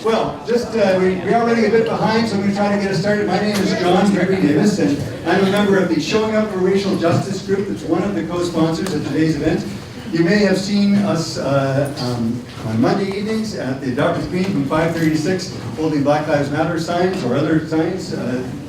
Well, just we are running a bit behind, so I'm going to try to get us started. My name is John Gregory Davis, and I'm a member of the Showing Up for Racial Justice group. That's one of the co-sponsors of today's event. You may have seen us on Monday evenings at the Dr. Queen from 5:30 to 6, holding Black Lives Matter signs or other signs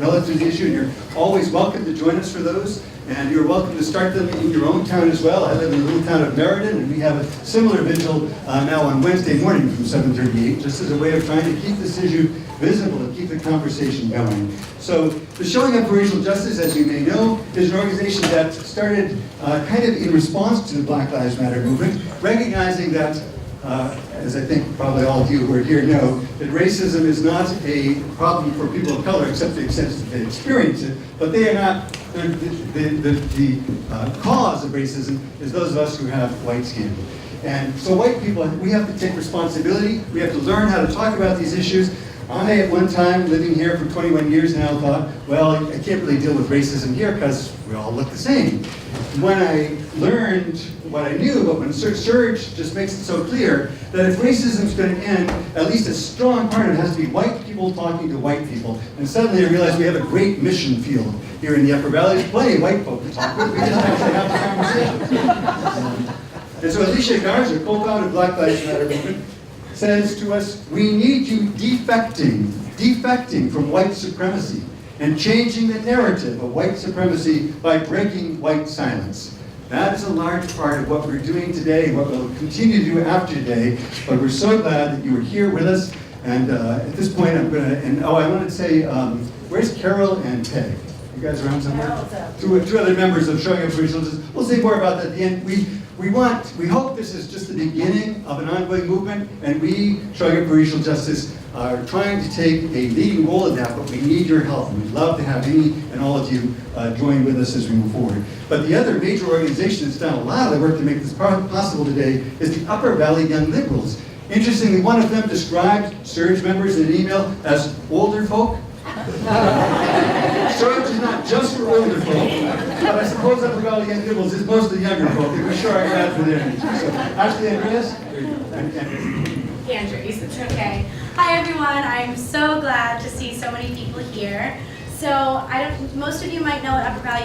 relative to the issue. And you're always welcome to join us for those. And you're welcome to start them in your own town as well. I live in the little town of Meriden, and we have a similar vigil now on Wednesday morning from 7:38, just as a way of trying to keep this issue visible and keep the conversation going. So the Showing Up for Racial Justice, as you may know, is an organization that started kind of in response to the Black Lives Matter movement, recognizing that, as I think probably all of you who are here know, that racism is not a problem for people of color, except to the extent that they experience it, but they are not. The cause of racism is those of us who have white skin. And so white people, we have to take responsibility. We have to learn how to talk about these issues. I, at one time, living here for 21 years now, thought, well, I can't really deal with racism here because we all look the same. When I learned what I knew, but when Surge just makes it so clear that if racism is going to end, at least a strong part of it has to be white people talking to white people. And suddenly I realized we have a great mission field here in the Upper Valley. There's plenty of white folk to talk with. We just actually have the conversation. And so Alicia Garza, co-founder of Black Lives Matter movement, says to us, we need you defecting from white supremacy and changing the narrative of white supremacy by breaking white silence. That is a large part of what we're doing today, what we'll continue to do after today, but we're so glad that you were here with us. And at this point, I'm going to, I wanted to say, where's Carol and Peg? You guys around somewhere? Two other members of Showing Up for Racial Justice. We'll say more about that at the end. We hope this is just the beginning of an ongoing movement, and we, Showing Up for Racial Justice, are trying to take a leading role in that, but we need your help. We'd love to have any and all of you join with us as we move forward. But the other major organization that's done a lot of the work to make this possible today is the Upper Valley Young Liberals. Interestingly, one of them described Surge members in an email as older folk. Surge is not just for older folk, but I suppose Upper Valley Young Liberals is mostly younger folk, and we're sure are glad for their needs. So, Ashley, Andreas? Andrews, it's okay. Hi everyone, I'm so glad to see so many people here. So most of you might know what Upper Valley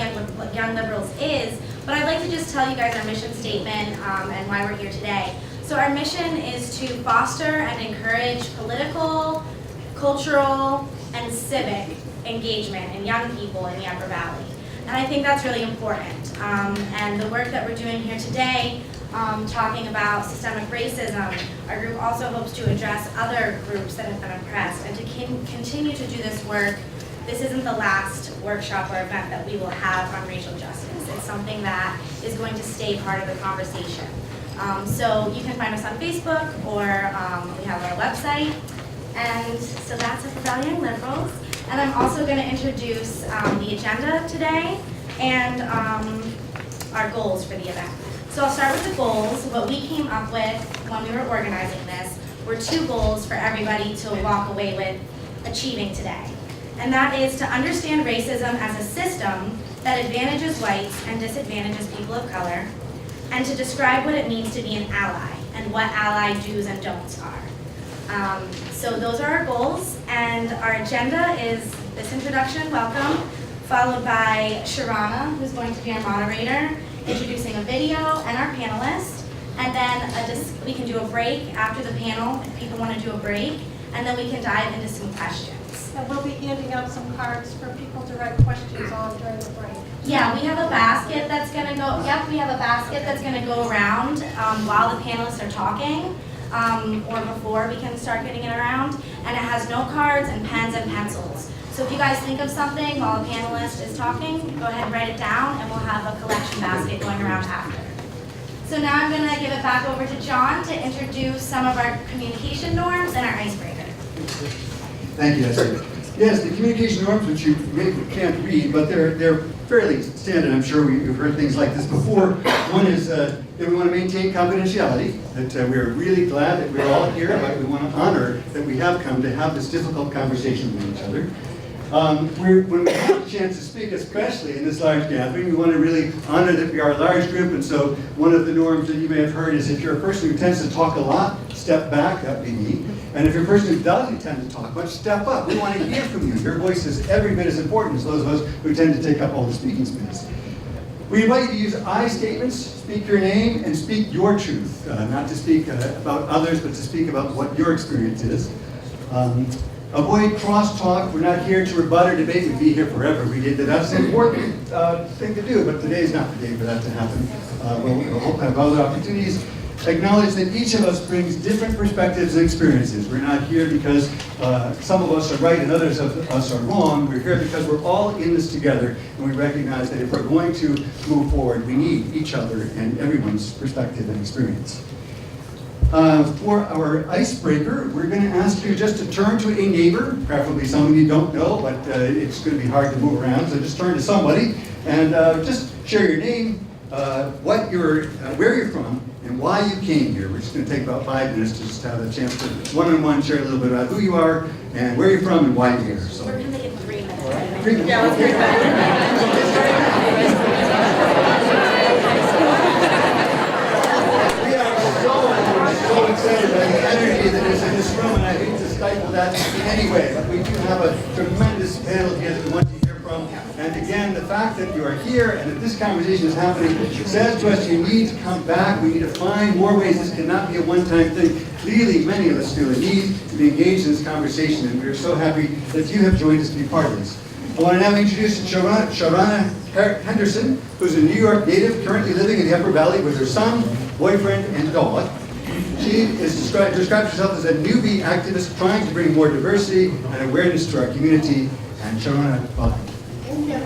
Young Liberals is, but I'd like to just tell you guys our mission statement and why we're here today. So our mission is to foster and encourage political, cultural, and civic engagement in young people in the Upper Valley. And I think that's really important. And the work that we're doing here today, talking about systemic racism, our group also hopes to address other groups that have been oppressed and to continue to do this work. This isn't the last workshop or event that we will have on racial justice. It's something that is going to stay part of the conversation. So you can find us on Facebook, or we have our website. And so that's Upper Valley Young Liberals. And I'm also going to introduce the agenda today and our goals for the event. So I'll start with the goals. What we came up with when we were organizing this were 2 goals for everybody to walk away with achieving today. And that is to understand racism as a system that advantages whites and disadvantages people of color, and to describe what it means to be an ally and what ally do's and don'ts are. So those are our goals, and our agenda is this introduction, welcome, followed by Sharana, who's going to be our moderator, introducing a video and our panelists, and then we can do a break after the panel if people want to do a break, and then we can dive into some questions. And we'll be handing out some cards for people to write questions on during the break. Yeah, we have a basket that's going to go, we have a basket that's going to go around while the panelists are talking. Or before we can start getting it around, and it has note cards and pens and pencils. So if you guys think of something while a panelist is talking, go ahead and write it down, and we'll have a collection basket going around after. So now I'm going to give it back over to John to introduce some of our communication norms and our icebreaker. Thank you, Esther. Yes, the communication norms, which you maybe can't read, but they're fairly standard. I'm sure you've heard things like this before. One is that we want to maintain confidentiality, that we're really glad that we're all here, but we want to honor that we have come to have this difficult conversation with each other. When we have a chance to speak, especially in this large gathering, we want to really honor that we are a large group, and so one of the norms that you may have heard is if you're a person who tends to talk a lot, step back, that would be me. And if you're a person who doesn't tend to talk much, step up. We want to hear from you. Your voice is every bit as important as those of us who tend to take up all the speaking space. We invite you to use I statements, speak your name, and speak your truth. Not to speak about others, but to speak about what your experience is. Avoid crosstalk. We're not here to rebut or debate. We'd be here forever if we did that. That's an important thing to do, but today is not the day for that to happen. We'll hope to have other opportunities. Acknowledge that each of us brings different perspectives and experiences. We're not here because some of us are right and others of us are wrong. We're here because we're all in this together, and we recognize that if we're going to move forward, we need each other and everyone's perspective and experience. For our icebreaker, we're going to ask you just to turn to a neighbor, preferably someone you don't know, but it's going to be hard to move around, so just turn to somebody and just share your name, where you're from, and why you came here. We're just going to take about 5 minutes to just have a chance to one-on-one share a little bit about who you are and where you're from and why you're here. So. We're going to make it 3 minutes. Right? 3 minutes. Yeah, let's do So excited by the energy that is in this room, and I hate to stifle that anyway, but we do have a tremendous panel here that we want to hear from. And again, the fact that you are here and that this conversation is happening says to us you need to come back. We need to find more ways. This cannot be a one-time thing. Clearly, many of us feel a need to be engaged in this conversation, and we're so happy that you have joined us to be part of this. I want to now introduce Sharana Henderson, who's a New York native, currently living in the Upper Valley with her son, boyfriend, and dog. She describes herself as a newbie activist trying to bring more diversity and awareness to our community. And Sharana, welcome. Thank you.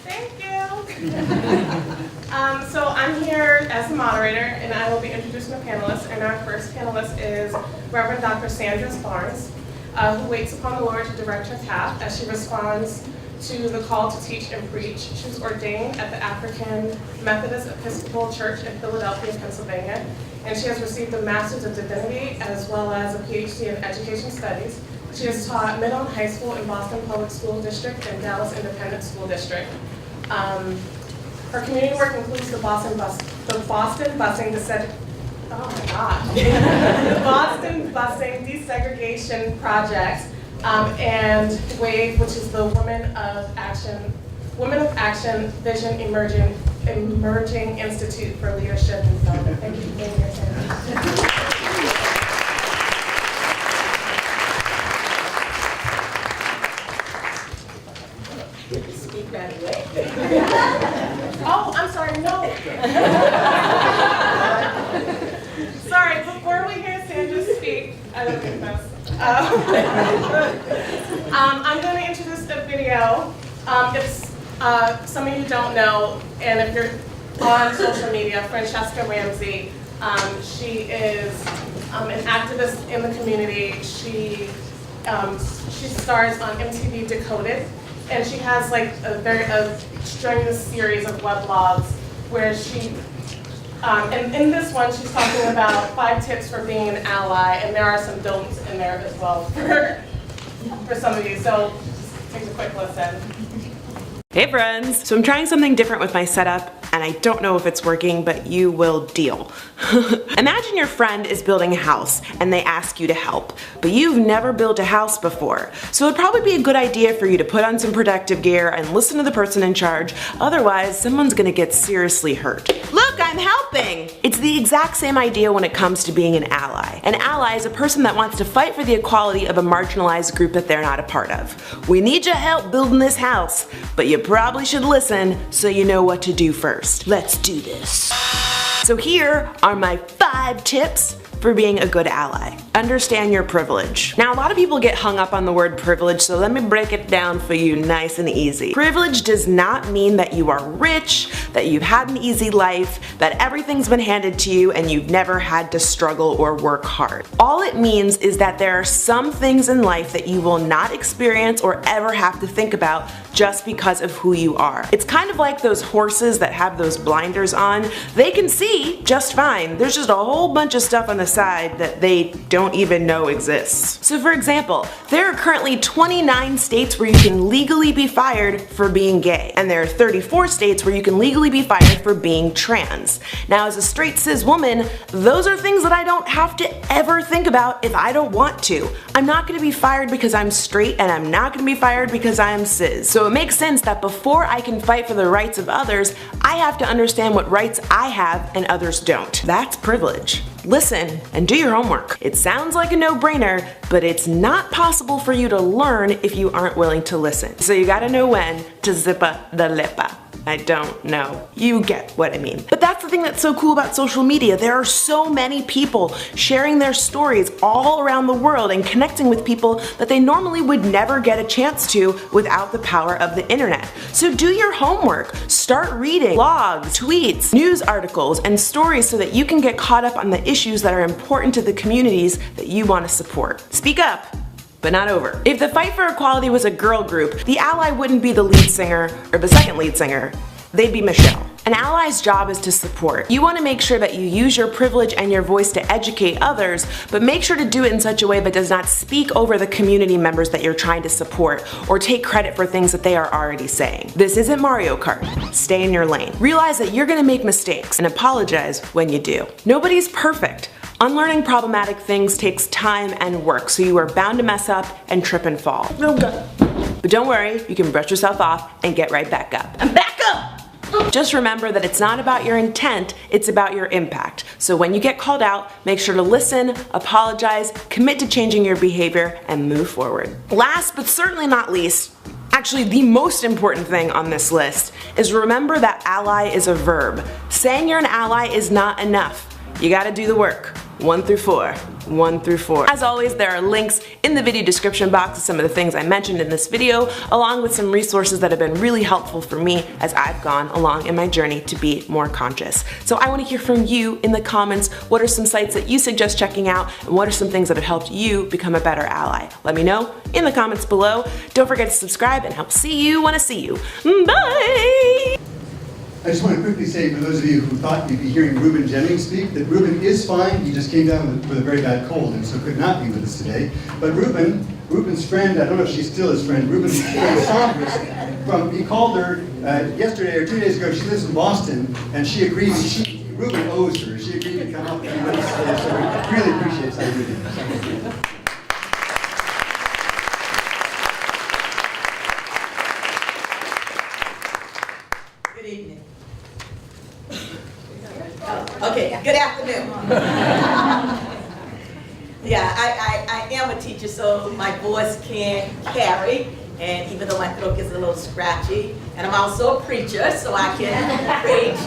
Thank you. So I'm here as the moderator, and I will be introducing the panelists. And our first panelist is Reverend Dr. Sandra Barnes, who waits upon the Lord to direct her path as she responds to the call to teach and preach. She was ordained at the African Methodist Episcopal Church in Philadelphia, Pennsylvania, and she has received a Master's of Divinity as well as a PhD in Education Studies. She has taught middle and high school in Boston Public School District and Dallas Independent School District. Her community work includes the Boston Busing Desegregation Project, and WAVE, which is the Women of Action Vision Emerging Institute for Leadership and Development. Thank you for being here, Sandra. Speak right away. Oh, I'm sorry, no. Sorry, before we hear Sandra speak, I don't think that's. I'm going to introduce the video. If some of you don't know, and if you're on social media, Francesca Ramsey, she is an activist in the community. She stars on MTV Decoded, and she has like a strenuous series of weblogs where she. And in this one, she's talking about 5 tips for being an ally, and there are some don'ts in there as well for some of you. So just take a quick listen. Hey friends! So I'm trying something different with my setup, and I don't know if it's working, but you will deal. Imagine your friend is building a house, and they ask you to help, but you've never built a house before. So it'd probably be a good idea for you to put on some protective gear and listen to the person in charge, otherwise someone's gonna get seriously hurt. Look, I'm helping! It's the exact same idea when it comes to being an ally. An ally is a person that wants to fight for the equality of a marginalized group that they're not a part of. We need your help building this house, but you probably should listen so you know what to do first. Let's do this. So here are my 5 tips for being a good ally. Understand your privilege. Now, a lot of people get hung up on the word privilege, so let me break it down for you nice and easy. Privilege does not mean that you are rich, that you've had an easy life, that everything's been handed to you and you've never had to struggle or work hard. All it means is that there are some things in life that you will not experience or ever have to think about just because of who you are. It's kind of like those horses that have those blinders on. They can see just fine. There's just a whole bunch of stuff on the side that they don't even know exists. So for example, there are currently 29 states where you can legally be fired for being gay, and there are 34 states where you can legally be fired for being trans. Now, as a straight cis woman, those are things that I don't have to ever think about if I don't want to. I'm not gonna be fired because I'm straight, and I'm not gonna be fired because I am cis. So it makes sense that before I can fight for the rights of others, I have to understand what rights I have and others don't. That's privilege. Listen and do your homework. It sounds like a no-brainer, but it's not possible for you to learn if you aren't willing to listen. So you gotta know when to zippa the lippa. I don't know. You get what I mean. But that's the thing that's so cool about social media. There are so many people sharing their stories all around the world and connecting with people that they normally would never get a chance to without the power of the internet. So do your homework. Start reading blogs, tweets, news articles, and stories so that you can get caught up on the issues that are important to the communities that you want to support. Speak up, but not over. If the Fight for Equality was a girl group, the ally wouldn't be the lead singer or the second lead singer. They'd be Michelle. An ally's job is to support. You want to make sure that you use your privilege and your voice to educate others, but make sure to do it in such a way that does not speak over the community members that you're trying to support or take credit for things that they are already saying. This isn't Mario Kart. Stay in your lane. Realize that you're going to make mistakes and apologize when you do. Nobody's perfect. Unlearning problematic things takes time and work, so you are bound to mess up and trip and fall. But don't worry, you can brush yourself off and get right back up. And back up! Just remember that it's not about your intent, it's about your impact. So when you get called out, make sure to listen, apologize, commit to changing your behavior, and move forward. Last but certainly not least, actually the most important thing on this list, is remember that ally is a verb. Saying you're an ally is not enough. You gotta do the work. 1 through 4. 1 through 4. As always, there are links in the video description box to some of the things I mentioned in this video, along with some resources that have been really helpful for me as I've gone along in my journey to be more conscious. So I want to hear from you in the comments. What are some sites that you suggest checking out, and what are some things that have helped you become a better ally? Let me know in the comments below. Don't forget to subscribe, and I'll see you when I see you. Bye! I just want to quickly say, for those of you who thought you'd be hearing Reuben Jennings speak, that Reuben is fine. He just came down with a very bad cold and so could not be with us today. But Reuben's friend, I don't know if she's still his friend, Reuben's friend Saunders, he called her yesterday or 2 days ago. She lives in Boston, and she agreed. Reuben owes her. She agreed to come up and be with us today, so we really appreciate that, Reuben. Good evening. Okay, good afternoon. Yeah, I am a teacher, so my voice can carry, and even though my throat gets a little scratchy, and I'm also a preacher, so I can preach,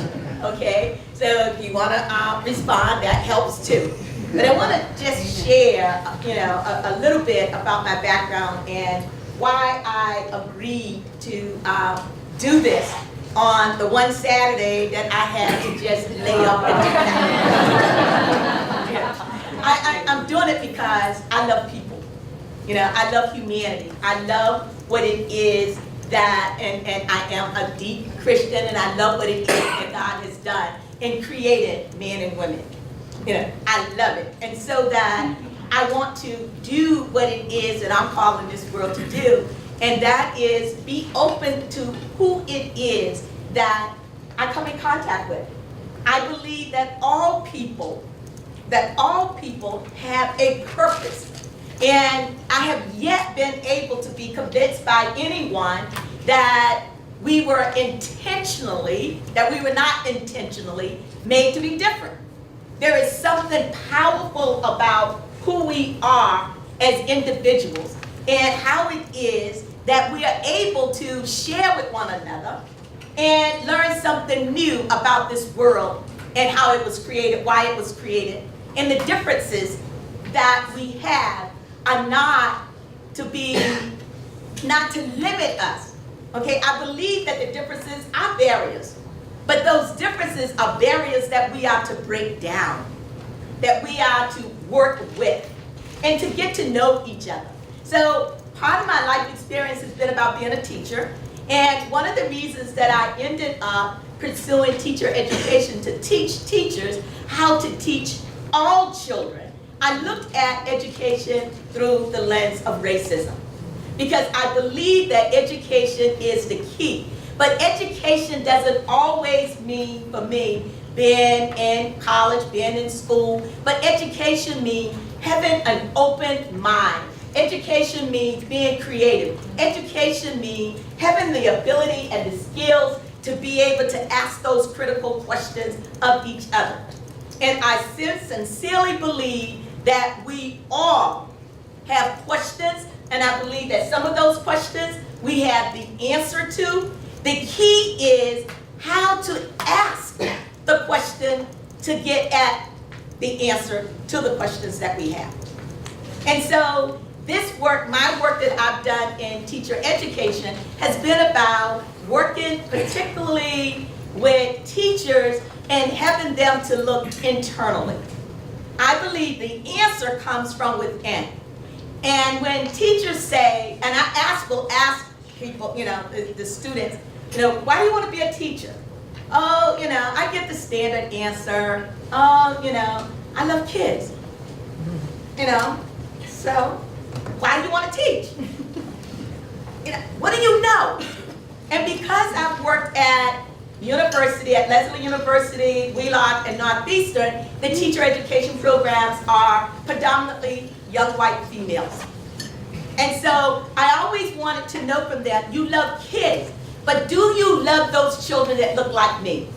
okay? So if you want to respond, that helps too. But I want to just share, a little bit about my background and why I agreed to do this on the one Saturday that I had to just lay up and I'm doing it because I love people. I love humanity. I love what it is that, and I am a deep Christian, and I love what it is that God has done and created men and women. I love it. And so that I want to do what it is that I'm calling this world to do. And that is be open to who it is that I come in contact with. I believe that all people have a purpose. And I have yet been able to be convinced by anyone that we were not intentionally made to be different. There is something powerful about who we are as individuals and how it is that we are able to share with one another and learn something new about this world and how it was created, why it was created, And the differences that we have are not to limit us. Okay, I believe that the differences are barriers, but those differences are barriers that we are to break down, that we are to work with, and to get to know each other. So part of my life experience has been about being a teacher, and one of the reasons that I ended up pursuing teacher education to teach teachers how to teach all children, I looked at education through the lens of racism. Because I believe that education is the key. But education doesn't always mean, for me, being in college, being in school, but education means having an open mind. Education means being creative. Education means having the ability and the skills to be able to ask those critical questions of each other. And I sincerely believe that we all have questions, and I believe that some of those questions we have the answer to. The key is how to ask the question to get at the answer to the questions that we have. And so this work, my work that I've done in teacher education, has been about working particularly with teachers and having them to look internally. I believe the answer comes from within. And when teachers say, and will ask people, the students, why do you want to be a teacher? Oh, I get the standard answer. Oh, I love kids. So why do you want to teach? What do you know? And because I've worked at university, at Lesley University, Wheelock, and Northeastern, the teacher education programs are predominantly young white females. And so I always wanted to know from them, you love kids, but do you love those children that look like me?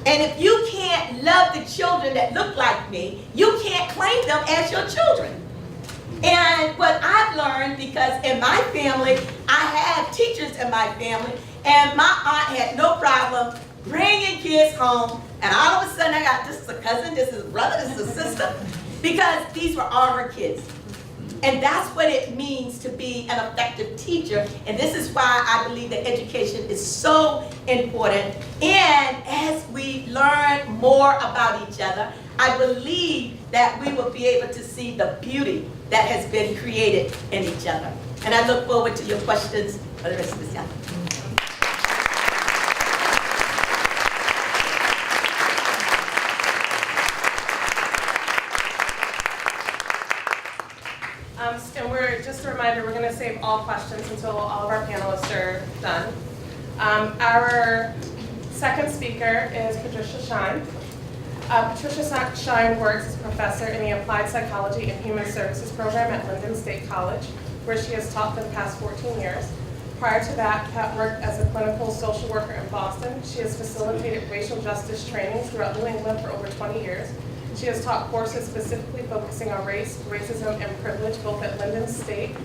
And if you can't love the children that look like me, you can't claim them as your children. And what I've learned, because in my family, I had teachers in my family, and my aunt had no problem bringing kids home, and all of a sudden I got, this is a cousin, this is a brother, this is a sister, because these were all her kids. And that's what it means to be an effective teacher, and this is why I believe that education is so important. And as we learn more about each other, I believe that we will be able to see the beauty that has been created in each other. And I look forward to your questions for the rest of this time. And we're, just a reminder, we're going to save all questions until all of our panelists are done. Our second speaker is Patricia Shine. Patricia Shine works as a professor in the Applied Psychology and Human Services program at Linden State College, where she has taught for the past 14 years. Prior to that, Pat worked as a clinical social worker in Boston. She has facilitated racial justice trainings throughout New England for over 20 years. She has taught courses specifically focusing on race, racism, and privilege, both at Linden State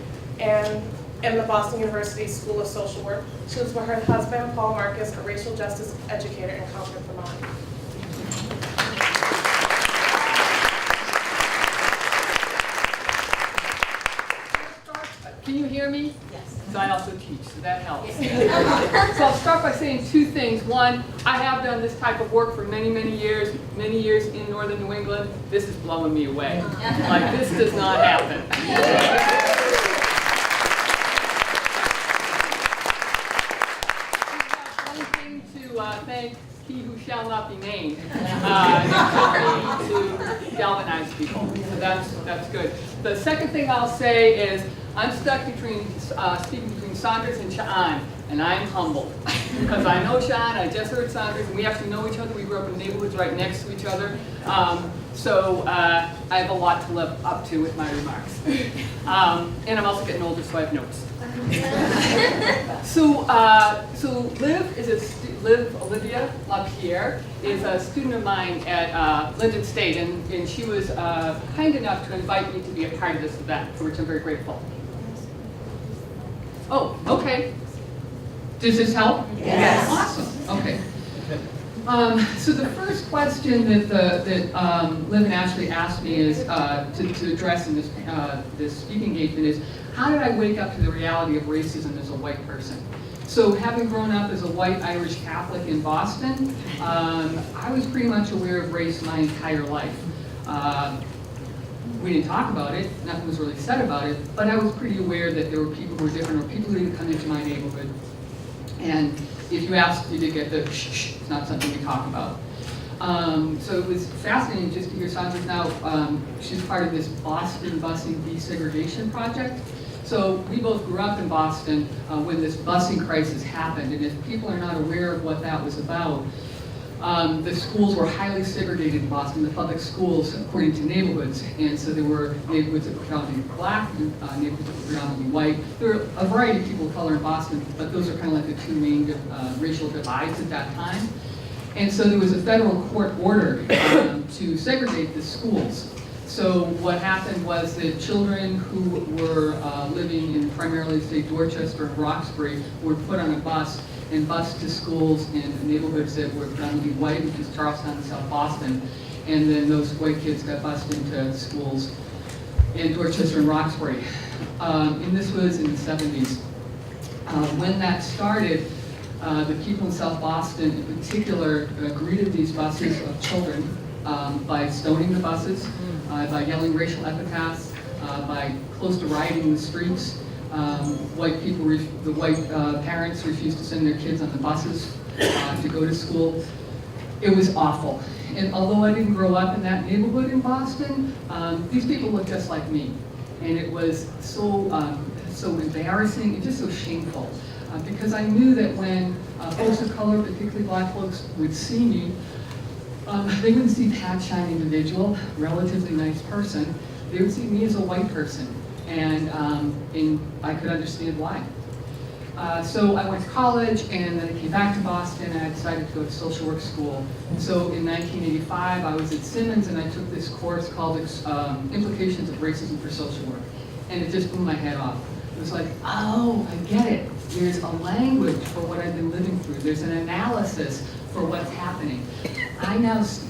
and in the Boston University School of Social Work. She lives with her husband, Paul Marcus, a racial justice educator in Concord, Vermont. Can you hear me? Yes. So I also teach, so that helps. So I'll start by saying two things. One, I have done this type of work for many, many years in northern New England. This is blowing me away. Like, this does not happen. One thing to thank he who shall not be named to galvanize people. So that's good. The second thing I'll say is I'm stuck between speaking between Saunders and Sean, and I'm humbled because I know Sean. I just heard Saunders, and we actually know each other. We grew up in neighborhoods right next to each other, so I have a lot to live up to with my remarks. And I'm also getting older, so I have notes. So Liv Olivia LaPierre is a student of mine at Linden State, and she was kind enough to invite me to be a part of this event, for which I'm very grateful. Oh, okay. Does this help? Yes. Awesome. Okay. So the first question that Liv and Ashley asked me is to address in this speaking engagement is, how did I wake up to the reality of racism as a white person? So having grown up as a white Irish Catholic in Boston, I was pretty much aware of race my entire life. We didn't talk about it, nothing was really said about it, but I was pretty aware that there were people who were different, or people who didn't come into my neighborhood. And if you asked, you did get the shh, it's not something we talk about. So it was fascinating just to hear Sandra's now, she's part of this Boston busing desegregation project. So we both grew up in Boston when this busing crisis happened, and if people are not aware of what that was about, the schools were highly segregated in Boston, the public schools, according to neighborhoods. And so there were neighborhoods that were predominantly black, neighborhoods that were predominantly white. There were a variety of people of color in Boston, but those are kind of like the two main racial divides at that time. And so there was a federal court order to segregate the schools. So what happened was that children who were living in primarily, say, Dorchester and Roxbury were put on a bus and bused to schools in neighborhoods that were predominantly white, which is Charlestown and South Boston. And then those white kids got bused into schools in Dorchester and Roxbury. And this was in the 70s. When that started, the people in South Boston in particular greeted these buses of children by stoning the buses, by yelling racial epithets, by close to rioting the streets. The white parents refused to send their kids on the buses to go to school. It was awful. And although I didn't grow up in that neighborhood in Boston, these people looked just like me. And it was so embarrassing and just so shameful. Because I knew that when folks of color, particularly black folks, would see me, they wouldn't see Pat Shine individual, relatively nice person. They would see me as a white person. And I could understand why. So I went to college, and then I came back to Boston, and I decided to go to social work school. So in 1985, I was at Simmons, and I took this course called Implications of Racism for Social Work. And it just blew my head off. It was like, oh, I get it. There's a language for what I've been living through. There's an analysis for what's happening. I now see,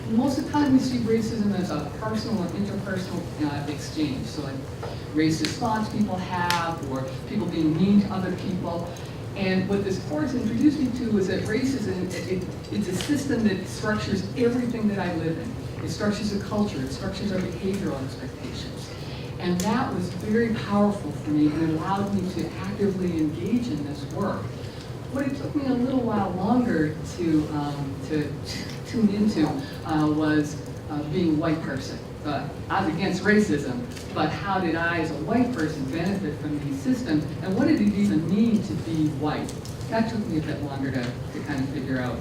most of the time we see racism as a personal or interpersonal exchange. So like racist thoughts people have, or people being mean to other people. And what this course introduced me to was that racism, it's a system that structures everything that I live in. It structures a culture, it structures our behavioral expectations. And that was very powerful for me, and it allowed me to actively engage in this work. What it took me a little while longer to tune into was being a white person. I was against racism, but how did I, as a white person, benefit from these systems, and what did it even mean to be white? That took me a bit longer to kind of figure out.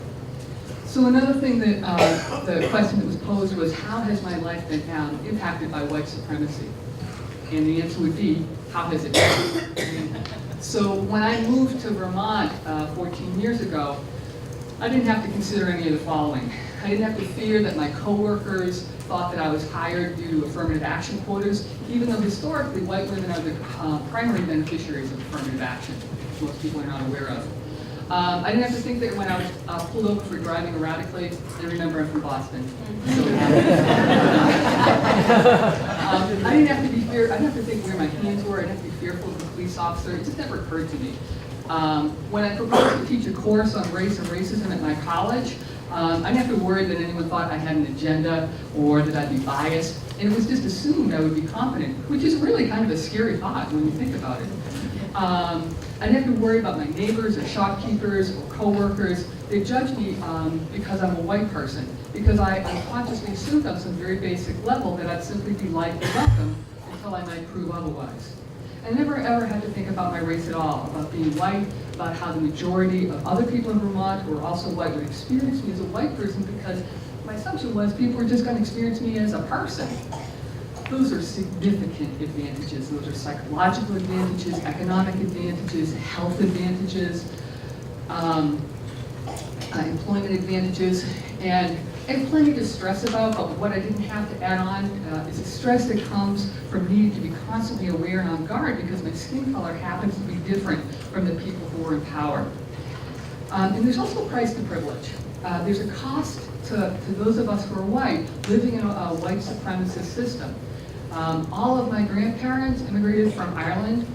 So another thing that the question that was posed was, how has my life been impacted by white supremacy? And the answer would be, how has it been? So when I moved to Vermont 14 years ago, I didn't have to consider any of the following. I didn't have to fear that my coworkers thought that I was hired due to affirmative action quotas, even though historically white women are the primary beneficiaries of affirmative action, which most people are not aware of. I didn't have to think that when I was pulled over for driving erratically, and remember I'm from Boston. So I didn't have to be I didn't have to think where my hands were. I didn't have to be fearful of a police officer. It just never occurred to me. When I proposed to teach a course on race and racism at my college, I didn't have to worry that anyone thought I had an agenda or that I'd be biased. And it was just assumed I would be competent, which is really kind of a scary thought when you think about it. I didn't have to worry about my neighbors or shopkeepers or coworkers. They judged me because I'm a white person, because I unconsciously assumed on some very basic level that I'd simply be liked and welcome until I might prove otherwise. I never ever had to think about my race at all, about being white, about how the majority of other people in Vermont who are also white would experience me as a white person, because my assumption was people were just going to experience me as a person. Those are significant advantages. Those are psychological advantages, economic advantages, health advantages, employment advantages, and I have plenty to stress about, but what I didn't have to add on is the stress that comes from needing to be constantly aware and on guard because my skin color happens to be different from the people who are in power. And there's also a price to privilege. There's a cost to those of us who are white, living in a white supremacist system. All of my grandparents immigrated from Ireland,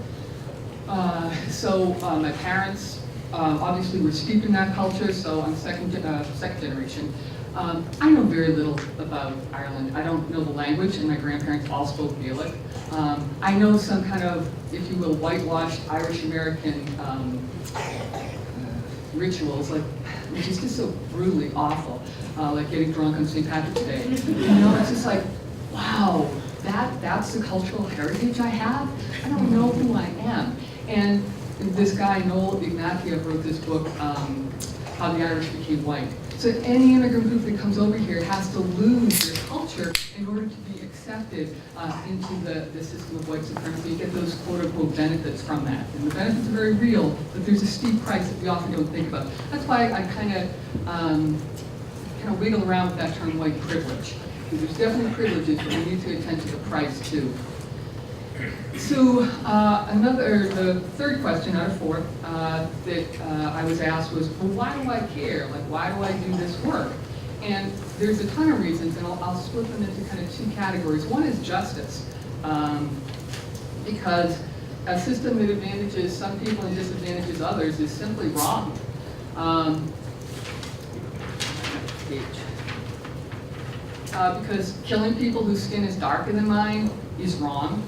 so my parents obviously were steeped in that culture, so I'm second generation. I know very little about Ireland. I don't know the language, and my grandparents all spoke Gaelic. I know some kind of, if you will, whitewashed Irish-American rituals, like, which is just so brutally awful, like getting drunk on St. Patrick's Day. You know, it's just like, wow, that's the cultural heritage I have? I don't know who I am. And this guy, Noel Ignatieff, wrote this book, How the Irish Became White. So any immigrant group that comes over here has to lose their culture in order to be accepted into the system of white supremacy and get those quote-unquote benefits from that. And the benefits are very real, but there's a steep price that we often don't think about. That's why I kind of wiggle around with that term white privilege. Because there's definitely privileges, but we need to attend to the price too. So the third question out of four that I was asked was, well, why do I care? Like, why do I do this work? And there's a ton of reasons, and I'll split them into kind of two categories. One is justice, because a system that advantages some people and disadvantages others is simply wrong. Because killing people whose skin is darker than mine is wrong.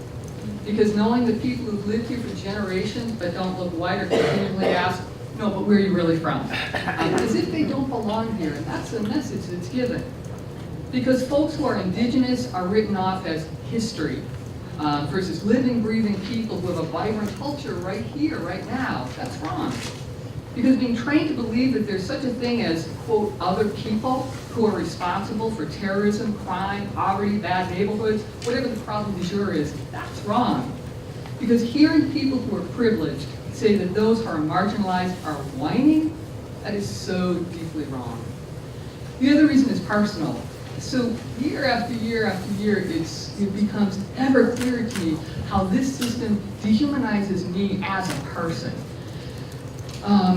Because knowing that people who've lived here for generations but don't look white are continually asked, no, but where are you really from? As if they don't belong here, and that's the message that's given. Because folks who are indigenous are written off as history versus living, breathing people who have a vibrant culture right here, right now. That's wrong. Because being trained to believe that there's such a thing as, quote, other people who are responsible for terrorism, crime, poverty, bad neighborhoods, whatever the problem du jour is, that's wrong. Because hearing people who are privileged say that those who are marginalized are whining, that is so deeply wrong. The other reason is personal. So year after year after year, it becomes ever clearer to me how this system dehumanizes me as a person.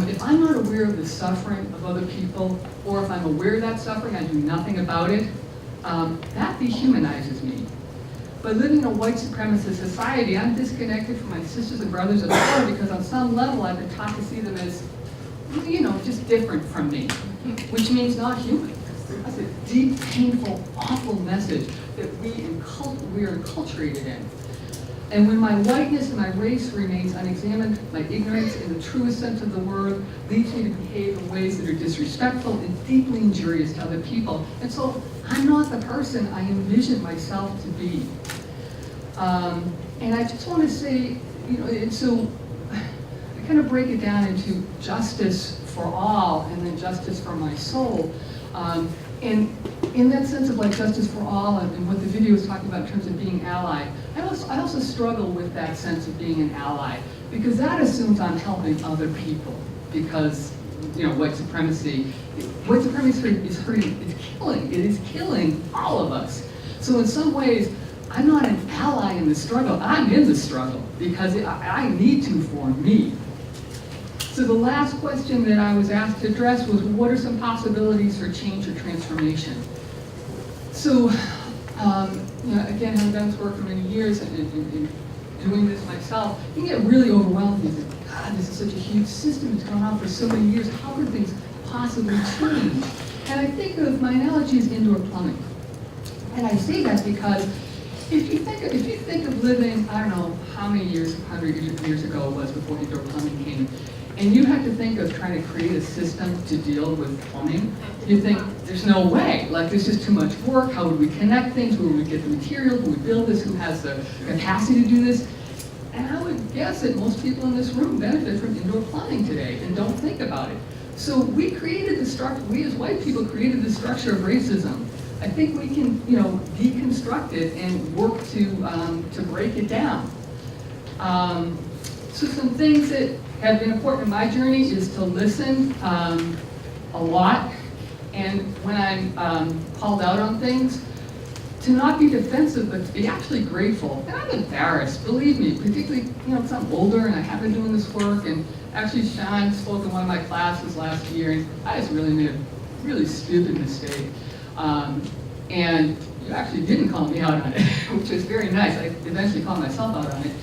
If I'm not aware of the suffering of other people, or if I'm aware of that suffering, I do nothing about it, that dehumanizes me. By living in a white supremacist society, I'm disconnected from my sisters and brothers of color because on some level I've been taught to see them as, you know, just different from me, which means not human. That's a deep, painful, awful message that we are enculturated in. And when my whiteness and my race remains unexamined, my ignorance in the truest sense of the word leads me to behave in ways that are disrespectful and deeply injurious to other people. And so I'm not the person I envisioned myself to be. And I just want to say, you know, and so I kind of break it down into justice for all and then justice for my soul. And in that sense of like justice for all and what the video was talking about in terms of being ally, I also struggle with that sense of being an ally because that assumes I'm helping other people because, you know, white supremacy is hurting, it is killing all of us. So in some ways, I'm not an ally in the struggle, I'm in the struggle because I need to for me. So the last question that I was asked to address was, what are some possibilities for change or transformation? So, you know, again, having done this work for many years and doing this myself, you can get really overwhelmed and think, God, this is such a huge system, it's gone on for so many years, how could things possibly change? And I think of, my analogy is indoor plumbing. And I say that because if you think of living, I don't know how many years, 100 years ago it was before indoor plumbing came, and you have to think of trying to create a system to deal with plumbing, you think, there's no way. Like, there's just too much work. How would we connect things? Where would we get the material? Who would build this? Who has the capacity to do this? And I would guess that most people in this room benefit from indoor plumbing today and don't think about it. So we created the structure, we as white people created the structure of racism. I think we can, you know, deconstruct it and work to break it down. So some things that have been important in my journey is to listen a lot, and when I'm called out on things, to not be defensive, but to be actually grateful. And I'm embarrassed, believe me, particularly, because I'm older and I have been doing this work, and actually Sean spoke in one of my classes last year, and I just really made a really stupid mistake. And you actually didn't call me out on it, which was very nice. I eventually called myself out on it.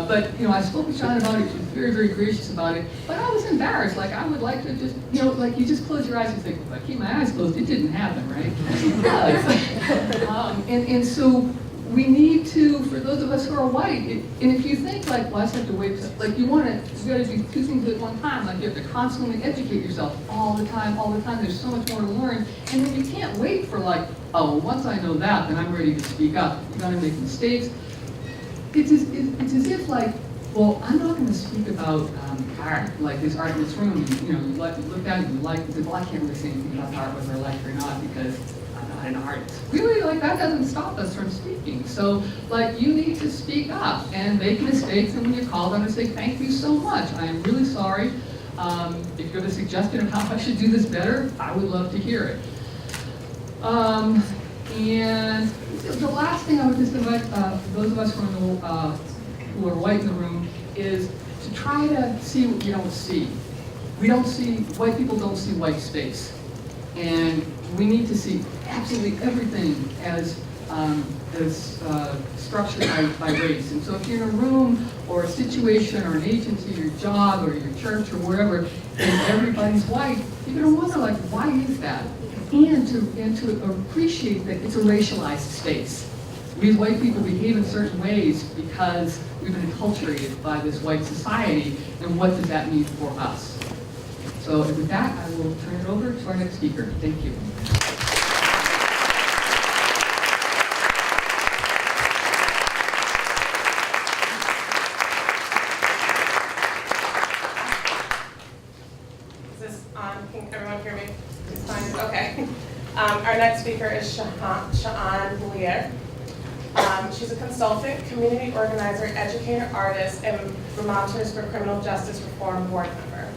But I spoke with Sean about it. She was very, very gracious about it. But I was embarrassed. Like, I would like to just, like you just close your eyes and think, if I keep my eyes closed, it didn't happen, right? It does. And so we need to, for those of us who are white, and if you think like, well, I just have to wait, like you got to do two things at one time. Like you have to constantly educate yourself all the time. There's so much more to learn. And then you can't wait for like, oh, once I know that, then I'm ready to speak up. You're going to make mistakes. It's as if like, well, I'm not going to speak about art, like this art in this room. You look at it, you like it, well, I can't really say anything about art, whether I like it or not, because I'm not an artist. Really, like that doesn't stop us from speaking. So, like, you need to speak up and make mistakes, and when you're called on to say, thank you so much, I am really sorry. If you have a suggestion of how I should do this better, I would love to hear it. And the last thing I would just invite those of us who are white in the room is to try to see what you don't see. White people don't see white space. And we need to see absolutely everything as structured by race. And so if you're in a room or a situation or an agency, your job or your church or wherever, and everybody's white, you're going to wonder, like, why is that? And to appreciate that it's a racialized space. We as white people behave in certain ways because we've been enculturated by this white society, and what does that mean for us? So with that, I will turn it over to our next speaker. Thank you. Is this on? Can everyone hear me? It's fine. Okay. Our next speaker is Sha'an Boulier. She's a consultant, community organizer, educator, artist, and Vermonters for Criminal Justice Reform board member.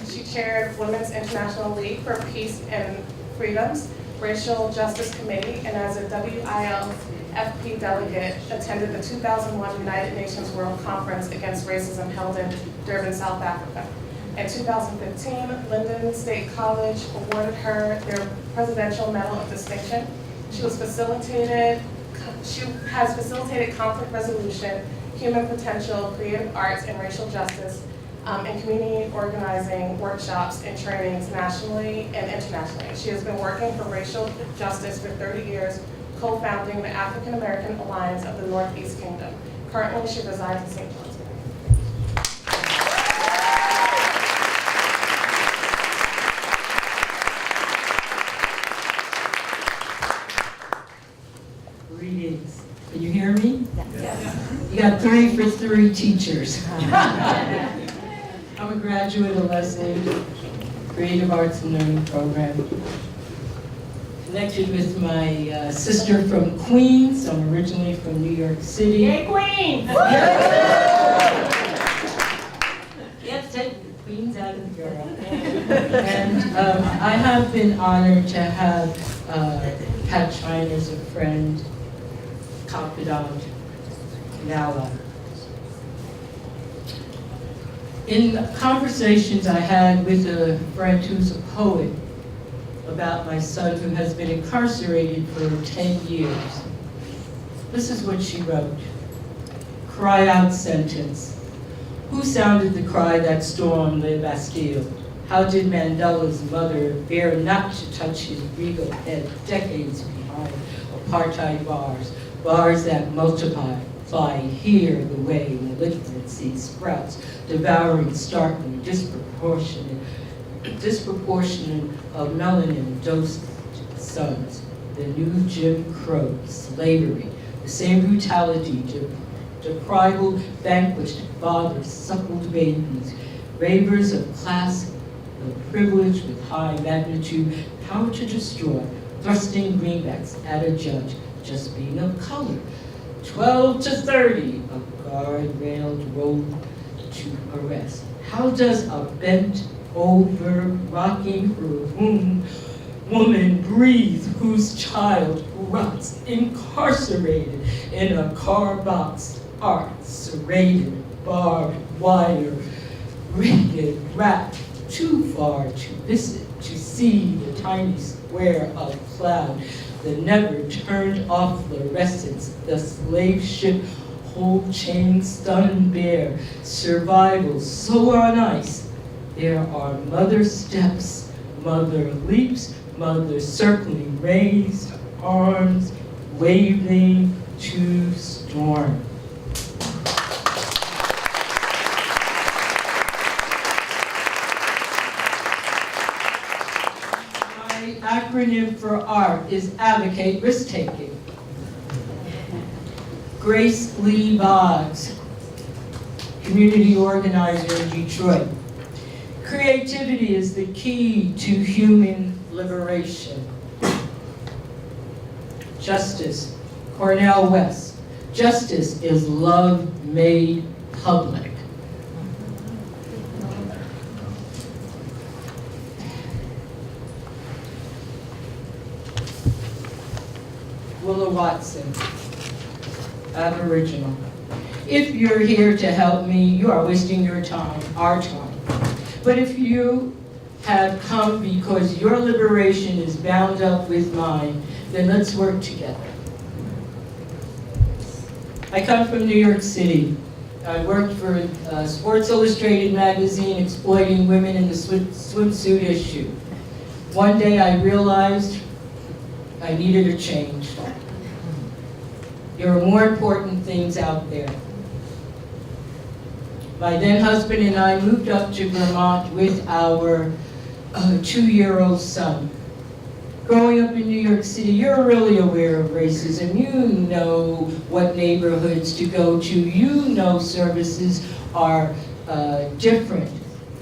She chaired Women's International League for Peace and Freedoms, Racial Justice Committee, and as a WILFP delegate, attended the 2001 United Nations World Conference Against Racism held in Durban, South Africa. In 2015, Linden State College awarded her their Presidential Medal of Distinction. She has facilitated conflict resolution, human potential, creative arts, and racial justice, and community organizing workshops and trainings nationally and internationally. She has been working for racial justice for 30 years, co-founding the African American Alliance of the Northeast Kingdom. Currently, she resides in St. Louis. Greetings. Can you hear me? Yes. You got 3 for 3 teachers. I'm a graduate of Leslie Creative Arts and Learning Program. Connected with my sister from Queens. I'm originally from New York City. Yay, Queens! Yes, take the Queens out of the girl. And I have been honored to have Pat Chine as a friend, confidant, Nala. In conversations I had with a friend who's a poet about my son who has been incarcerated for 10 years, this is what she wrote. Cry out sentence. Who sounded the cry that stormed the Bastille? How did Mandela's mother bear not to touch his regal head decades behind apartheid bars that multiply, fly here the way malignancy sprouts, devouring starkly disproportionate of melanin dosed sons, the new Jim Crow, slavery, the same brutality, deprival, vanquished fathers, suckled babies, ravers of class, of privilege with high magnitude, power to destroy, thrusting greenbacks at a judge, just being of color. 12 to 30, a guardrailed road to arrest. How does a bent over rocking her womb woman breathe whose child rots incarcerated in a car box, art serrated, barbed wire, rated, wrapped too far to visit, to see the tiny square of cloud, the never turned off fluorescence, the slave ship whole chain stunned bare, survival so on ice. There are mother steps, mother leaps, mother circling raised arms, waving to storm. My acronym for ART is Advocate Risk-Taking. Grace Lee Boggs, community organizer in Detroit. Creativity is the key to human liberation. Justice, Cornell West. Justice is love made public. Willa Watson, Aboriginal. If you're here to help me, you are wasting your time, our time. But if you have come because your liberation is bound up with mine, then let's work together. I come from New York City. I worked for Sports Illustrated magazine exploiting women in the swimsuit issue. One day I realized I needed a change. There are more important things out there. My then husband and I moved up to Vermont with our 2-year-old son. Growing up in New York City, you're really aware of racism. You know what neighborhoods to go to. You know services are different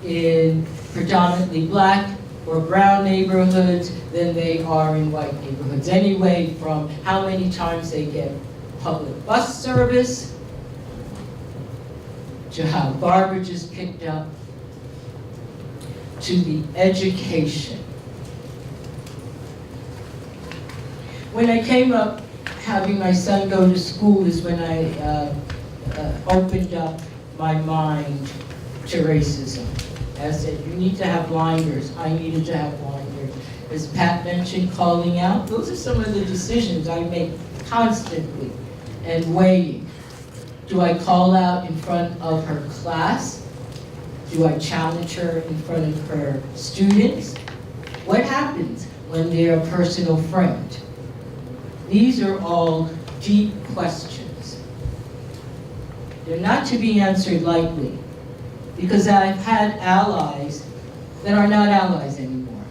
in predominantly black or brown neighborhoods than they are in white neighborhoods. Anyway, from how many times they get public bus service, to how garbage is picked up, to the education. When I came up, having my son go to school is when I opened up my mind to racism. As I said, you need to have blinders. I needed to have blinders. As Pat mentioned, calling out, those are some of the decisions I make constantly and weighing. Do I call out in front of her class? Do I challenge her in front of her students? What happens when they're a personal friend? These are all deep questions. They're not to be answered lightly, because I've had allies that are not allies anymore.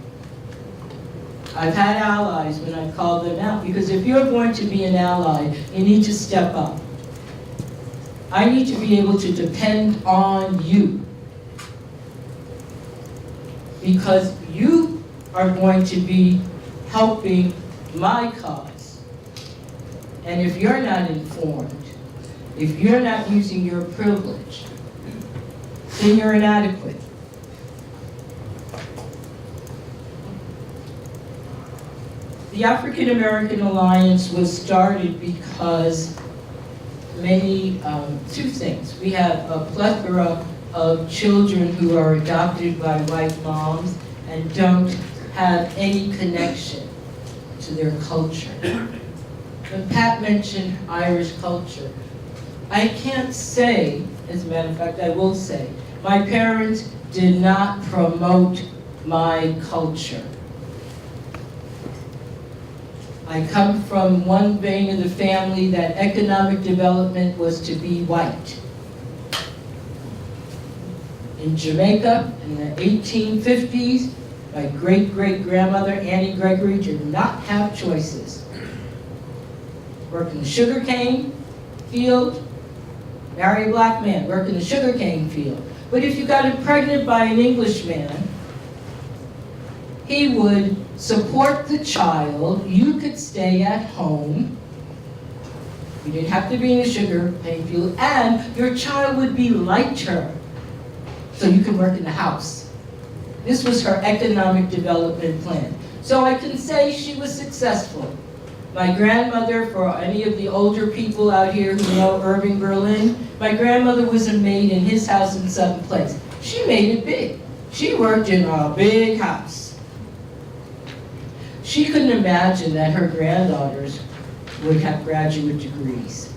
I've had allies when I've called them out, because if you're going to be an ally, you need to step up. I need to be able to depend on you, because you are going to be helping my cause. And if you're not informed, if you're not using your privilege, then you're inadequate. The African American Alliance was started because two things. We have a plethora of children who are adopted by white moms and don't have any connection to their culture. When Pat mentioned Irish culture, I can't say, as a matter of fact, I will say, my parents did not promote my culture. I come from one vein of the family that economic development was to be white. In Jamaica, in the 1850s, my great-great-grandmother, Annie Gregory, did not have choices. Work in the sugarcane field, marry a black man, work in the sugarcane field. But if you got pregnant by an Englishman, he would support the child, you could stay at home, you didn't have to be in the sugar cane field, and your child would be lighter, so you could work in the house. This was her economic development plan. So I can say she was successful. My grandmother, for any of the older people out here who know Irving Berlin, my grandmother was a maid in his house in Sutton Place. She made it big. She worked in a big house. She couldn't imagine that her granddaughters would have graduate degrees.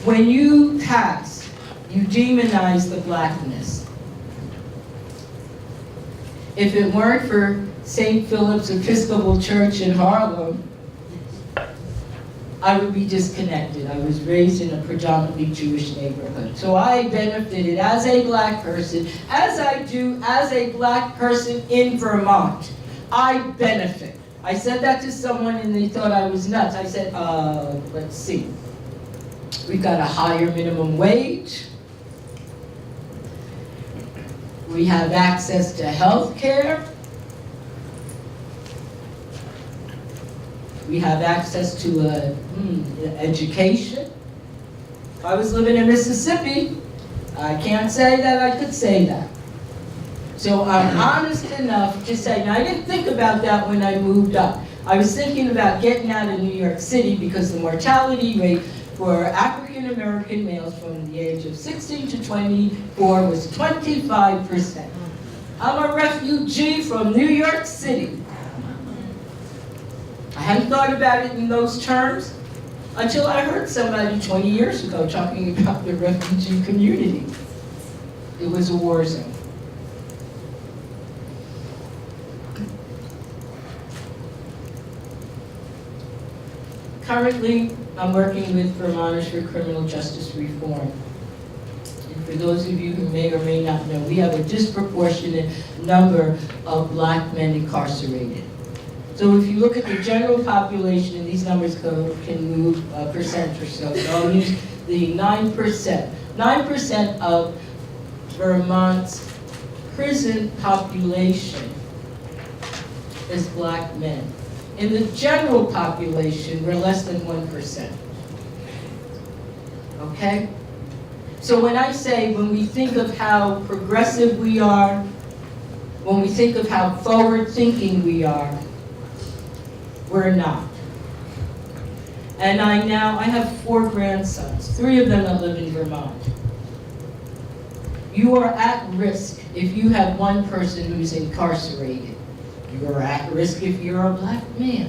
When you pass, you demonize the blackness. If it weren't for St. Philip's Episcopal Church in Harlem, I would be disconnected. I was raised in a predominantly Jewish neighborhood. So I benefited as a black person, as I do as a black person in Vermont. I benefit. I said that to someone and they thought I was nuts. I said, let's see. We've got a higher minimum wage. We have access to health care. We have access to education. If I was living in Mississippi, I can't say that I could say that. So I'm honest enough to say, and I didn't think about that when I moved up. I was thinking about getting out of New York City because the mortality rate for African American males from the age of 16 to 24 was 25%. I'm a refugee from New York City. I hadn't thought about it in those terms until I heard somebody 20 years ago talking about the refugee community. It was a war zone. Currently, I'm working with Vermonters for Criminal Justice Reform. And for those of you who may or may not know, we have a disproportionate number of black men incarcerated. So if you look at the general population, and these numbers can move a percent or so, so I'll use the 9%. 9% of Vermont's prison population is black men. In the general population, we're less than 1%. Okay? So when I say, when we think of how progressive we are, when we think of how forward-thinking we are, we're not. And I have 4 grandsons, 3 of them that live in Vermont. You are at risk if you have one person who's incarcerated. You are at risk if you're a black man.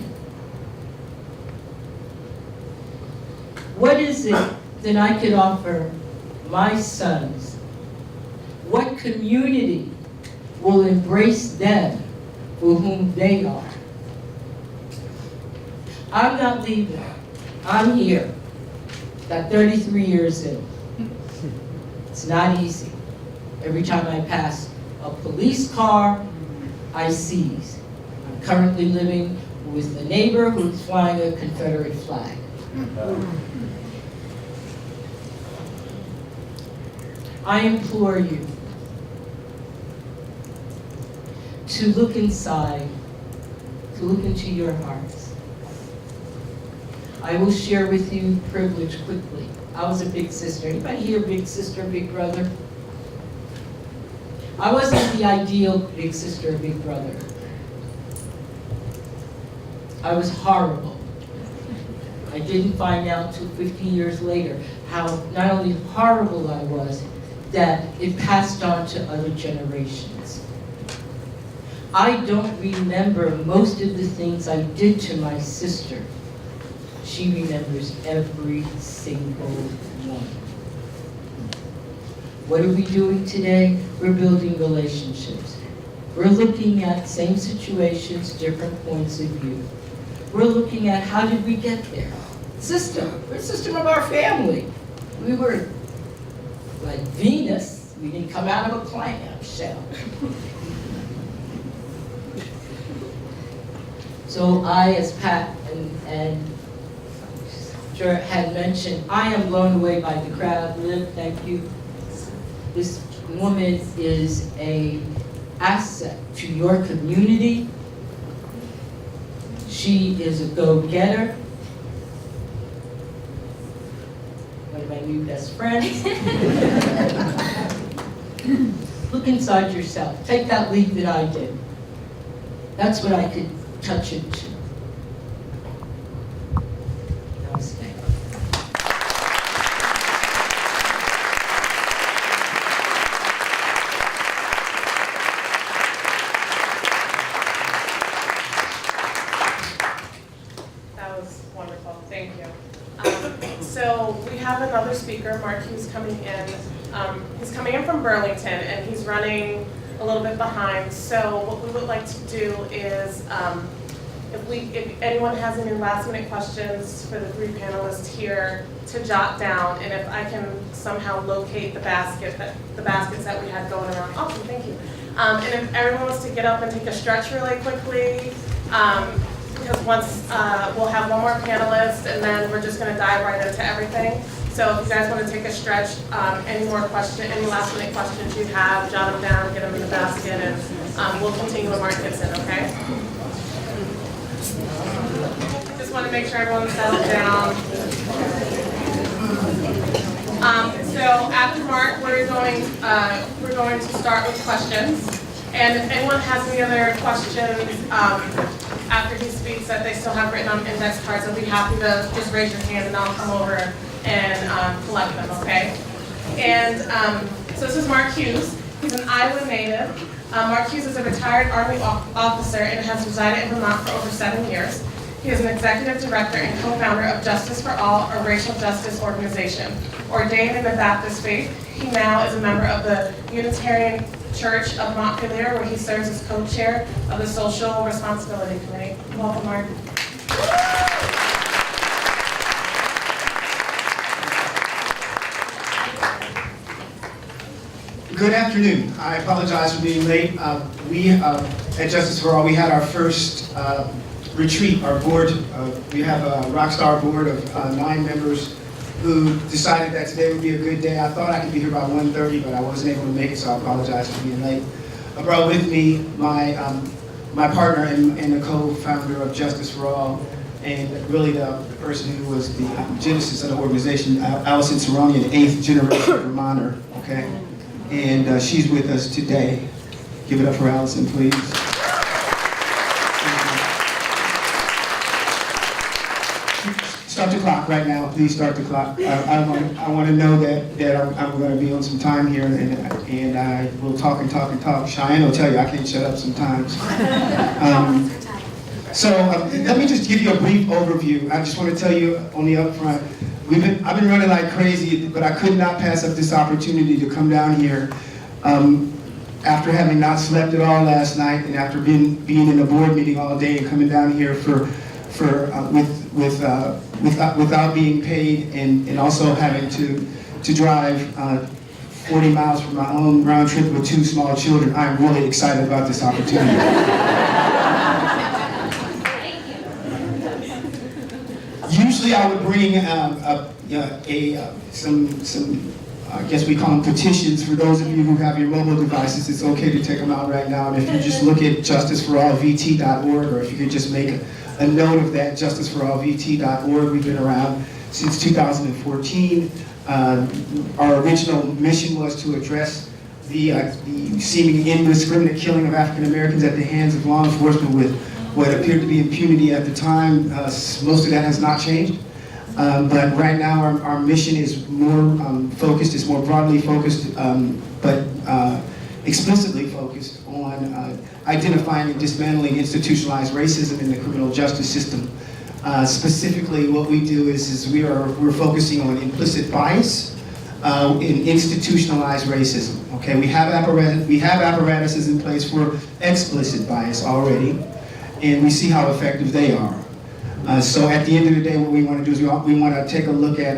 What is it that I could offer my sons? What community will embrace them for whom they are? I'm not leaving. I'm here. Got 33 years in. It's not easy. Every time I pass a police car, I seize. I'm currently living with a neighbor who's flying a Confederate flag. I implore you to look inside, to look into your hearts. I will share with you privilege quickly. I was a big sister. Anybody here big sister, big brother? I wasn't the ideal big sister, big brother. I was horrible. I didn't find out till 50 years later how not only horrible I was, that it passed on to other generations. I don't remember most of the things I did to my sister. She remembers every single one. What are we doing today? We're building relationships. We're looking at same situations, different points of view. We're looking at how did we get there? System. We're a system of our family. We were like Venus. We didn't come out of a clam shell. So I, as Pat and had mentioned, I am blown away by the crowd. Liv, thank you. This woman is an asset to your community. She is a go-getter. One of my new best friends. Look inside yourself. Take that leap that I did. That's what I could touch into. Namaste. That was wonderful, thank you. So we have another speaker, Mark Hughes, coming in. He's coming in from Burlington and he's running a little bit behind. So what we would like to do is, if anyone has any last minute questions for the three panelists here, to jot down, and if I can somehow locate the baskets that we had going around. Awesome, thank you. And if everyone wants to get up and take a stretch really quickly, because once we'll have one more panelist and then we're just going to dive right into everything. So if you guys want to take a stretch, any last minute questions you have, jot them down, get them in the basket, and we'll continue when Mark gets in, okay? Just want to make sure everyone's settled down. So after Mark, we're going to start with questions. And if anyone has any other questions after he speaks that they still have written on index cards, I'll be happy to just raise your hand and I'll come over and collect them, okay? And so this is Mark Hughes. He's an Iowa native. Mark Hughes is a retired Army officer and has resided in Vermont for over 7 years. He is an executive director and co-founder of Justice for All, a racial justice organization. Ordained in the Baptist faith, he now is a member of the Unitarian Church of Montpelier, where he serves as co-chair of the Social Responsibility Committee. Welcome, Mark. Good afternoon. I apologize for being late. We at Justice for All, we had our first retreat. Our board, we have a rockstar board of 9 members who decided that today would be a good day. I thought I could be here by 1:30, but I wasn't able to make it, so I apologize for being late. I brought with me my partner and the co-founder of Justice for All, and really the person who was the genesis of the organization, Allison Cerrone, an 8th generation Vermonter, okay? And she's with us today. Give it up for Allison, please. Start the clock right now. Please start the clock. I want to know that I'm going to be on some time here, and I will talk and talk and talk. Cheyenne will tell you I can't shut up sometimes. So let me just give you a brief overview. I just want to tell you on the upfront, I've been running like crazy, but I could not pass up this opportunity to come down here after having not slept at all last night, and after being in a board meeting all day and coming down here without being paid, and also having to drive 40 miles for my own round trip with 2 small children. I'm really excited about this opportunity. Usually I would bring some I guess we call them petitions. For those of you who have your mobile devices, it's okay to take them out right now. And if you just look at justiceforallvt.org, or if you could just make a note of that, justiceforallvt.org. We've been around since 2014. Our original mission was to address the seeming indiscriminate killing of African Americans at the hands of law enforcement with what appeared to be impunity at the time. Most of that has not changed. But right now our mission is more focused, it's more broadly focused, but explicitly focused on identifying and dismantling institutionalized racism in the criminal justice system. Specifically, what we do is we're focusing on implicit bias in institutionalized racism. Okay, we have apparatuses in place for explicit bias already, and we see how effective they are. So at the end of the day, what we want to do is we want to take a look at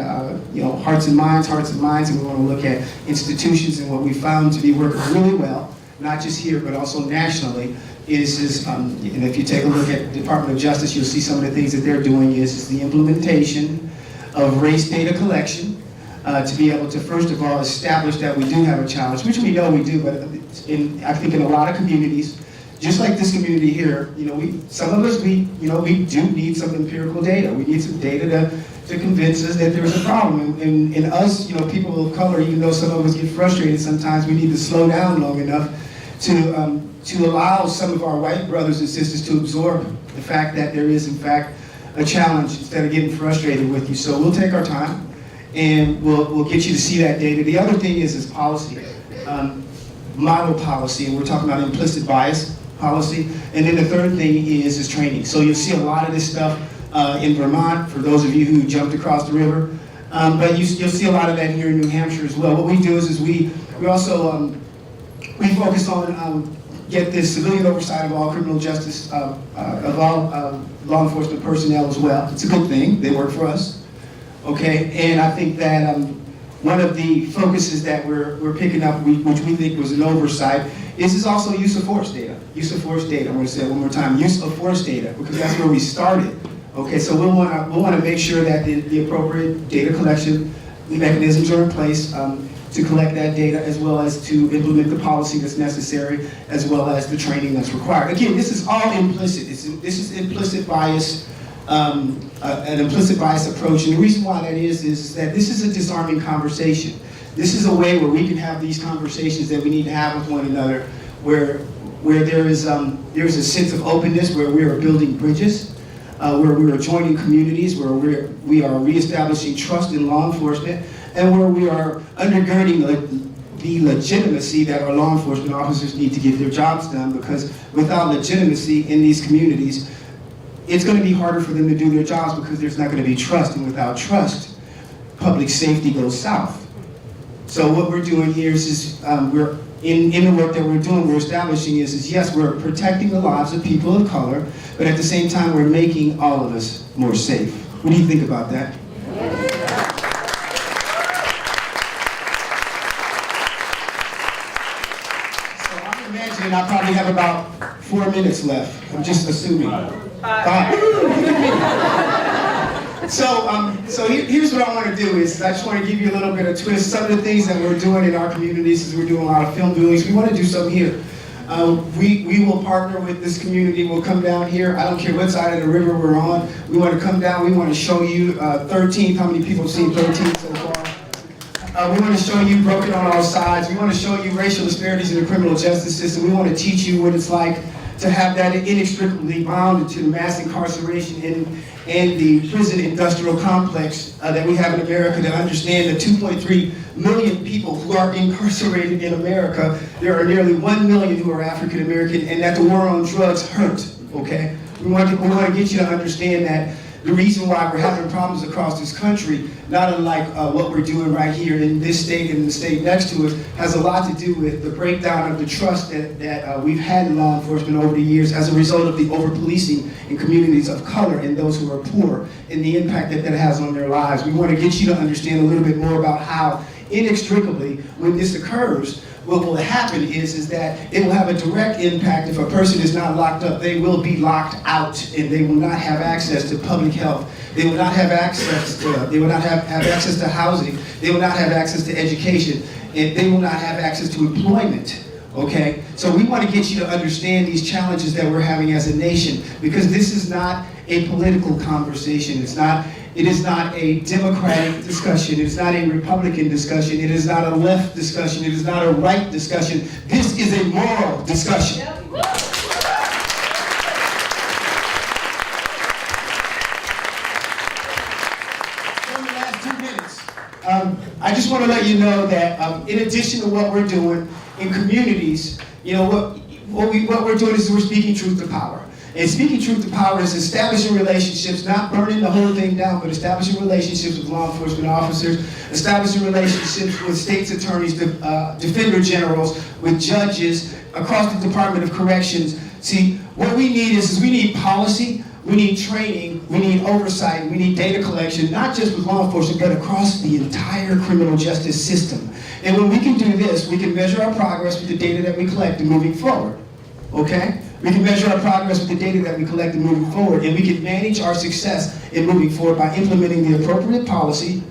hearts and minds, and we want to look at institutions. And what we found to be working really well, not just here but also nationally, is if you take a look at the Department of Justice, you'll see some of the things that they're doing is the implementation of race data collection to be able to first of all establish that we do have a challenge, which we know we do, but I think in a lot of communities, just like this community here, some of us we do need some empirical data. We need some data to convince us that there's a problem. And us, people of color, even though some of us get frustrated sometimes, we need to slow down long enough to to allow some of our white brothers and sisters to absorb the fact that there is, in fact, a challenge instead of getting frustrated with you. So we'll take our time and we'll get you to see that data. The other thing is policy, model policy, and we're talking about implicit bias policy. And then the third thing is training. So you'll see a lot of this stuff in Vermont, for those of you who jumped across the river. But you'll see a lot of that here in New Hampshire as well. What we do is we also we focus on get this civilian oversight of all criminal justice, of all law enforcement personnel as well. It's a good thing. They work for us. Okay, and I think that one of the focuses that we're picking up, which we think was an oversight, is also use of force data. Use of force data. I'm going to say it one more time. Use of force data, because that's where we started. Okay, so we'll want to make sure that the appropriate data collection mechanisms are in place to collect that data, as well as to implement the policy that's necessary, as well as the training that's required. Again, this is all implicit. This is implicit bias, an implicit bias approach. And the reason why that is that this is a disarming conversation. This is a way where we can have these conversations that we need to have with one another, where there is a sense of openness, where we are building bridges, where we are joining communities, where we are reestablishing trust in law enforcement, and where we are undergirding the legitimacy that our law enforcement officers need to get their jobs done, because without legitimacy in these communities, it's going to be harder for them to do their jobs, because there's not going to be trust, and without trust, public safety goes south. So what we're doing here is we're in the work that we're doing, we're establishing is yes, we're protecting the lives of people of color, but at the same time, we're making all of us more safe. What do you think about that? So I'm imagining I probably have about 4 minutes left. I'm just assuming. So here's what I want to do is I just want to give you a little bit of twist. Some of the things that we're doing in our communities is we're doing a lot of film viewings. We want to do some here. We will partner with this community. We'll come down here. I don't care what side of the river we're on. We want to come down. We want to show you 13. How many people have seen 13 so far? We want to show you broken on all sides. We want to show you racial disparities in the criminal justice system. We want to teach you what it's like to have that inextricably bound to the mass incarceration and the prison industrial complex that we have in America, to understand the 2.3 million people who are incarcerated in America. There are nearly 1 million who are African American, and that the war on drugs hurt, okay? We want to get you to understand that the reason why we're having problems across this country, not unlike what we're doing right here in this state and the state next to it, has a lot to do with the breakdown of the trust that we've had in law enforcement over the years as a result of the over-policing in communities of color and those who are poor, and the impact that has on their lives. We want to get you to understand a little bit more about how inextricably, when this occurs, what will happen is that it will have a direct impact. If a person is not locked up, they will be locked out, and they will not have access to public health. They will not have access to access to housing. They will not have access to education, and they will not have access to employment. Okay? So we want to get you to understand these challenges that we're having as a nation, because this is not a political conversation. It is not a Democratic discussion. It is not a Republican discussion. It is not a left discussion. It is not a right discussion. This is a moral discussion. Yep. In the last 2 minutes, I just want to let you know that in addition to what we're doing in communities, you know, what we're doing is we're speaking truth to power. And speaking truth to power is establishing relationships, not burning the whole thing down, but establishing relationships with law enforcement officers, establishing relationships with state's attorneys, defender generals, with judges, across the Department of Corrections. See, what we need is we need policy, we need training, we need oversight, we need data collection, not just with law enforcement, but across the entire criminal justice system. And when we can do this, we can measure our progress with the data that we collect and moving forward. Okay? We can measure our progress with the data that we collect and moving forward, and we can manage our success in moving forward by implementing the appropriate policy,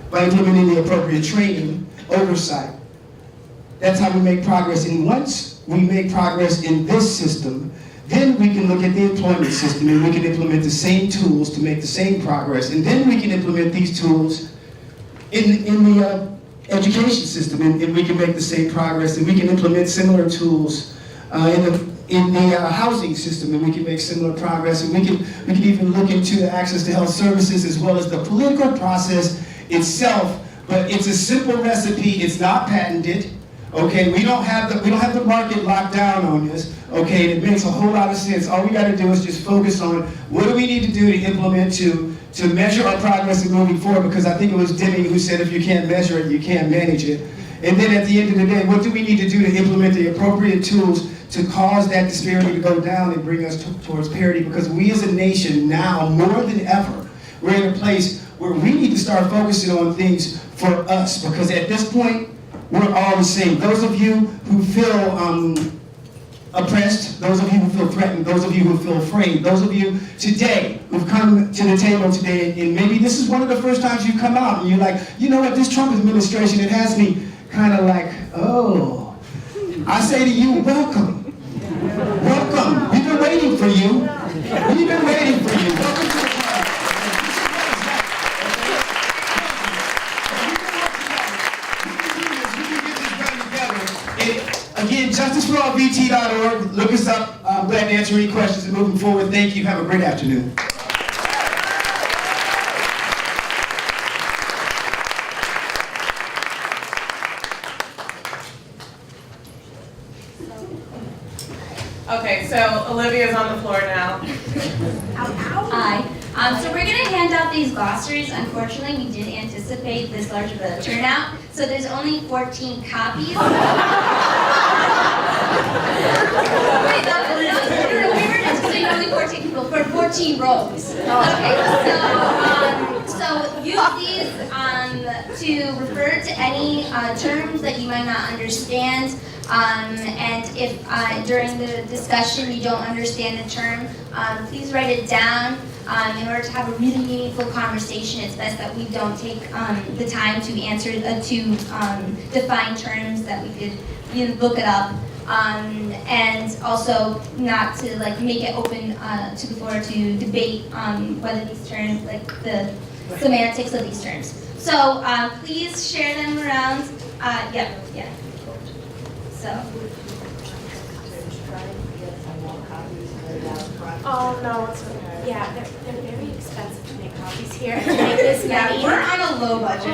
by implementing the appropriate training, oversight. That's how we make progress. And once we make progress in this system, then we can look at the employment system, and we can implement the same tools to make the same progress. And then we can implement these tools in the education system, and we can make the same progress, and we can implement similar tools in the housing system, and we can make similar progress, and we can even look into the access to health services as well as the political process itself. But it's a simple recipe. It's not patented. Okay, we don't have the market locked down on this. Okay, and it makes a whole lot of sense. All we got to do is just focus on what do we need to do to implement to measure our progress in moving forward. Because I think it was Deming who said, if you can't measure it, you can't manage it. And then at the end of the day, what do we need to do to implement the appropriate tools to cause that disparity to go down and bring us towards parity? Because we as a nation now, more than ever, we're in a place where we need to start focusing on things for us. Because at this point, we're all the same. Those of you who feel oppressed, those of you who feel threatened, those of you who feel afraid, those of you today who've come to the table today, and maybe this is one of the first times you come out and you're like, you know what, this Trump administration, it has me kind of like, oh. I say to you, welcome. Welcome. We've been waiting for you. We've been waiting for you. Welcome to the club. Again, justiceforallvt.org. Look us up. I'm glad to answer any questions and moving forward. Thank you. Have a great afternoon. Okay, so Olivia's on the floor now. Hi. So we're going to hand out these glossaries. Unfortunately, we did anticipate this large of a turnout, so there's only 14 copies. Wait, we were anticipating only 14 people for 14 rows. Okay, so use these to refer to any terms that you might not understand. And if during the discussion you don't understand a term, please write it down. In order to have a really meaningful conversation, it's best that we don't take the time to answer, define terms that we could look it up. And also not to make it open to the floor to debate whether these terms, the semantics of these terms. So please share them around. Yeah. So. Oh, no, it's okay. Yeah, they're very expensive to make copies here. To make this many. We're on a low budget. We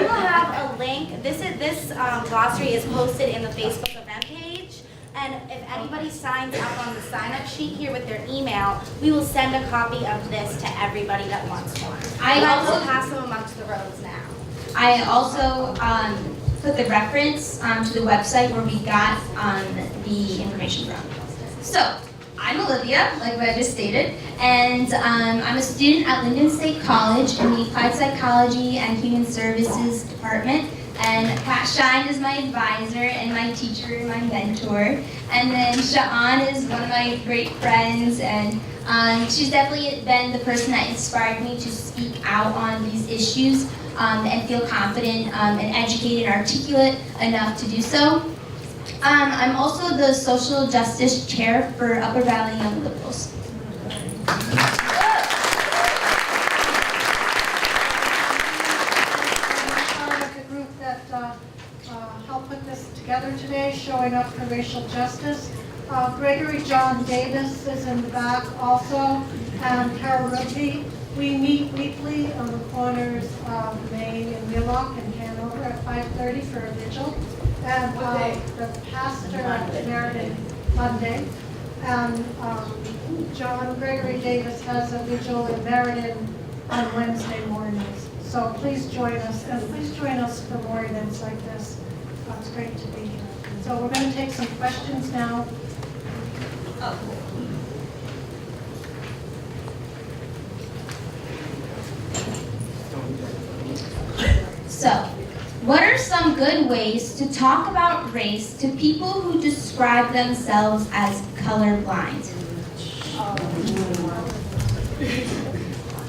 will have a link. This glossary is posted in the Facebook event page. And if anybody signs up on the sign-up sheet here with their email, we will send a copy of this to everybody that wants one. I also pass them amongst the rows now. I also put the reference to the website where we got the information from. So, I'm Olivia, like what I just stated, and I'm a student at Lyndon State College in the Applied Psychology and Human Services Department. And Pat Shine is my advisor and my teacher and my mentor. And then Sha'an is one of my great friends, and she's definitely been the person that inspired me to speak out on these issues and feel confident and educated and articulate enough to do so. I'm also the Social Justice Chair for Upper Valley Young Liberals. A group that helped put this together today, showing up for racial justice. Gregory John Davis is in the back also, and Carol Ruppy. We meet weekly on the corners of Main and Wheelock and Hanover at 5:30 for a vigil. And the pastor at Meriden Monday. And John Gregory Davis has a vigil in Meriden on Wednesday mornings. So please join us, and please join us for more events like this. It's great to be here. So we're going to take some questions now. So, what are some good ways to talk about race to people who describe themselves as colorblind?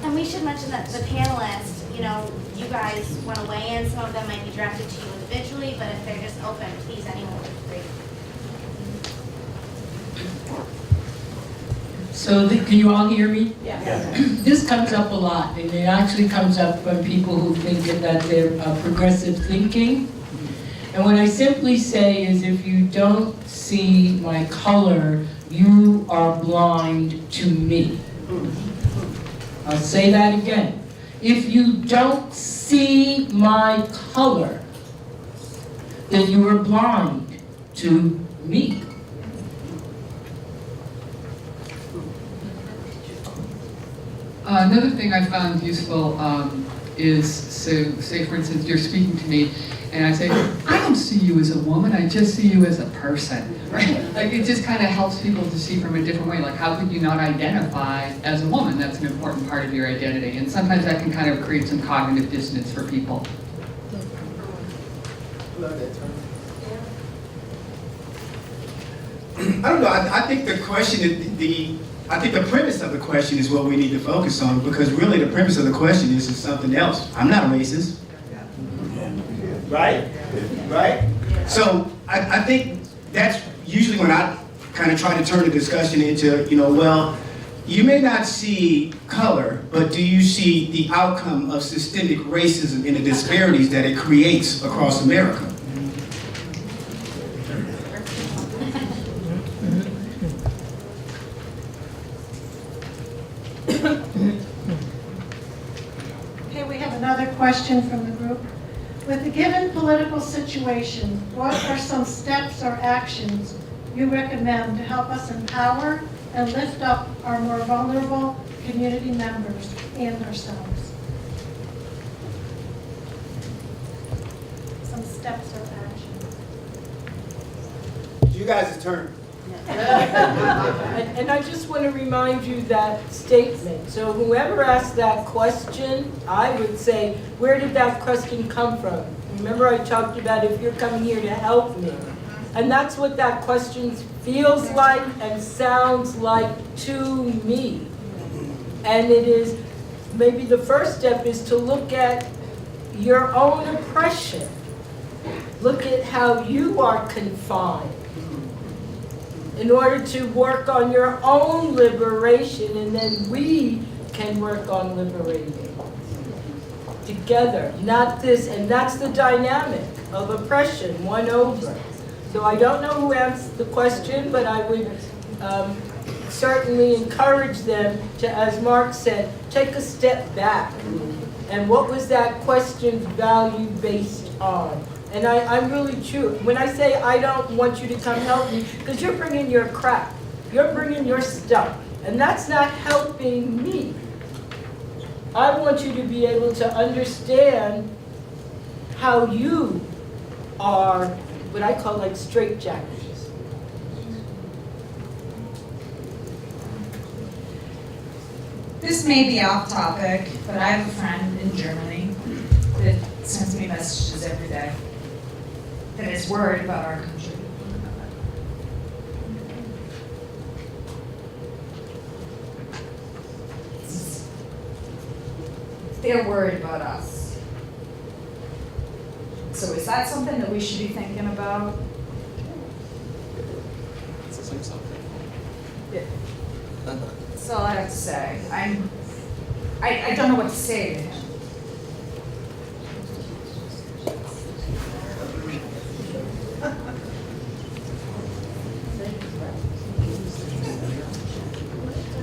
And we should mention that the panelists, you guys want to weigh in. Some of them might be directed to you individually, but if they're just open, please, anyone would be great. So can you all hear me? Yes. This comes up a lot, and it actually comes up from people who think that they're progressive thinking. And what I simply say is if you don't see my color, you are blind to me. I'll say that again. If you don't see my color, then you are blind to me. Another thing I found useful is, so say for instance, you're speaking to me and I say, I don't see you as a woman, I just see you as a person, right? Like it just kind of helps people to see from a different way, like how could you not identify as a woman? That's an important part of your identity. And sometimes that can kind of create some cognitive dissonance for people. I don't know, I think the question, I think the premise of the question is what we need to focus on, because really the premise of the question is something else. I'm not racist. Right? Right? So I think that's usually when I kind of try to turn the discussion into, well, you may not see color, but do you see the outcome of systemic racism and the disparities that it creates across America? Okay, we have another question from the group. With the given political situation, what are some steps or actions you recommend to help us empower and lift up our more vulnerable community members and ourselves? Some steps or actions. You guys' turn. And I just want to remind you that statement. So whoever asked that question, I would say, where did that question come from? Remember I talked about if you're coming here to help me. And that's what that question feels like and sounds like to me. And it is, maybe the first step is to look at your own oppression. Look at how you are confined, in order to work on your own liberation, and then we can work on liberating together. Not this, and that's the dynamic of oppression, one over. So I don't know who asked the question, but I would certainly encourage them to, as Mark said, take a step back. And what was that question's value based on? And I'm really true. When I say I don't want you to come help me, because you're bringing your crap, you're bringing your stuff, and that's not helping me. I want you to be able to understand how you are what I call like straitjackets. This may be off topic, but I have a friend in Germany that sends me messages every day that is worried about our country. They're worried about us. So is that something that we should be thinking about? That's all I have to say. I don't know what to say to him.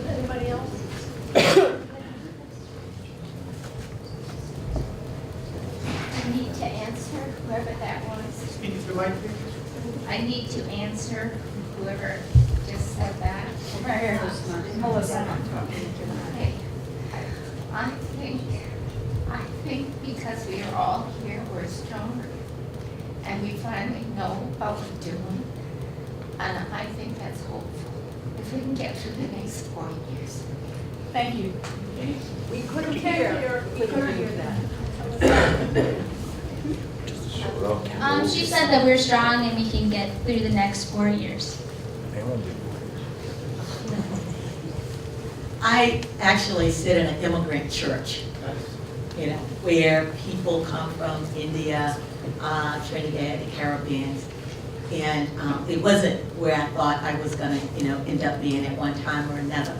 Anybody else? I need to answer whoever that was. Speak to the mic, please. I need to answer whoever just said that. Melissa. Okay. I think because we are all here, we're stronger. And we finally know what we're doing. And I think that's hopeful. If we can get through the next 4 years. Thank you. We couldn't hear that. She said that we're strong and we can get through the next 4 years. I actually sit in an immigrant church, where people come from India, Trinidad, the Caribbean. And it wasn't where I thought I was gonna, end up being at one time or another.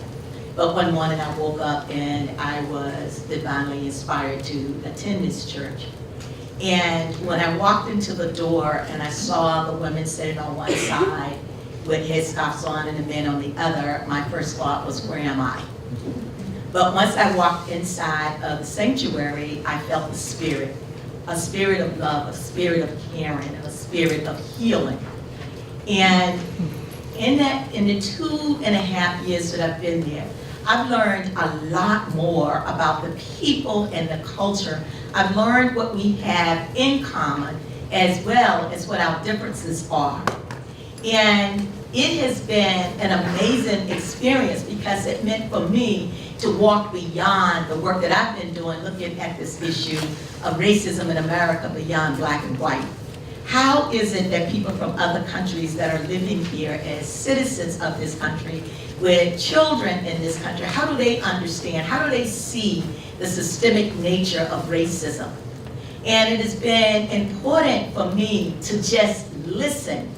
But one morning I woke up and I was divinely inspired to attend this church. And when I walked into the door and I saw the women sitting on one side with headscarves on and the men on the other, my first thought was, where am I? But once I walked inside of the sanctuary, I felt the spirit, a spirit of love, a spirit of caring, and a spirit of healing. And in the 2.5 years that I've been there, I've learned a lot more about the people and the culture. I've learned what we have in common as well as what our differences are. And it has been an amazing experience because it meant for me to walk beyond the work that I've been doing, looking at this issue of racism in America beyond black and white. How is it that people from other countries that are living here as citizens of this country, with children in this country, how do they understand, how do they see the systemic nature of racism? And it has been important for me to just listen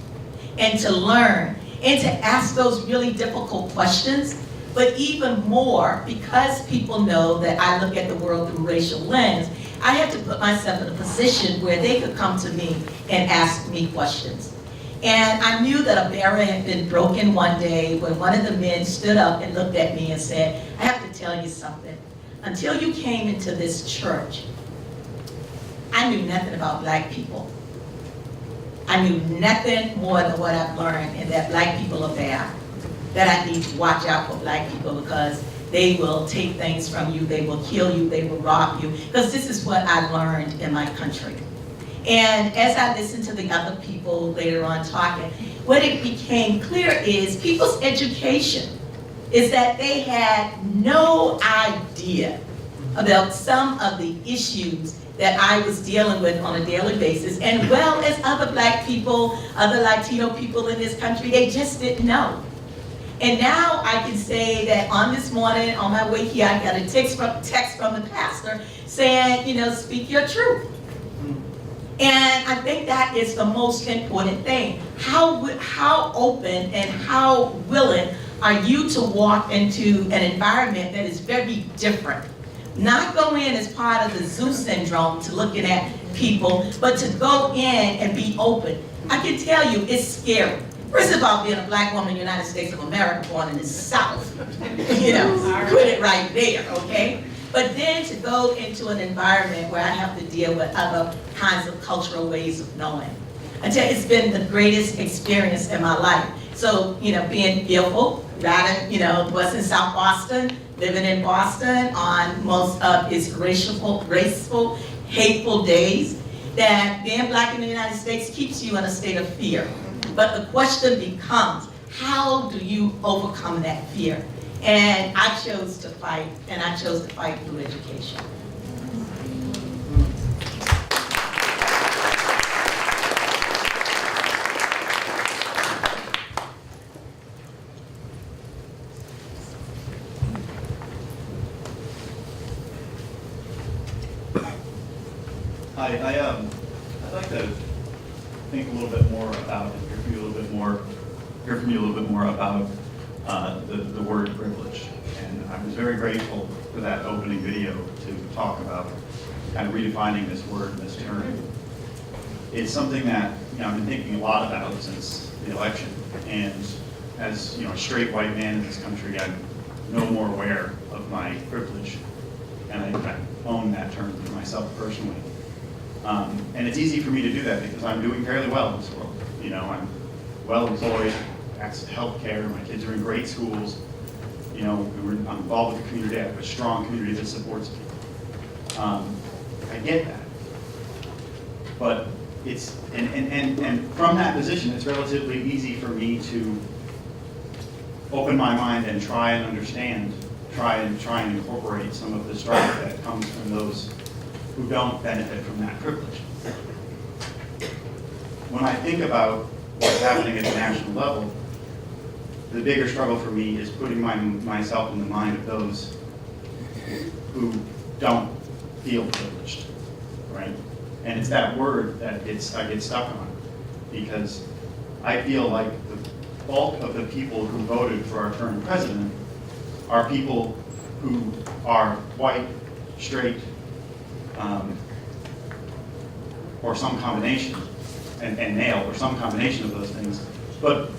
and to learn and to ask those really difficult questions. But even more, because people know that I look at the world through racial lens, I had to put myself in a position where they could come to me and ask me questions. And I knew that a barrier had been broken one day when one of the men stood up and looked at me and said, I have to tell you something. Until you came into this church, I knew nothing about black people. I knew nothing more than what I've learned, and that black people are bad. That I need to watch out for black people because they will take things from you, they will kill you, they will rob you. Because this is what I learned in my country. And as I listened to the other people later on talking, what it became clear is people's education is that they had no idea about some of the issues that I was dealing with on a daily basis, and well as other black people, other Latino people in this country, they just didn't know. And now I can say that on this morning, on my way here, I got a text from the pastor saying, you know, speak your truth. And I think that is the most important thing. How open and how willing are you to walk into an environment that is very different? Not go in as part of the zoo syndrome to looking at people, but to go in and be open. I can tell you, it's scary. First of all, being a black woman in the United States of America, born in the South, you know, put it right there, okay? But then to go into an environment where I have to deal with other kinds of cultural ways of knowing. I tell you, it's been the greatest experience in my life. So, you know, being fearful, rather, you know, was in South Boston, living in Boston on most of its raceful, hateful days, that being black in the United States keeps you in a state of fear. But the question becomes, how do you overcome that fear? And I chose to fight, and I chose to fight through education. Hi, I'd like to think a little bit more about, hear from you a little bit more about the word privilege. And I was very grateful for that opening video to talk about kind of redefining this word and this term. It's something that, you know, I've been thinking a lot about since the election. And as, you know, a straight white man in this country, I'm no more aware of my privilege. And I own that term for myself personally. And it's easy for me to do that because I'm doing fairly well in this world. You know, I'm well employed, access to health care, my kids are in great schools. You know, I'm involved with the community, I have a strong community that supports me. I get that. But it's, and from that position, it's relatively easy for me to open my mind and try and understand, try and incorporate some of the strife that comes from those who don't benefit from that privilege. When I think about what's happening at the national level, the bigger struggle for me is putting myself in the mind of those who don't feel privileged, right? And it's that word that I get stuck on, because I feel like the bulk of the people who voted for our current president are people who are white, straight, or some combination, and male, or some combination of those things. But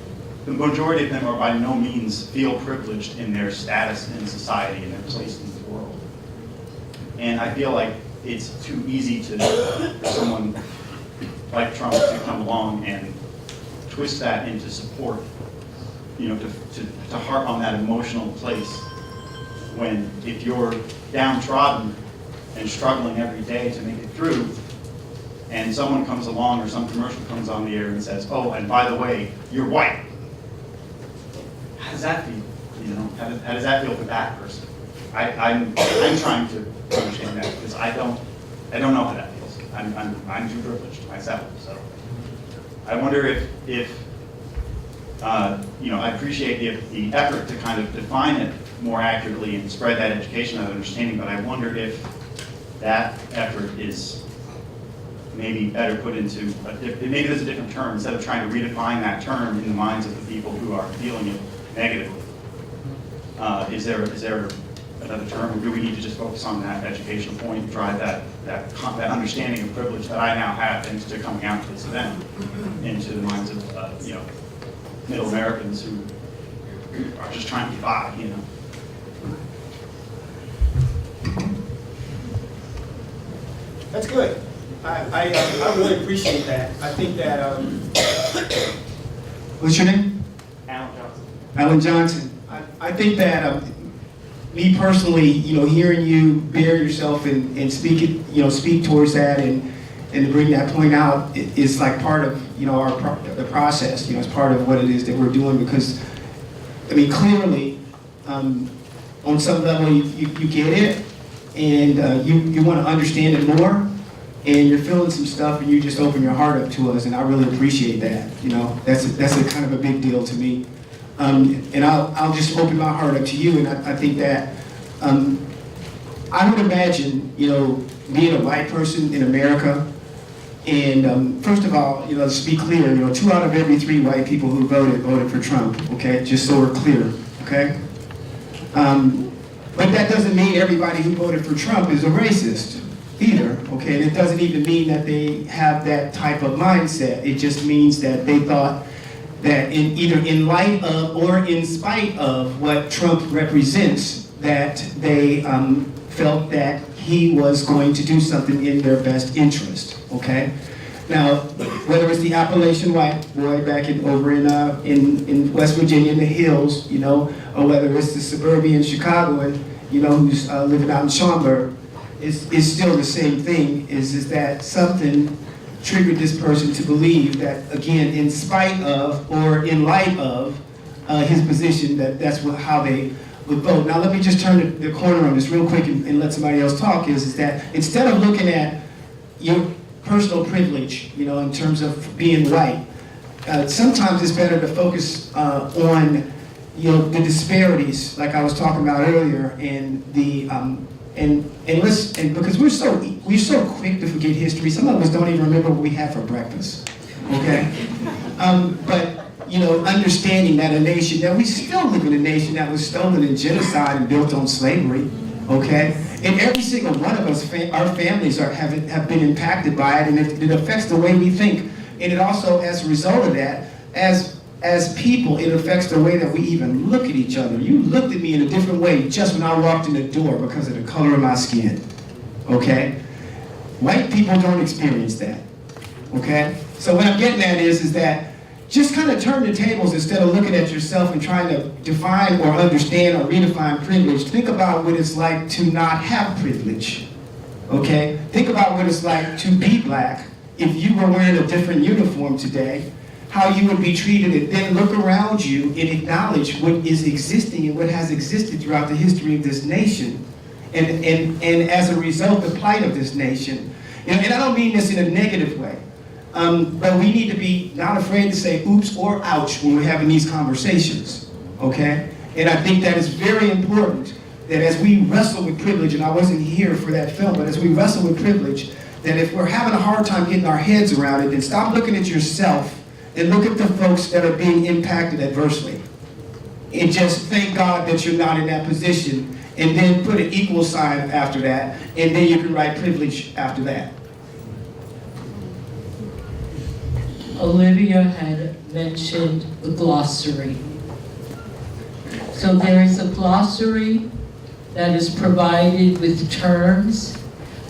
the majority of them are by no means feel privileged in their status in society and their place in the world. And I feel like it's too easy for someone like Trump to come along and twist that into support, you know, to harp on that emotional place, when if you're downtrodden and struggling every day to make it through, and someone comes along or some commercial comes on the air and says, oh, and by the way, you're white. How does that feel? You know, how does that feel for that person? I'm trying to understand that, because I don't know how that feels. I'm too privileged myself. So I wonder if you know, I appreciate the effort to kind of define it more accurately and spread that education, that understanding, but I wonder if that effort is maybe better put into, maybe there's a different term, instead of trying to redefine that term in the minds of the people who are feeling it negatively. Is there another term, or do we need to just focus on that educational point and drive that understanding of privilege that I now have, thanks to coming out to this event, into the minds of you know, middle Americans who are just trying to get by, you know? That's good. I really appreciate that. I think that, what's your name? Alan Johnson. Alan Johnson. I think that, me personally, you know, hearing you bare yourself and speak it, you know, speak towards that and to bring that point out is like part of, you know, the process. You know, it's part of what it is that we're doing, because, I mean, clearly, on some level you get it, and you want to understand it more, and you're feeling some stuff, and you just open your heart up to us, and I really appreciate that. You know, that's a kind of a big deal to me. And I'll just open my heart up to you, and I think that I would imagine, you know, being a white person in America, and first of all, you know, let's be clear, you know, 2 out of every 3 white people who voted for Trump, okay, just so we're clear, okay? But that doesn't mean everybody who voted for Trump is a racist either, okay? And it doesn't even mean that they have that type of mindset. It just means that they thought that either in light of or in spite of what Trump represents, that they felt that he was going to do something in their best interest, okay? Now, whether it's the Appalachian white boy back over in West Virginia in the hills, you know, or whether it's the suburban Chicagoan, you know, who's living out in Schaumburg, is still the same thing, is that something triggered this person to believe that, again, in spite of or in light of his position, that's how they would vote. Now let me just turn the corner on this real quick and let somebody else talk, is that instead of looking at your personal privilege, you know, in terms of being white, sometimes it's better to focus on, you know, the disparities, like I was talking about earlier, and the and because we're so quick to forget history. Some of us don't even remember what we had for breakfast. Okay, but you know, understanding that we still live in a nation that was stolen in genocide and built on slavery. Okay, and every single one of us, our families have been impacted by it, and it affects the way we think. And it also, as a result of that, as people, it affects the way that we even look at each other. You looked at me in a different way just when I walked in the door because of the color of my skin, okay? White people don't experience that, okay? So what I'm getting at is that just kind of turn the tables instead of looking at yourself and trying to define or understand or redefine privilege. Think about what it's like to not have privilege, okay? Think about what it's like to be black if you were wearing a different uniform today, how you would be treated, and then look around you and acknowledge what is existing and what has existed throughout the history of this nation, and as a result, the plight of this nation. And I don't mean this in a negative way, but we need to be not afraid to say oops or ouch when we're having these conversations, okay? And I think that is very important, that as we wrestle with privilege, and I wasn't here for that film, but as we wrestle with privilege, that if we're having a hard time getting our heads around it, then stop looking at yourself and look at the folks that are being impacted adversely. And just thank God that you're not in that position, and then put an equal sign after that, and then you can write privilege after that. Olivia had mentioned the glossary. So there is a glossary that is provided with terms.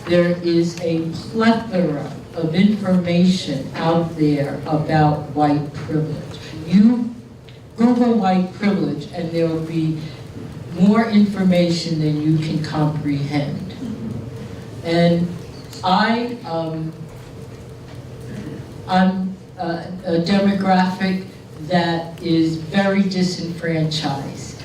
There is a plethora of information out there about white privilege. You Google white privilege and there will be more information than you can comprehend. And I'm a demographic that is very disenfranchised.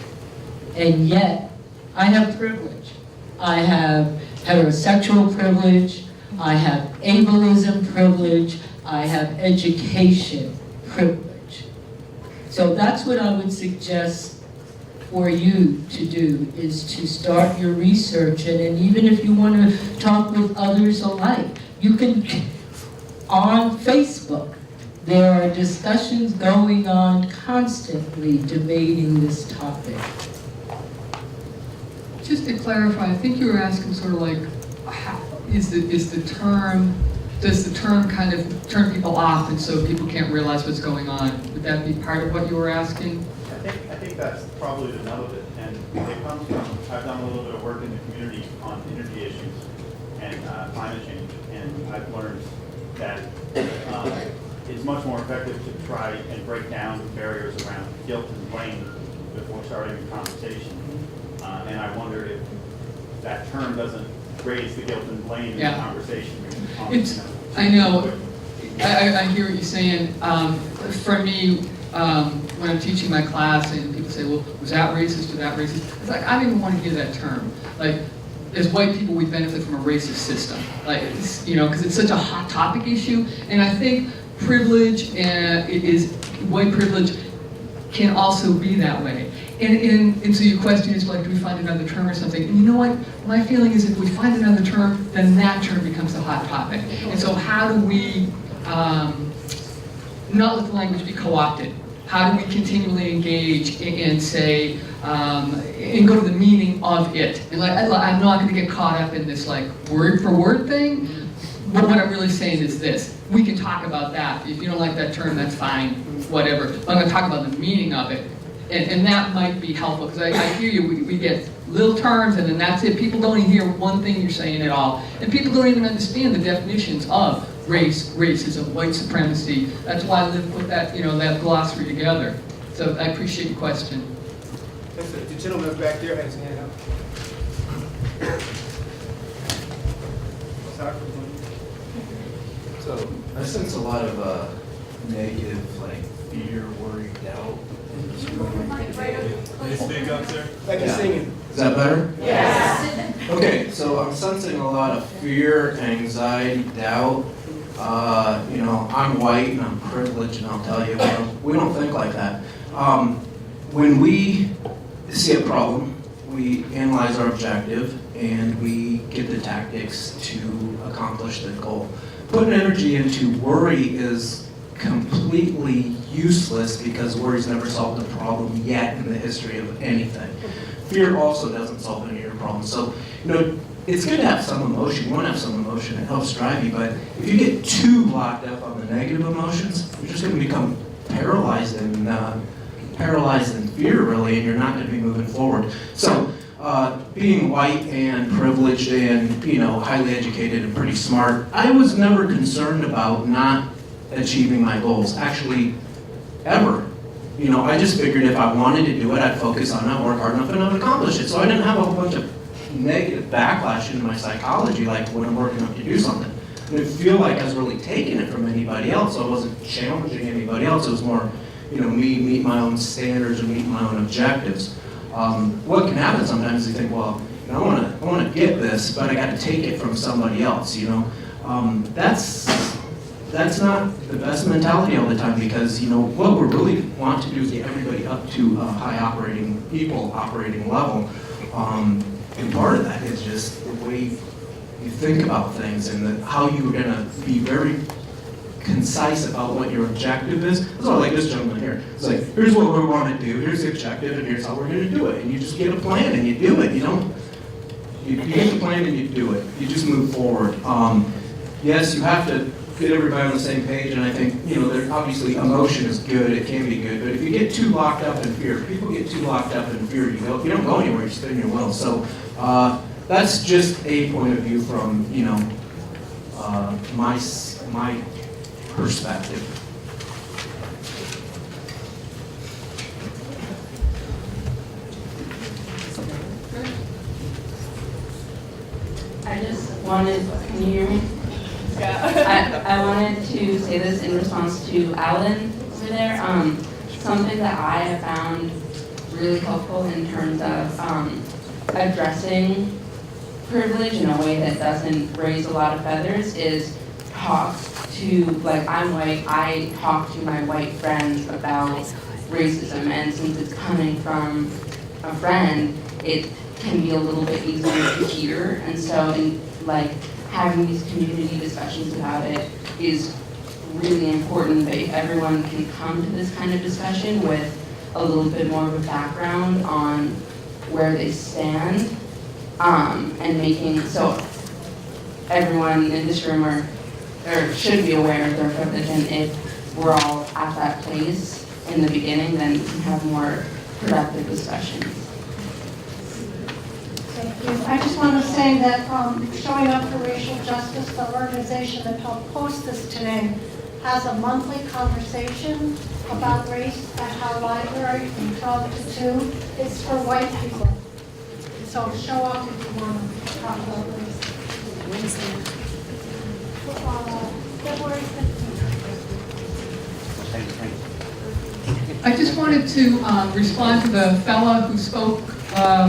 And yet, I have privilege. I have heterosexual privilege, I have ableism privilege, I have education privilege. So that's what I would suggest for you to do, is to start your research, and even if you want to talk with others alike, you can, on Facebook, there are discussions going on constantly debating this topic. Just to clarify, I think you were asking sort of like, does the term kind of turn people off and so people can't realize what's going on? Would that be part of what you were asking? I think that's probably the nub of it, and it comes from, I've done a little bit of work in the community on energy issues and climate change, and I've learned that it's much more effective to try and break down barriers around guilt and blame before starting a conversation. And I wonder if that term doesn't raise the guilt and blame in the conversation. I know, I hear what you're saying. For me, when I'm teaching my class and people say, well, was that racist or that racist? It's like, I don't even want to hear that term. Like, as white people, we benefit from a racist system. Like, because it's such a hot topic issue. And I think privilege white privilege can also be that way. And so your question is like, do we find another term or something? And you know what? My feeling is if we find another term, then that term becomes a hot topic. And so how do we not let the language be co-opted? How do we continually engage and say, and go to the meaning of it? And like, I'm not going to get caught up in this like word for word thing. But what I'm really saying is this: we can talk about that. If you don't like that term, that's fine, whatever. But I'm going to talk about the meaning of it. And that might be helpful, because I hear you, we get little terms and then that's it. People don't even hear one thing you're saying at all. And people don't even understand the definitions of race, racism, white supremacy. That's why Liv put that, that glossary together. So I appreciate your question. The gentleman back there has his hand up. So I sense a lot of negative, like fear, worry, doubt. Can you speak up, sir? Like you're singing. Is that better? Yes. Okay, so I'm sensing a lot of fear, anxiety, doubt. I'm white and I'm privileged, and I'll tell you, we don't think like that. When we see a problem, we analyze our objective and we get the tactics to accomplish the goal. Putting energy into worry is completely useless because worry's never solved a problem yet in the history of anything. Fear also doesn't solve any of your problems. So, it's good to have some emotion. You want to have some emotion. It helps drive you. But if you get too locked up on the negative emotions, you're just going to become paralyzed in fear, really, and you're not going to be moving forward. So, being white and privileged and highly educated and pretty smart, I was never concerned about not achieving my goals. Actually, ever. I just figured if I wanted to do it, I'd focus on it, work hard enough, and I would accomplish it. So I didn't have a whole bunch of negative backlash into my psychology, like when I'm working up to do something. I didn't feel like I was really taking it from anybody else, so I wasn't challenging anybody else. It was more, me meet my own standards and meet my own objectives. What can happen sometimes is you think, well, I want to get this, but I got to take it from somebody else. That's not the best mentality all the time, because what we really want to do is get everybody up to a high operating level. And part of that is just the way you think about things and how you're going to be very concise about what your objective is. That's why I like this gentleman here. It's like, here's what we want to do, here's the objective, and here's how we're going to do it. And you just get a plan and you do it. You get the plan and you do it. You just move forward. Yes, you have to get everybody on the same page, and I think, there obviously emotion is good, it can be good, but if you get too locked up in fear, people get too locked up in fear, you don't go anywhere, you spin your wheels. So that's just a point of view from, my perspective. I just wanted, can you hear me? Yeah. I wanted to say this in response to Alan over there. Something that I have found really helpful in terms of addressing privilege in a way that doesn't raise a lot of feathers is talk to, like, I'm white, I talk to my white friends about racism, and since it's coming from a friend, it can be a little bit easier to hear, and so having these community discussions about it is really important that everyone can come to this kind of discussion with a little bit more of a background on where they stand, and making, so everyone in this room or should be aware of their privilege, and if we're all at that place in the beginning, then we can have more productive discussions. Thank you. I just want to say that Showing Up for Racial Justice, the organization that helped post this today, has a monthly conversation about race at our library from 12 to 2. It's for white people. So show up if you want to talk about race. February 15th. I just wanted to respond to the fella who spoke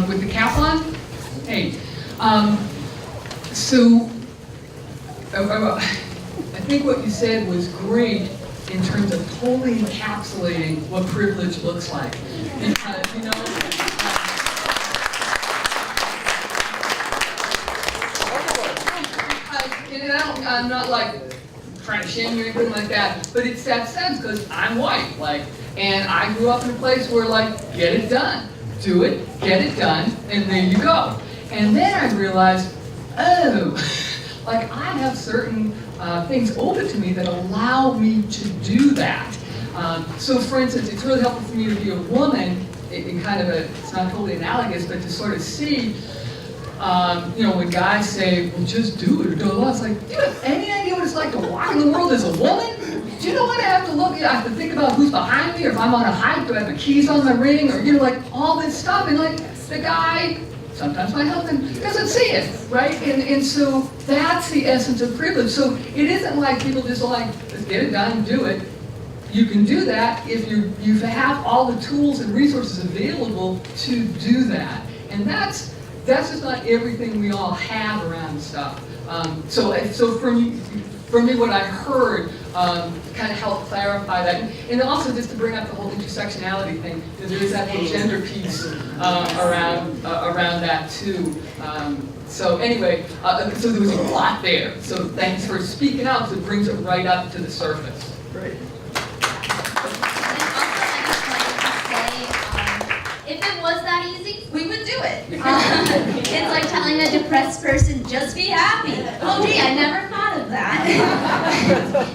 with the cap on. Hey, so I think what you said was great in terms of totally encapsulating what privilege looks like. Because, I'm not like trying to shame you or anything like that, but it's that sense because I'm white, and I grew up in a place where get it done, do it, get it done, and there you go. And then I realized, oh, I have certain things open to me that allow me to do that. So for instance, it's really helpful for me to be a woman in kind of it's not totally analogous, but to sort of see, when guys say, well, just do it or don't. It's like, do you have any idea what it's like to walk in the world as a woman? Do you know what I have to look at? I have to think about who's behind me, or if I'm on a hike, do I have the keys on my ring, or all this stuff. And the guy, sometimes my husband, doesn't see it, right? And so that's the essence of privilege. So it isn't like people just let's get it done, do it. You can do that if you have all the tools and resources available to do that. And that's just not everything we all have around stuff. So for me, what I heard kind of helped clarify that, and also just to bring up the whole intersectionality thing, because there is that whole gender piece around that too. So anyway, so there was a lot there. So thanks for speaking out, because it brings it right up to the surface. Great. If it was that easy, we would do it. It's like telling a depressed person, just be happy. Oh gee, I never thought of that.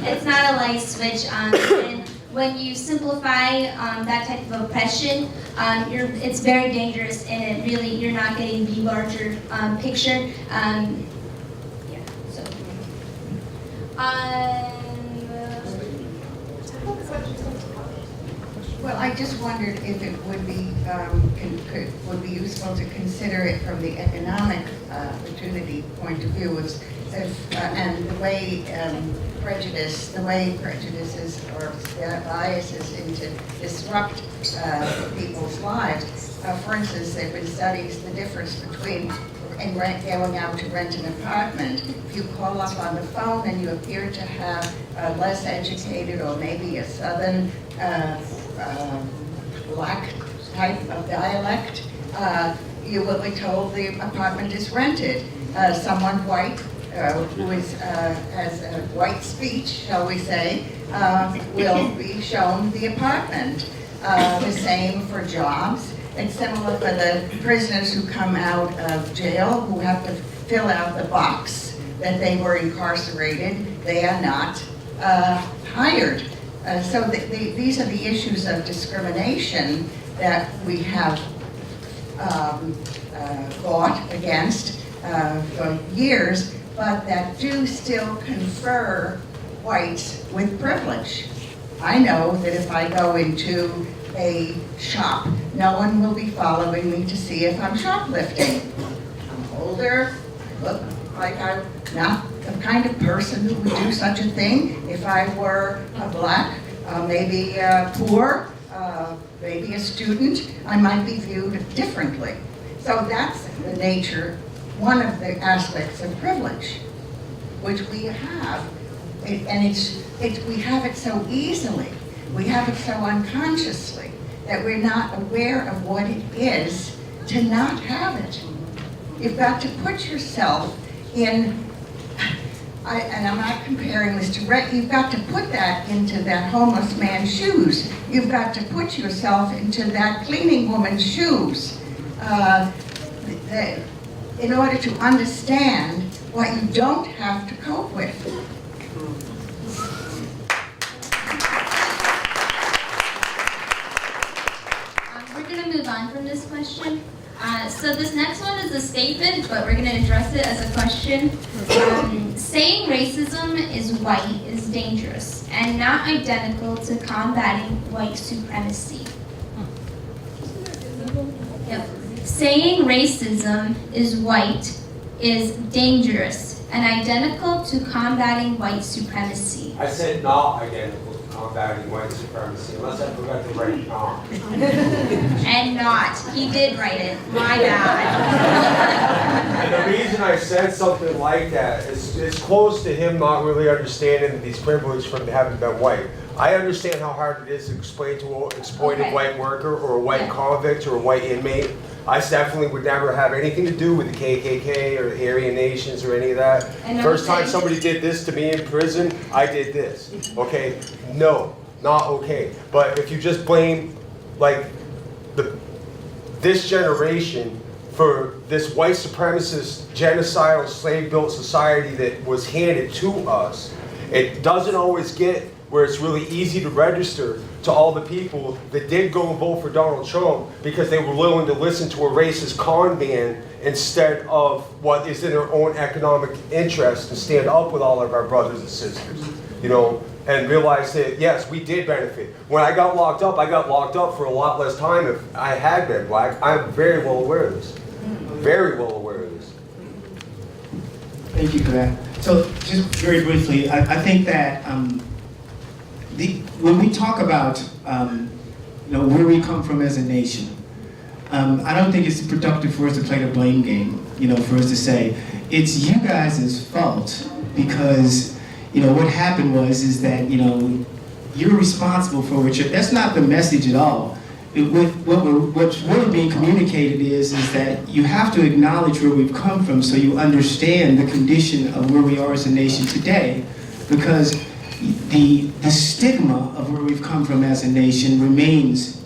It's not a light switch. And when you simplify that type of oppression, it's very dangerous, and you're not getting the larger picture. So. Well, I just wondered if it would be useful to consider it from the economic opportunity point of view, and the way prejudices or biases disrupt people's lives. For instance, there have been studies the difference between going out to rent an apartment. If you call up on the phone and you appear to have a less educated or maybe a southern black type of dialect, you will be told the apartment is rented. Someone white who has a white speech, shall we say, will be shown the apartment. The same for jobs. It's similar for the prisoners who come out of jail who have to fill out the box that they were incarcerated. they are not hired. So these are the issues of discrimination that we have fought against for years, but that do still confer whites with privilege. I know that if I go into a shop, no one will be following me to see if I'm shoplifting. I'm older, I look like I'm not the kind of person who would do such a thing. If I were a black, maybe poor, maybe a student, I might be viewed differently. So that's the nature, one of the aspects of privilege, which we have. We have it so easily, we have it so unconsciously, that we're not aware of what it is to not have it. You've got to put yourself in, and I'm not comparing this to you've got to put that into that homeless man's shoes. You've got to put yourself into that cleaning woman's shoes in order to understand what you don't have to cope with. We're going to move on from this question. So this next one is a statement, but we're going to address it as a question. Saying racism is white is dangerous and not identical to combating white supremacy. Yep. Saying racism is white is dangerous and identical to combating white supremacy. I said not identical to combating white supremacy, unless I forgot to write not. And not. He did write it. My bad. And the reason I said something like that is it's close to him not really understanding that he's privileged from having been white. I understand how hard it is to explain to an exploited white worker or a white convict or a white inmate. I definitely would never have anything to do with the KKK or the Aryan Nations or any of that. First time somebody did this to me in prison, I did this. Okay? No, not okay. But if you just blame like this generation for this white supremacist, genocidal, slave-built society that was handed to us, it doesn't always get where it's really easy to register to all the people that did go and vote for Donald Trump because they were willing to listen to a racist con man instead of what is in their own economic interest to stand up with all of our brothers and sisters, you know, and realize that, yes, we did benefit. When I got locked up for a lot less time if I had been black. I'm very well aware of this. Very well aware of this. Thank you for that. So just very briefly, I think that when we talk about where we come from as a nation, I don't think it's productive for us to play the blame game, for us to say, it's you guys' fault because, what happened is that, you're responsible for what you're, that's not the message at all. What's really being communicated is that you have to acknowledge where we've come from so you understand the condition of where we are as a nation today, because the stigma of where we've come from as a nation remains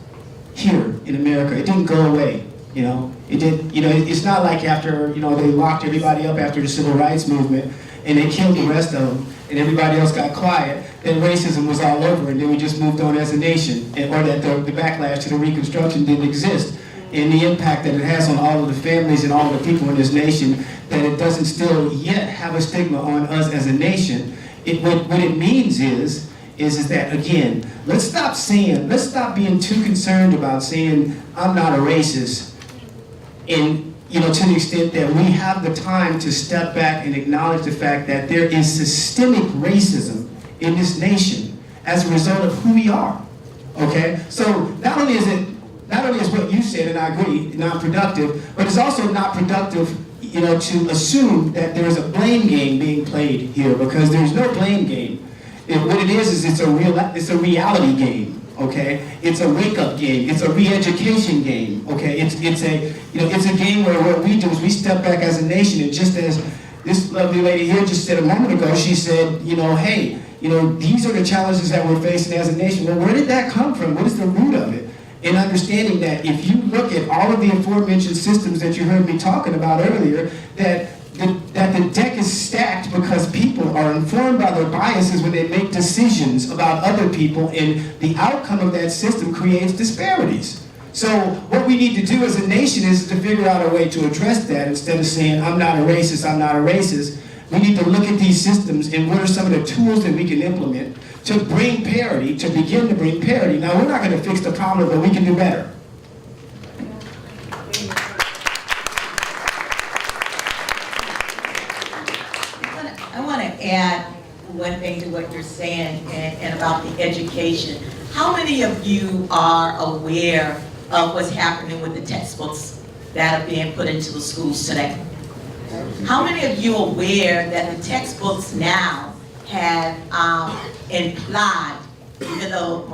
here in America. It didn't go away, It did, it's not like after, they locked everybody up after the Civil Rights Movement and they killed the rest of them and everybody else got quiet, then racism was all over and then we just moved on as a nation, or that the backlash to the Reconstruction didn't exist. And the impact that it has on all of the families and all of the people in this nation, that it doesn't still yet have a stigma on us as a nation. What it means is that, again, let's stop being too concerned about saying, I'm not a racist, and, to the extent that we have the time to step back and acknowledge the fact that there is systemic racism in this nation as a result of who we are, okay? So not only is what you said, and I agree, not productive, but it's also not productive to assume that there's a blame game being played here, because there's no blame game. What it is it's a reality game, okay? It's a wake-up game. It's a re-education game, okay? It's a game where what we do is we step back as a nation, and just as this lovely lady here just said a moment ago, she said, hey, these are the challenges that we're facing as a nation. Well, where did that come from? What is the root of it? And understanding that if you look at all of the aforementioned systems that you heard me talking about earlier, that the the deck is stacked because people are informed by their biases when they make decisions about other people, and the outcome of that system creates disparities. So what we need to do as a nation is to figure out a way to address that. Instead of saying, I'm not a racist, I'm not a racist, we need to look at these systems and what are some of the tools that we can implement to bring parity, to begin to bring parity. Now, we're not going to fix the problem, but we can do better. I want to add one thing to what you're saying and about the education. How many of you are aware of what's happening with the textbooks that are being put into the schools today? How many of you are aware that the textbooks now have implied, even though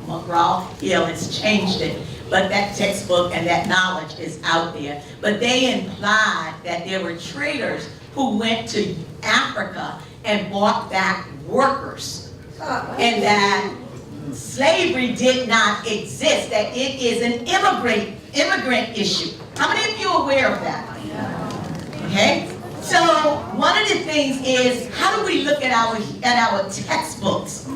McGraw-Hill has changed it, but that textbook and that knowledge is out there. But they implied that there were traders who went to Africa and brought back workers, and that slavery did not exist, that it is an immigrant issue. How many of you are aware of that? Okay? So one of the things is, how do we look at our textbooks?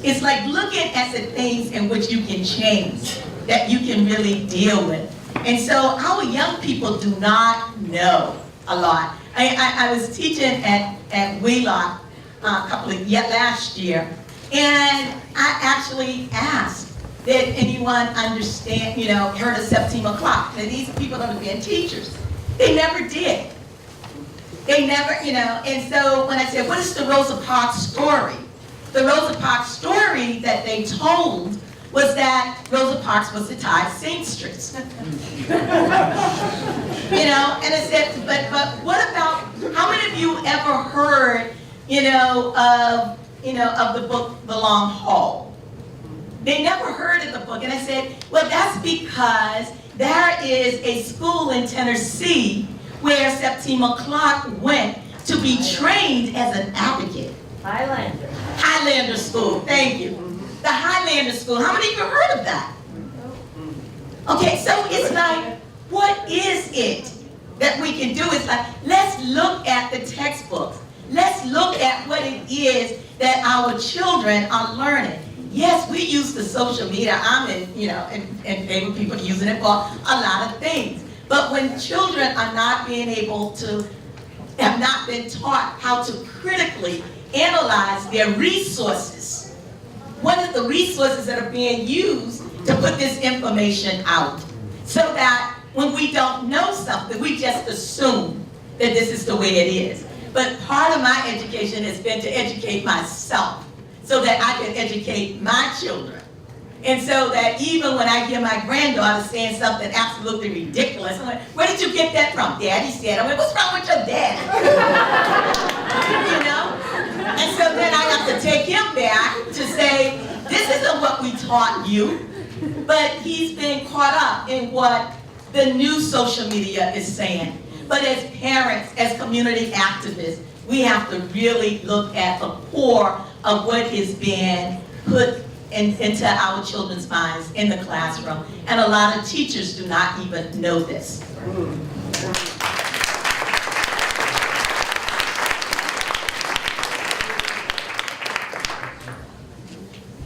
It's like looking at the things in which you can change, that you can really deal with. And so our young people do not know a lot. I was teaching at Wheelock last year, and I actually asked, did anyone understand, heard of Septima Clock? Now these people are being teachers. They never did. They never, and so when I said, what is the Rosa Parks story? The Rosa Parks story that they told was that Rosa Parks was the Thai seamstress. And I said, but what about, how many of you ever heard, of the book, The Long Haul? They never heard of the book. And I said, well, that's because there is a school in Tennessee where Septima Clark went to be trained as an advocate. Highlander School, thank you. The Highlander School, how many of you heard of that? Okay, so it's like, what is it that we can do? It's like, let's look at the textbooks. Let's look at what it is that our children are learning. Yes, we use the social media. I'm in favor of people using it for a lot of things. But when children are not being able to, have not been taught how to critically analyze their resources, what are the resources that are being used to put this information out? So that when we don't know something, we just assume that this is the way it is. But part of my education has been to educate myself so that I can educate my children. And so that even when I hear my granddaughter saying something absolutely ridiculous, I'm like, where did you get that from? Daddy said. I went, what's wrong with your dad? And so then I have to take him back to say, this isn't what we taught you. But he's been caught up in what the new social media is saying. But as parents, as community activists, we have to really look at the core of what is being put into our children's minds in the classroom. And a lot of teachers do not even know this.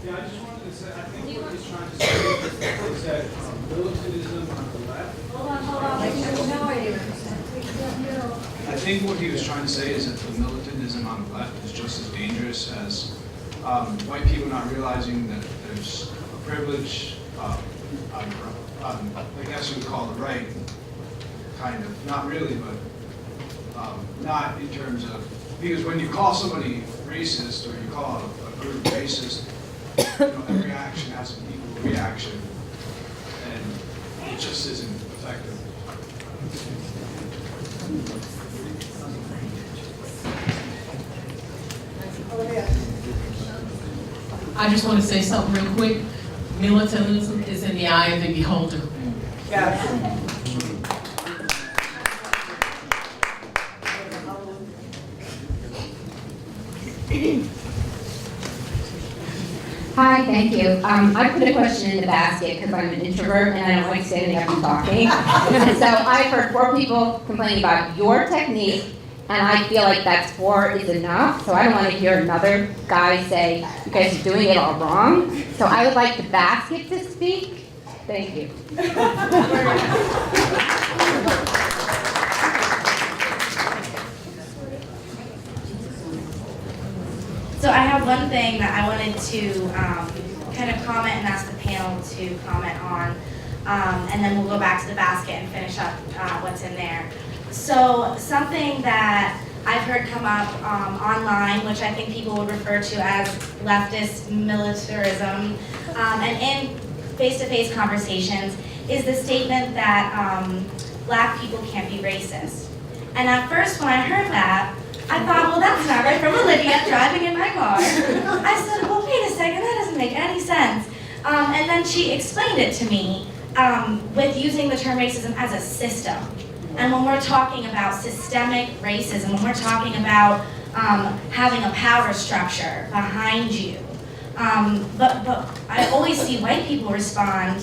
Yeah, I just wanted to say, I think what he's trying to say is that militarism on the left. Hold on, I can't know you. I think what he was trying to say is that the militantism on the left is just as dangerous as white people not realizing that there's a privilege, I guess you would call it right, kind of, not really, but not in terms of, because when you call somebody racist or you call a group racist, every action has an equal reaction, and it just isn't effective. I just want to say something real quick. Militarism is in the eye of the beholder. Hi, thank you. I put a question in the basket because I'm an introvert and I don't like standing up and talking. And so I've heard 4 people complaining about your technique and I feel like that's 4 is enough, so I don't want to hear another guy say, you guys are doing it all wrong. So I would like the basket to speak. Thank you. So I have one thing that I wanted to kind of comment and ask the panel to comment on, and then we'll go back to the basket and finish up what's in there. So something that I've heard come up online, which I think people would refer to as leftist militarism, and in face-to-face conversations, is the statement that black people can't be racist. And at first when I heard that, I thought, well, that's not right, from Olivia driving in my car. I said, well, wait a second, that doesn't make any sense. And then she explained it to me with using the term racism as a system. And when we're talking about systemic racism, when we're talking about having a power structure behind you, but I always see white people respond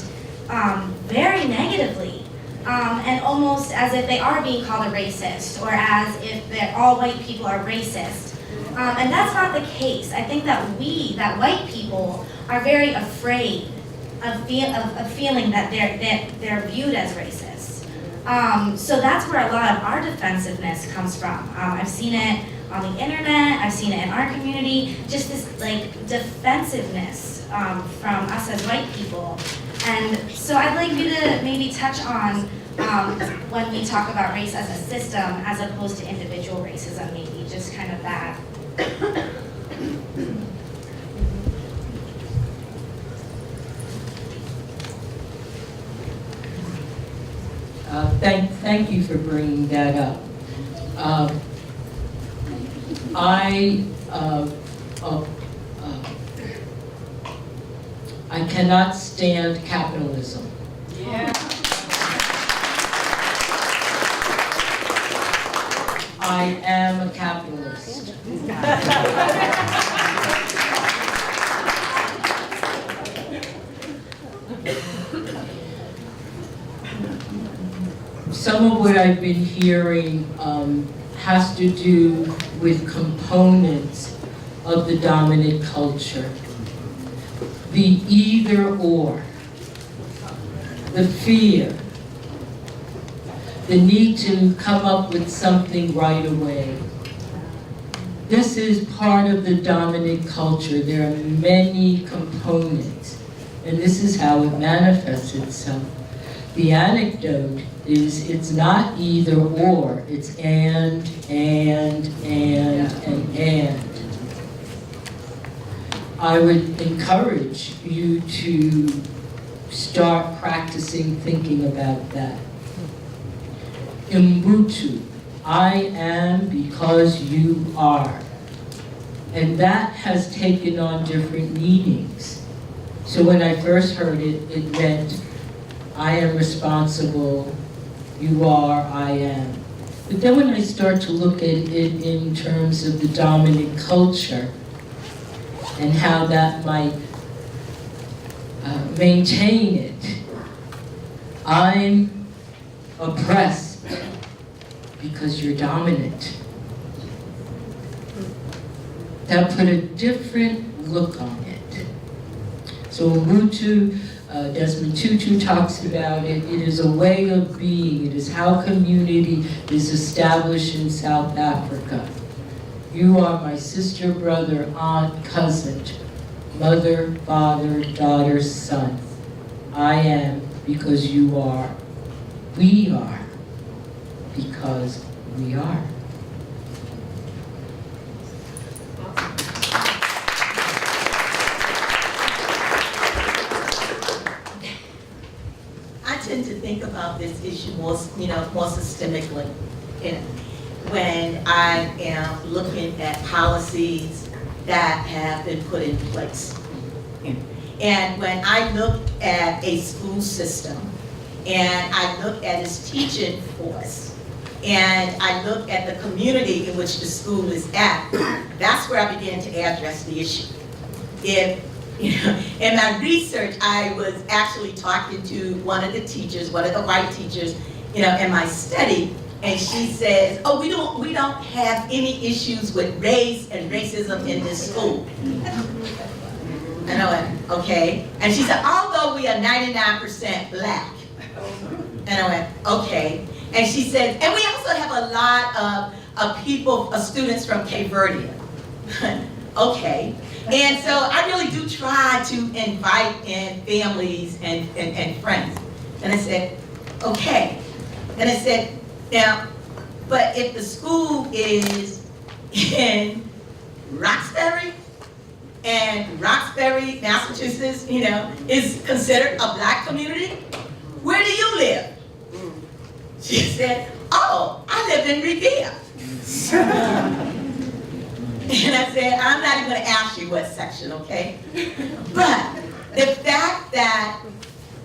very negatively. And almost as if they are being called a racist, or as if all white people are racist. And that's not the case. I think that white people, are very afraid of feeling that they're viewed as racist. So that's where a lot of our defensiveness comes from. I've seen it on the internet, I've seen it in our community, just this like defensiveness from us as white people. And so I'd like you to maybe touch on when we talk about race as a system as opposed to individual racism, maybe just kind of that. Thank you for bringing that up. I cannot stand capitalism. Yeah. I am a capitalist. Some of what I've been hearing has to do with components of the dominant culture. The either or, the fear, the need to come up with something right away. This is part of the dominant culture. There are many components, and this is how it manifests itself. The anecdote is it's not either or, it's and. I would encourage you to start practicing thinking about that. Ubuntu, I am because you are. And that has taken on different meanings. So when I first heard it, it meant I am responsible, you are, I am. But then when I start to look at it in terms of the dominant culture and how that might maintain it, I'm oppressed because you're dominant. That put a different look on it. So Ubuntu, Desmond Tutu talks about it. It is a way of being. It is how community is established in South Africa. You are my sister, brother, aunt, cousin, mother, father, daughter, son. I am because you are. We are because we are. I tend to think about this issue more systemically. When I am looking at policies that have been put in place. And when I look at a school system, and I look at its teaching force, and I look at the community in which the school is at, that's where I began to address the issue. In my research, I was actually talking to one of the teachers, one of the white teachers, in my study, and she says, oh, we don't have any issues with race and racism in this school. And I went, okay. And she said, although we are 99% black. And I went, okay. And she said, and we also have a lot of students from Cape Verde. Okay. And so I really do try to invite in families and friends. And I said, okay. And I said, now, but if the school is in Roxbury, and Roxbury, Massachusetts, you know, is considered a black community, where do you live? She said, oh, I live in Revere. And I said, I'm not even gonna ask you what section, okay? But the fact that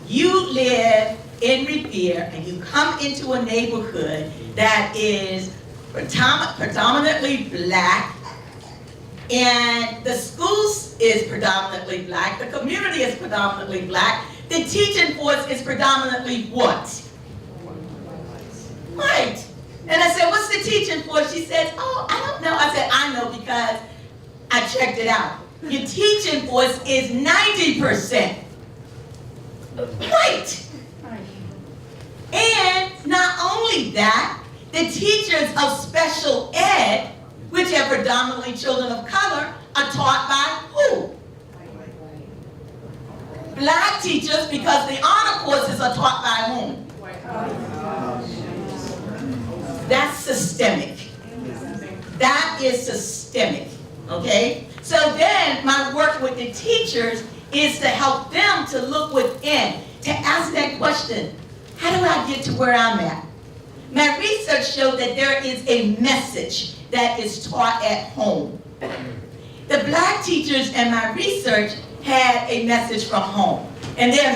you live in Revere and you come into a neighborhood that is predominantly black, and the schools is predominantly black, the community is predominantly black, the teaching force is predominantly what? White. And I said, what's the teaching force? She said, oh, I don't know. I said, I know because I checked it out. Your teaching force is 90% white. And not only that, the teachers of special ed, which are predominantly children of color, are taught by who? Black teachers, because the honor courses are taught by whom? That's systemic. That is systemic, okay? So then my work with the teachers is to help them to look within, to ask that question, how do I get to where I'm at? My research showed that there is a message that is taught at home. The black teachers in my research had a message from home. And their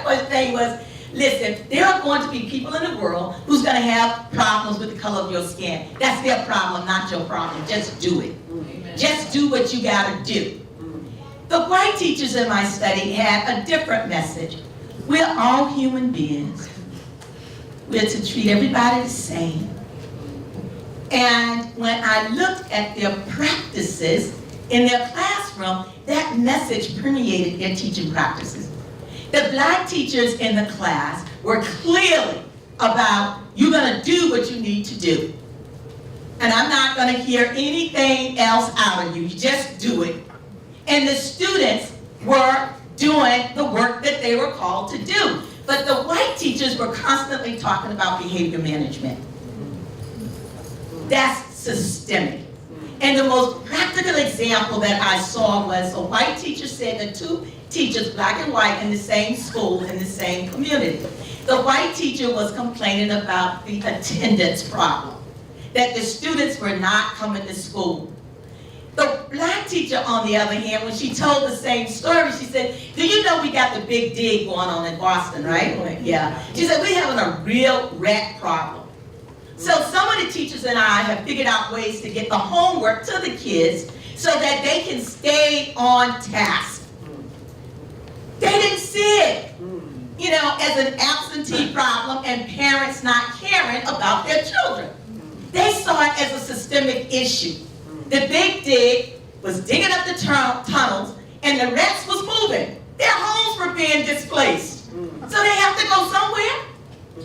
first thing was, listen, there are going to be people in the world who's going to have problems with the color of your skin. That's their problem, not your problem. Just do it. Amen. Just do what you got to do. The white teachers in my study had a different message. We're all human beings. We're to treat everybody the same. And when I looked at their practices in their classroom, that message permeated their teaching practices. The black teachers in the class were clearly about, you're going to do what you need to do. And I'm not going to hear anything else out of you. You just do it. And the students were doing the work that they were called to do. But the white teachers were constantly talking about behavior management. That's systemic. And the most practical example that I saw was a white teacher said that two teachers, black and white, in the same school, in the same community. The white teacher was complaining about the attendance problem, that the students were not coming to school. The black teacher, on the other hand, when she told the same story, she said, do you know we got the big dig going on in Boston, right? Went, yeah. She said, we're having a real rat problem. So some of the teachers and I have figured out ways to get the homework to the kids so that they can stay on task. They didn't see it, you know, as an absentee problem and parents not caring about their children. They saw it as a systemic issue. The big dig was digging up the tunnels and the rats was moving. Their homes were being displaced. So they have to go somewhere.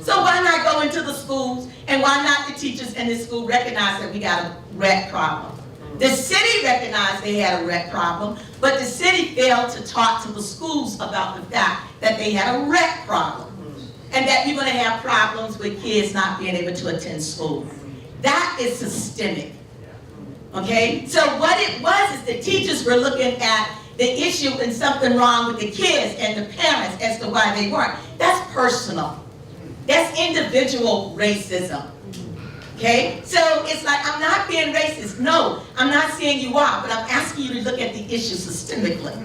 So why not go into the schools, and why not the teachers in this school recognize that we got a rat problem? The city recognized they had a rat problem, but the city failed to talk to the schools about the fact that they had a rat problem, and that you're going to have problems with kids not being able to attend school. That is systemic. Okay? So what it was is the teachers were looking at the issue and something wrong with the kids and the parents as to why they weren't. That's personal. That's individual racism. Okay? So it's like, I'm not being racist. No, I'm not saying you are, but I'm asking you to look at the issue systemically.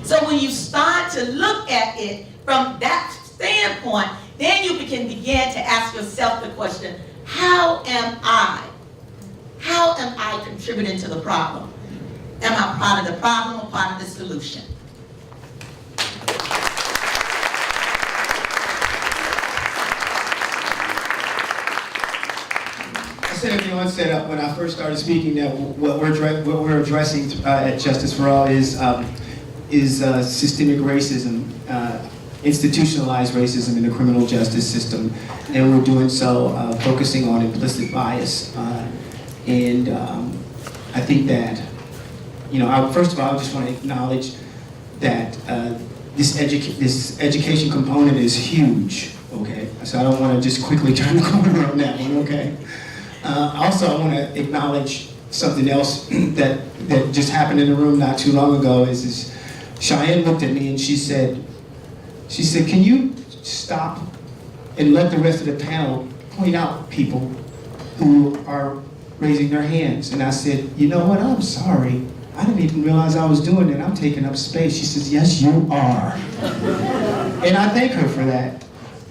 So when you start to look at it from that standpoint, then you can begin to ask yourself the question, how am I contributing to the problem? Am I part of the problem or part of the solution? said at the onset when I first started speaking that what we're addressing at Justice for All is systemic racism, institutionalized racism in the criminal justice system, and we're doing so focusing on implicit bias. And I think that, first of all, I just want to acknowledge that this education component is huge. Okay, so I don't want to just quickly turn the corner on that one. Okay. Also, I want to acknowledge something else that just happened in the room not too long ago. Is Cheyenne looked at me and she said, "Can you stop and let the rest of the panel point out people who are raising their hands?" And I said, "You know what? I'm sorry. I didn't even realize I was doing it. I'm taking up space." She says, "Yes, you are." And I thank her for that.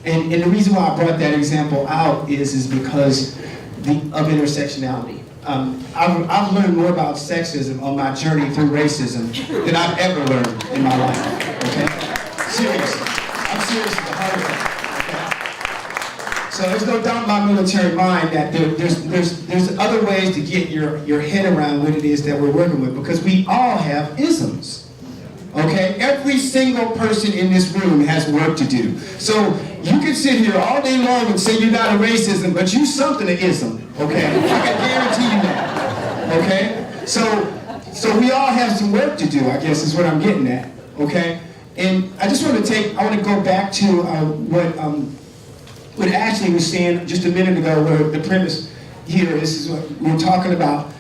And the reason why I brought that example out is because of intersectionality. I've learned more about sexism on my journey through racism than I've ever learned in my life. Okay? Seriously. I'm serious as a heart attack. Okay? So there's no doubt in my military mind that there's other ways to get your head around what it is that we're working with, because we all have isms. Okay? Every single person in this room has work to do. So you can sit here all day long and say you're not a racism, but you something of ism. Okay? I can guarantee you that. Okay? So we all have some work to do, I guess is what I'm getting at. Okay? And I just want to go back to what Ashley was saying just a minute ago, where the premise here is what we're talking about,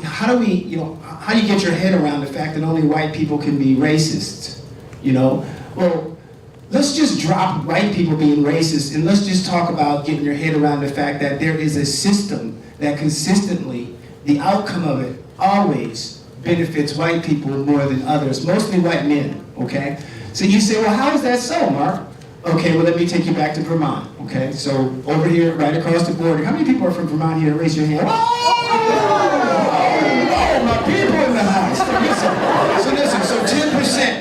how do you get your head around the fact that only white people can be racist? Well, let's just drop white people being racist and let's just talk about getting your head around the fact that there is a system that consistently, the outcome of it always benefits white people more than others, mostly white men, okay? So you say, well, how is that so, Mark? Okay, well, let me take you back to Vermont, okay? So over here, right across the border, how many people are from Vermont here? Raise your hand. Oh, my people in the house. So listen, so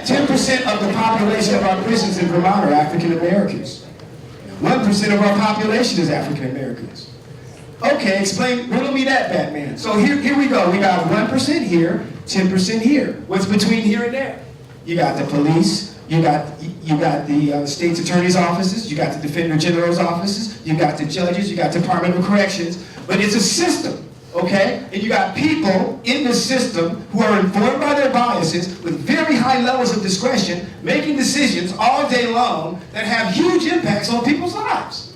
10% of the population of our prisons in Vermont are African Americans. 1% of our population is African Americans. Okay, riddle me that, Batman. So here we go. We got 1% here, 10% here. What's between here and there? You got the police, you got the state's attorney's offices, you got the defender general's offices, you got the judges, you got Department of Corrections, but it's a system, okay? And you got people in the system who are informed by their biases with very high levels of discretion, making decisions all day long that have huge impacts on people's lives.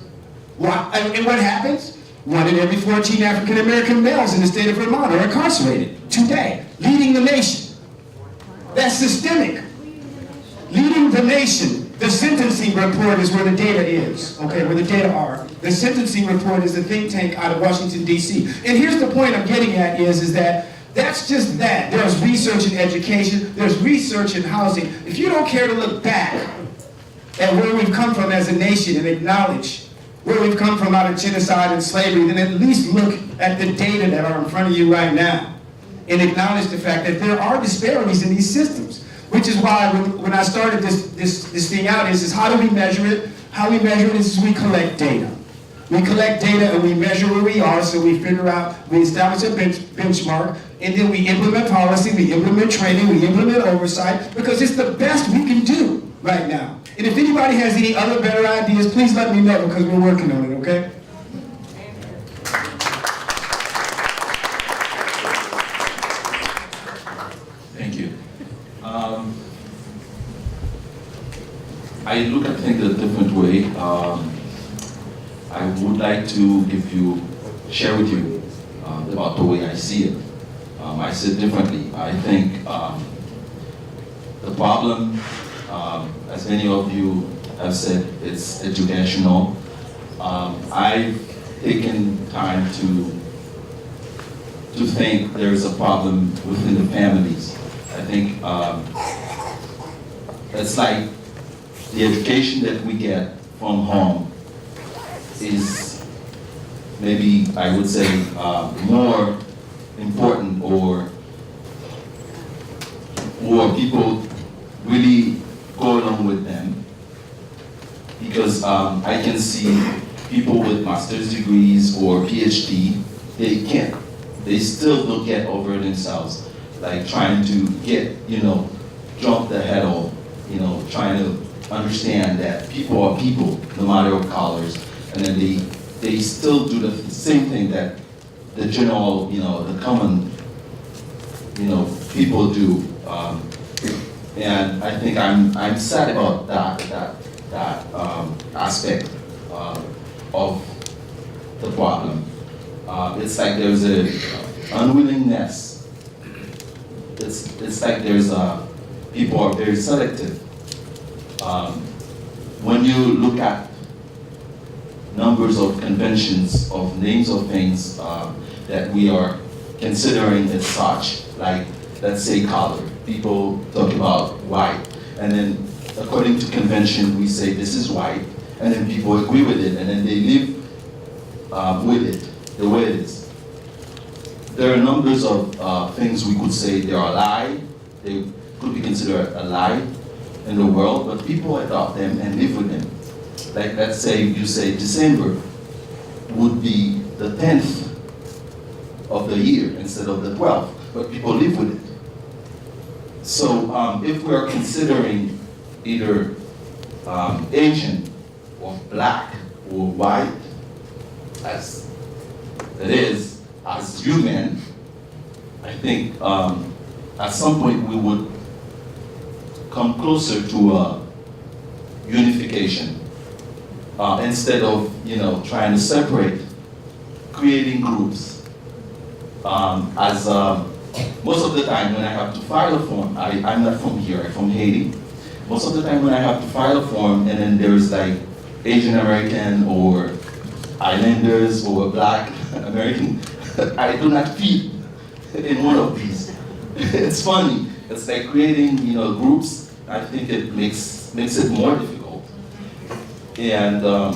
And what happens? 1 in every 14 African American males in the state of Vermont are incarcerated today, leading the nation. That's systemic. Leading the nation. The sentencing report is where the data is, okay, where the data are. The sentencing report is a think tank out of Washington, D.C. And here's the point I'm getting at is that that's just that. There's research in education, there's research in housing. If you don't care to look back at where we've come from as a nation and acknowledge where we've come from out of genocide and slavery, then at least look at the data that are in front of you right now and acknowledge the fact that there are disparities in these systems. Which is why when I started this thing out is how do we measure it? How we measure it is we collect data. We collect data and we measure where we are, so we figure out, we establish a benchmark, and then we implement policy, we implement training, we implement oversight, because it's the best we can do right now. And if anybody has any other better ideas, please let me know, because we're working on it, okay? Thank you. I look at things a different way. I would like to share with you about the way I see it. I see it differently. I think the problem, as many of you have said, it's educational. I've taken time to think there's a problem within the families. I think it's like the education that we get from home is maybe, I would say, more important, or people really go along with them, because I can see people with master's degrees or PhD, they can't. They still don't get over themselves, like trying to get, jump the hurdle, trying to understand that people are people, no matter what colors, and then they still do the same thing that the general, the common, people do. And I think I'm sad about that aspect of the problem. It's like there's a unwillingness. It's like there's people are very selective. When you look at numbers of conventions of names of things that we are considering as such, like let's say color. People talk about white, and then according to convention we say this is white, and then people agree with it, and then they live with it the way it is. There are numbers of things we could say they are a lie, they could be considered a lie in the world, but people adopt them and live with them. Like let's say you say December would be the 10th of the year instead of the 12th, but people live with it. So if we are considering either Asian or black or white as it is, as human, I think at some point we would come closer to unification instead of trying to separate, creating groups. As most of the time when I have to file a form, I'm not from here, I'm from Haiti. Most of the time when I have to file a form and then there's like Asian American or Islanders or Black American, I do not fit in one of these. It's funny. It's like creating groups. I think it makes it more difficult. And I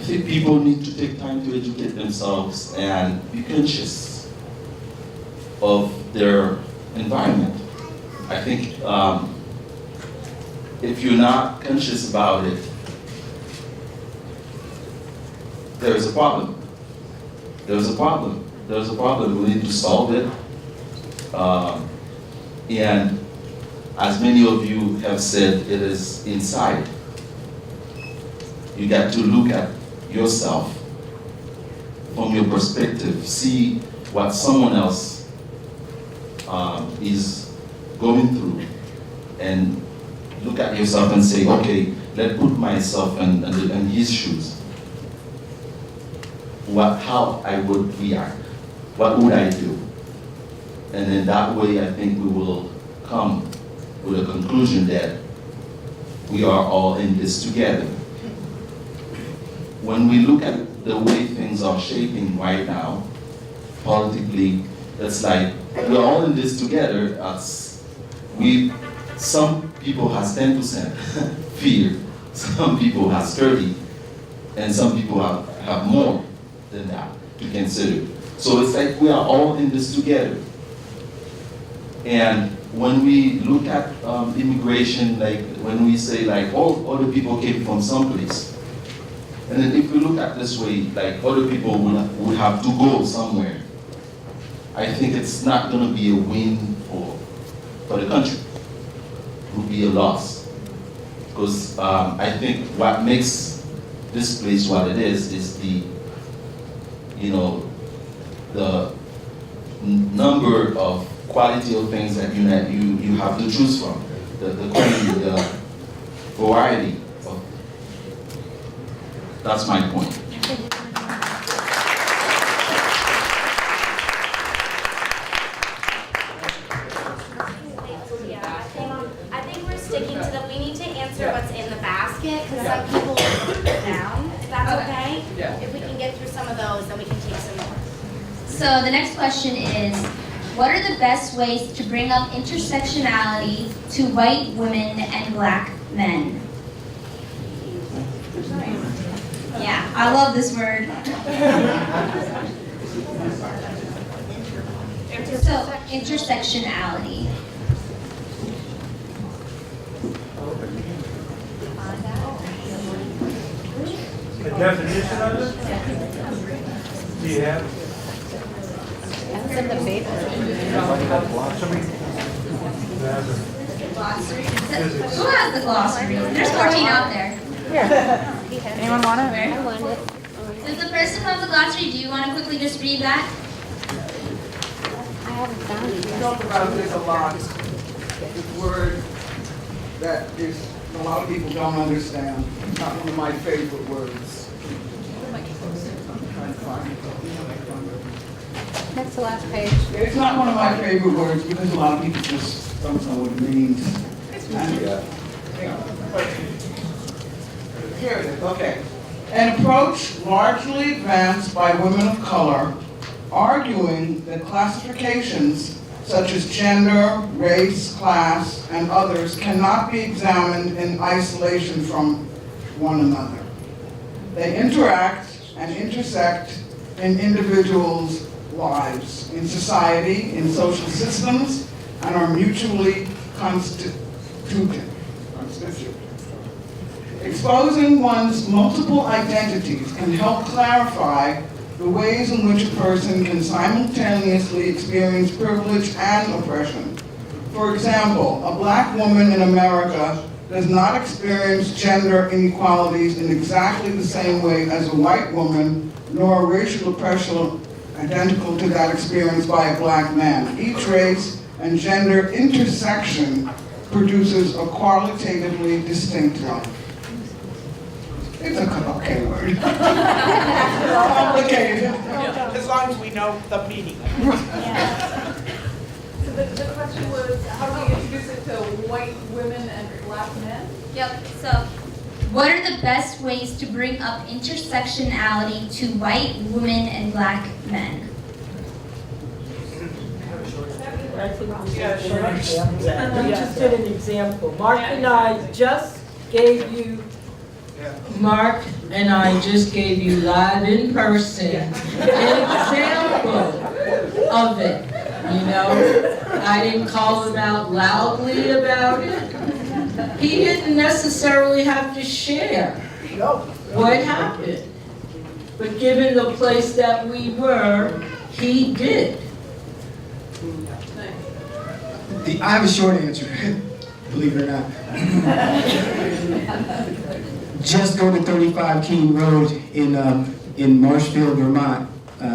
think people need to take time to educate themselves and be conscious of their environment. I think if you're not conscious about it, there's a problem. There's a problem. There's a problem. We need to solve it. And as many of you have said, it is inside. You got to look at yourself from your perspective. See what someone else is going through, and look at yourself and say, okay, let's put myself in his shoes. How I would react, what would I do? And then that way I think we will come with a conclusion that we are all in this together. When we look at the way things are shaping right now, politically, it's like we're all in this together. Some people has 10% fear, some people has 30%, and some people have more than that to consider. So it's like we are all in this together. And when we look at immigration, like when we say like, oh, other people came from someplace, and then if we look at this way, like other people would have to go somewhere, I think it's not going to be a win for the country. It will be a loss. Because I think what makes this place what it is the number of quality of things that you have to choose from, the quality, the variety. That's my point. I think we're sticking to we need to answer what's in the basket, because some people put it down, if that's okay? Yeah. If we can get through some of those, then we can take some more. So the next question is, what are the best ways to bring up intersectionality to white women and black men? Yeah, I love this word. So, intersectionality. The definition of it? Do you have? It's in the paper. Glossary. Who has the glossary? There's 14 out there. Anyone want it? I want it. Does the person who has the glossary, do you want to quickly just read that? I haven't found it We yet. talk about this a lot. This word that is, a lot of people don't understand. It's not one of my favorite words. That's the last page. It's not one of my favorite words because a lot of people just don't know what it means. And, here it is, okay. An approach largely advanced by women of color, arguing that classifications such as gender, race, class, and others cannot be examined in isolation from one another. They interact and intersect in individuals' lives, in society, in social systems, and are mutually constitutive. Exposing one's multiple identities can help clarify the ways in which a person can simultaneously experience privilege and oppression. For example, a black woman in America does not experience gender inequalities in exactly the same way as a white woman, nor racial oppression identical to that experienced by a black man. Each race and gender intersection produces a qualitatively distinct life. It's a okay word. Complicated. As long as we know the meaning. So the question was, how do we introduce it to white women and black men? Yep, so what are the best ways to bring up intersectionality to white women and black men? We just did an example. Mark and I just gave you live in person an example of it. You know, I didn't call him out loudly about it. He didn't necessarily have to share what happened. But given the place that we were, he did. I have a short answer, believe it or not. Just go to 35 King Road in Marshfield, Vermont,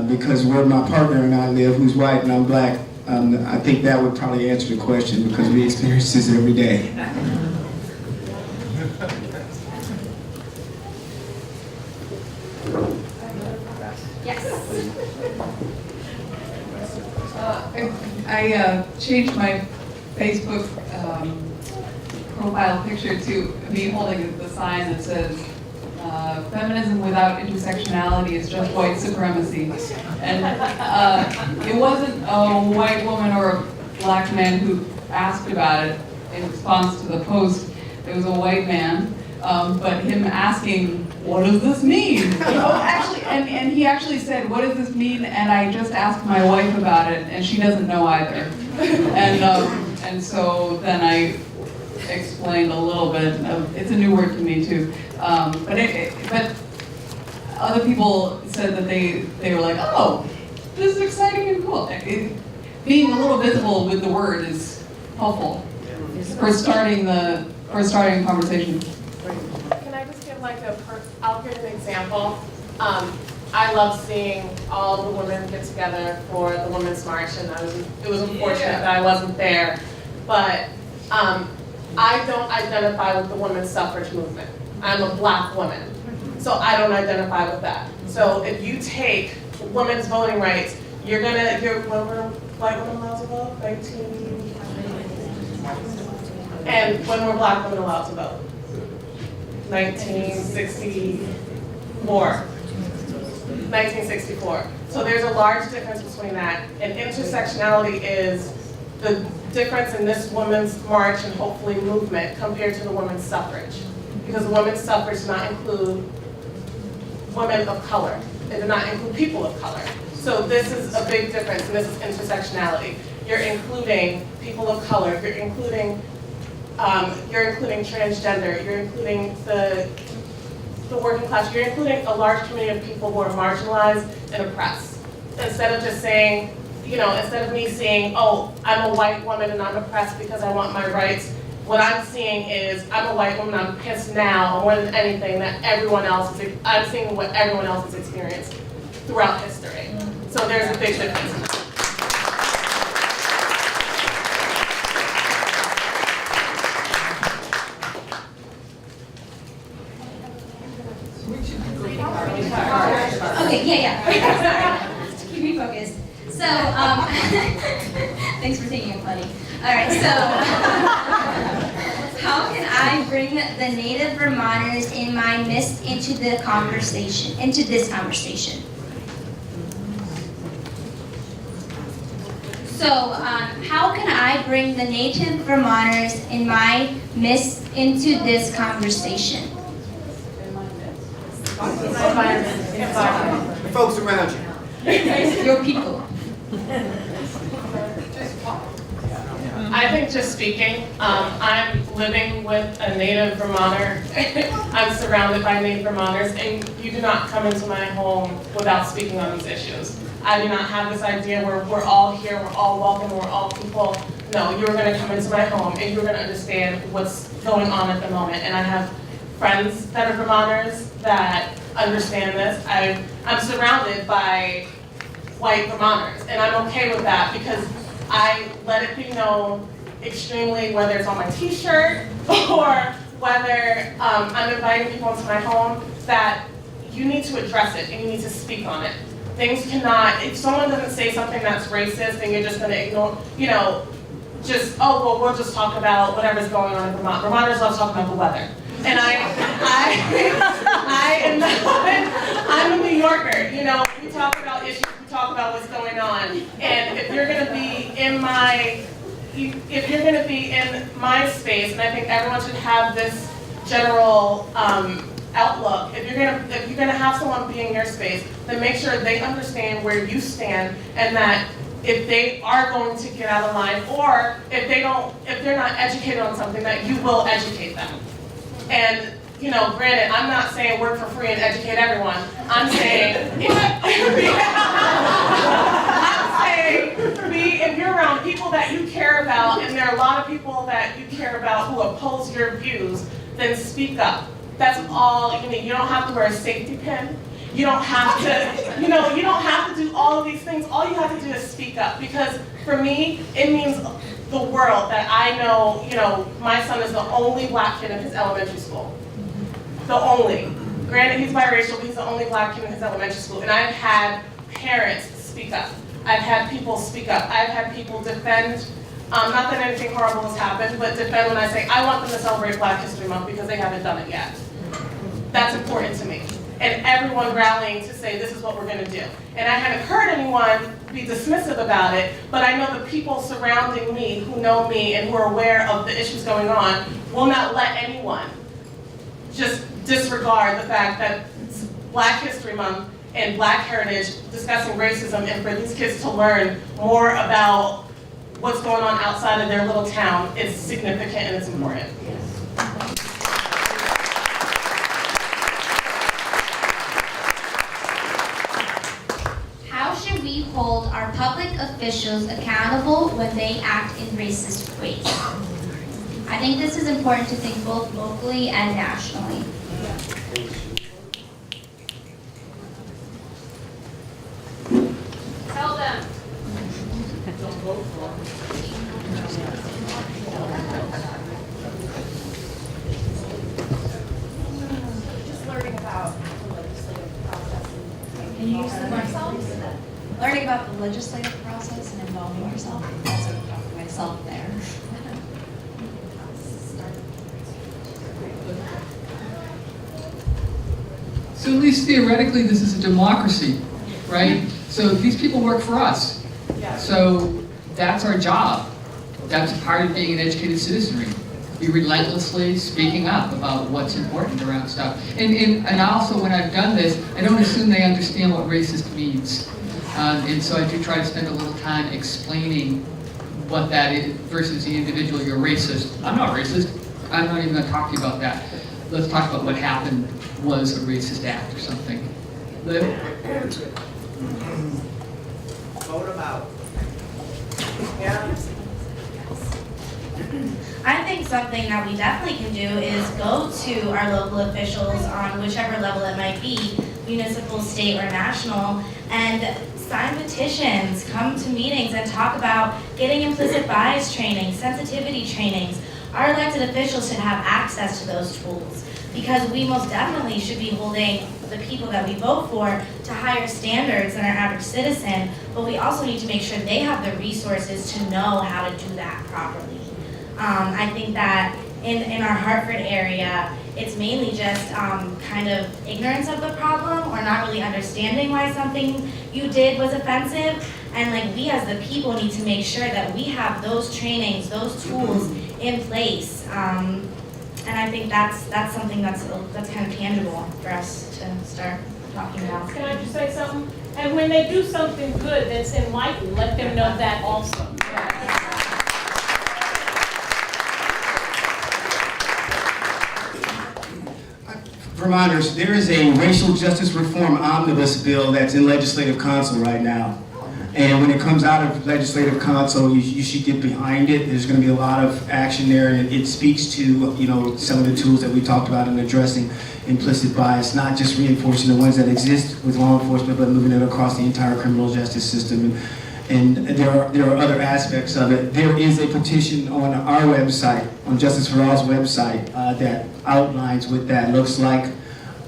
because where my partner and I live, who's white and I'm black, I think that would probably answer the question because we experience this every day. Yes. I changed my Facebook profile picture to me holding the sign that says, feminism without intersectionality is just white supremacy. And it wasn't a white woman or a black man who asked about it in response to the post. It was a white man, but him asking, what does this mean? Actually, and he actually said, what does this mean? And I just asked my wife about it, and she doesn't know either. And so then I explained a little bit. It's a new word to me too. But other people said that they were like, oh, this is exciting and cool. Being a little visible with the word is helpful for starting a conversation. Can I just give I'll give an example. I love seeing all the women get together for the Women's March, and it was unfortunate that I wasn't there. But I don't identify with the women's suffrage movement. I'm a black woman, so I don't identify with that. So if you take women's voting rights, when were white women allowed to vote? 19. And when were black women allowed to vote? 1964. 1964. So there's a large difference between that. And intersectionality is the difference in this women's march and hopefully movement compared to the women's suffrage. Because the women's suffrage does not include women of color. It does not include people of color. So this is a big difference, and this is intersectionality. You're including people of color. You're including transgender. You're including the working class. You're including a large community of people who are marginalized and oppressed. Instead of just saying, you know, instead of me saying, oh, I'm a white woman and I'm oppressed because I want my rights, what I'm seeing is I'm a white woman, I'm pissed now more than anything that everyone else is, I'm seeing what everyone else has experienced throughout history. So there's a big difference in that. Okay, yeah. Sorry, just to keep me focused. So, thanks for thinking I'm funny. All right, so how can I bring the native Vermonters in my midst into the conversation, into this conversation? So, how can I bring the native Vermonters in my midst into this conversation? The folks around you. Your people. I think just speaking, I'm living with a native Vermonter. I'm surrounded by native Vermonters, and you do not come into my home without speaking on these issues. I do not have this idea where we're all here, we're all welcome, we're all people. No, you're gonna come into my home and you're gonna understand what's going on at the moment. And I have friends that are Vermonters that understand this. I'm surrounded by white Vermonters, and I'm okay with that because I let it be known extremely, whether it's on my t-shirt or whether I'm inviting people into my home, that you need to address it and you need to speak on it. Things cannot, if someone doesn't say something that's racist, then you're just gonna ignore, you know, just, oh, well, we'll just talk about whatever's going on in Vermont. Vermonters love talking about the weather. And I'm a New Yorker, you know, we talk about issues, we talk about what's going on. And if you're gonna be in my, if you're gonna be in my space, and I think everyone should have this general outlook, if you're gonna have someone be in your space, then make sure they understand where you stand and that if they are going to get out of line, or if they're not educated on something, that you will educate them. And, you know, granted, I'm not saying work for free and educate everyone. I'm saying, if you're around people that you care about, and there are a lot of people that you care about who oppose your views, then speak up. That's all you need. You don't have to wear a safety pin. You don't have to, you know, you don't have to do all of these things. All you have to do is speak up. Because for me, it means the world that I know, you know, my son is the only black kid in his elementary school. The only. Granted, he's biracial, but he's the only black kid in his elementary school. And I've had parents speak up. I've had people speak up. I've had people defend, not that anything horrible has happened, but defend when I say, I want them to celebrate Black History Month because they haven't done it yet. That's important to me. And everyone rallying to say, this is what we're gonna do. And I haven't heard anyone be dismissive about it, but I know the people surrounding me who know me and who are aware of the issues going on will not let anyone just disregard the fact that it's Black History Month and Black heritage, discussing racism, and for these kids to learn more about what's going on outside of their little town is significant and it's important. How should we hold our public officials accountable when they act in racist ways? I think this is important to think both locally and nationally. Tell them. Just learning about the legislative process and Can you use the ourselves. Learning about the legislative process and involving yourself. I sort of talk to myself there. So at least theoretically, this is a democracy, right? So these people work for us. So that's our job. That's a part of being an educated citizenry. Be relentlessly speaking up about what's important around stuff. And also, when I've done this, I don't assume they understand what racist means. And so I do try to spend a little time explaining what that is versus the individual, you're racist. I'm not racist. I'm not even going to talk to you about that. let's talk about what happened was a racist act or something. Liv? Vote them out. Yeah. I think something that we definitely can do is go to our local officials on whichever level it might be, municipal, state, or national, and sign petitions, come to meetings and talk about getting implicit bias training, sensitivity trainings. Our elected officials should have access to those tools because we most definitely should be holding the people that we vote for to higher standards than our average citizen, but we also need to make sure they have the resources to know how to do that properly. I think that in our Hartford area, it's mainly just kind of ignorance of the problem or not really understanding why something you did was offensive. And like we as the people need to make sure that we have those trainings, those tools in place. And I think that's something that's kind of tangible for us to start talking about. Can I just say something? And when they do something good that's enlightened, let them know that also. Vermonters, there is a racial justice reform omnibus bill that's in legislative council right now. And when it comes out of legislative council, you should get behind it. There's going to be a lot of action there, and it speaks to, you know, some of the tools that we talked about in addressing implicit bias, not just reinforcing the ones that exist with law enforcement, but moving it across the entire criminal justice system. And there are other aspects of it. There is a petition on our website, on Justice for All's website, that outlines what that looks like.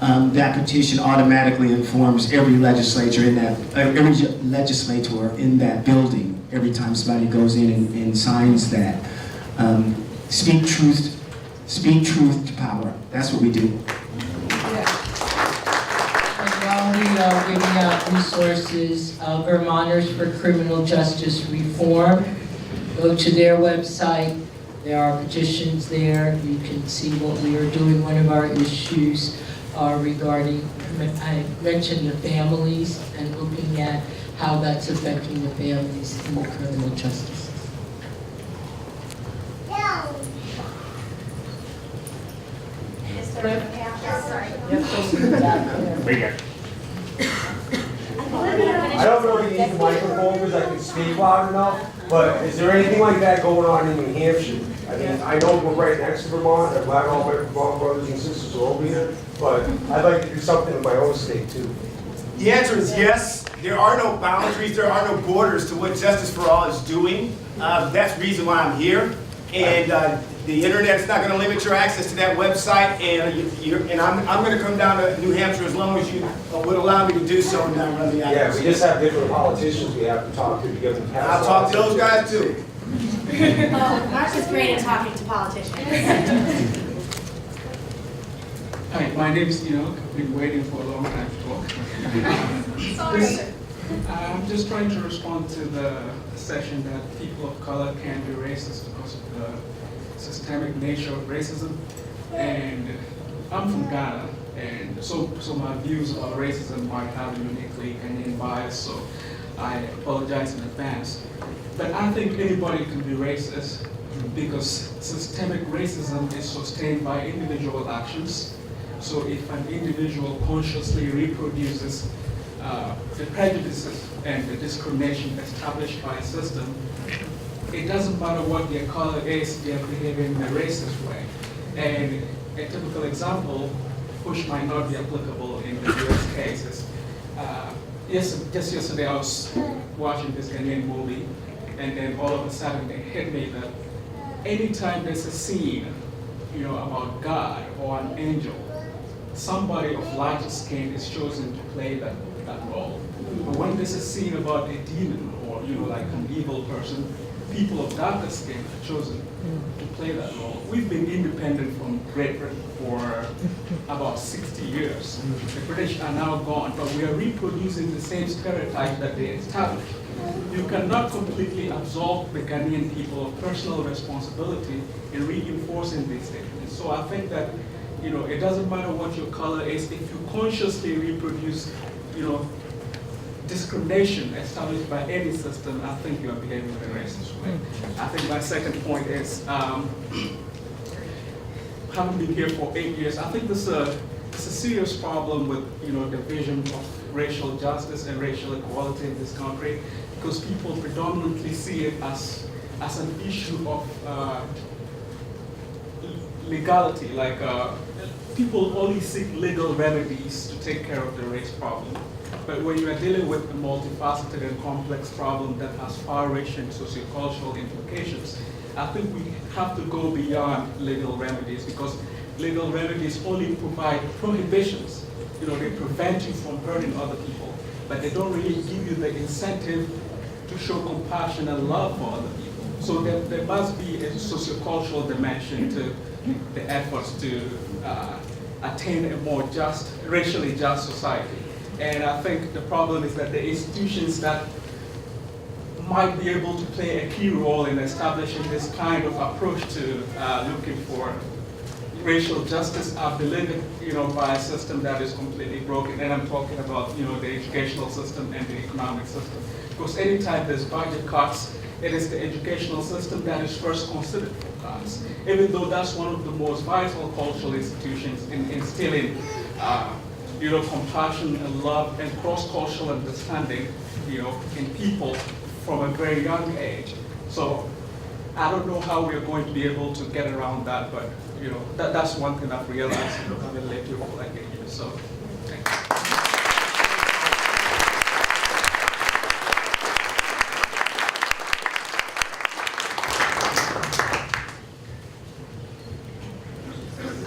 That petition automatically informs every legislator in that, every legislator in that building every time somebody goes in and signs that. Speak truth to power. That's what we do. While we are giving out resources, Vermonters for Criminal Justice Reform, go to their website. There are petitions there. You can see what we are doing. One of our issues regarding, I mentioned the families and looking at how that's affecting the families in the criminal justice. I don't really need the microphone because I can speak loud enough, but is there anything like that going on in New Hampshire? I mean, I know we're right next to Vermont, I'm glad all my Vermont brothers and sisters are over here, but I'd like to do something in my own state too. The answer is yes. There are no boundaries, there are no borders to what Justice for All is doing. That's the reason why I'm here. And the internet's not going to limit your access to that website, and I'm going to come down to New Hampshire as long as you would allow me to do so and not run the Yeah, we just have different politicians we have to talk to get them passed. I'll talk to those guys too. Oh, Mark is great at talking to politicians. Hi, my name is Enoch. I've been waiting for a long time to talk. I'm just trying to respond to the session that people of color can't be racist because of the systemic nature of racism. And I'm from Ghana, and so my views about racism might have a uniquely Ghanaian bias, so I apologize in advance. But I don't think anybody can be racist because systemic racism is sustained by individual actions. So if an individual consciously reproduces the prejudices and the discrimination established by a system, it doesn't matter what their color is, they are behaving in a racist way. And a typical example, which might not be applicable in the US cases. Just yesterday I was watching this Ghanaian movie, and then all of a sudden it hit me that anytime there's a scene, about God or an angel, somebody of lighter skin is chosen to play that role. But when there's a scene about a demon or like an evil person, people of darker skin are chosen to play that role. We've been independent from Great Britain for about 60 years. The British are now gone, but we are reproducing the same stereotype that they established. You cannot completely absolve the Ghanaian people of personal responsibility in reinforcing these statements. So I think that it doesn't matter what your color is, if you consciously reproduce discrimination established by any system, I think you are behaving in a racist way. I think my second point is, having been here for 8 years, I think this it's a serious problem with the vision of racial justice and racial equality in this country, because people predominantly see it as an issue of legality. Like people only seek legal remedies to take care of the race problem. But when you are dealing with a multifaceted and complex problem that has far-reaching sociocultural implications, I think we have to go beyond legal remedies, because legal remedies only provide prohibitions. They prevent you from hurting other people, but they don't really give you the incentive to show compassion and love for other people. So there must be a sociocultural dimension to the efforts to attain a more just, racially just society. And I think the problem is that the institutions that might be able to play a key role in establishing this kind of approach to looking for racial justice are delivered, by a system that is completely broken. And I'm talking about, the educational system and the economic system. Because anytime there's budget cuts, it is the educational system that is first considered for cuts. Even though that's one of the most vital cultural institutions in instilling, compassion and love and cross-cultural understanding, in people from a very young age. So I don't know how we're going to be able to get around that, but that's one thing I've realized having lived here for like 8 years. So thank you.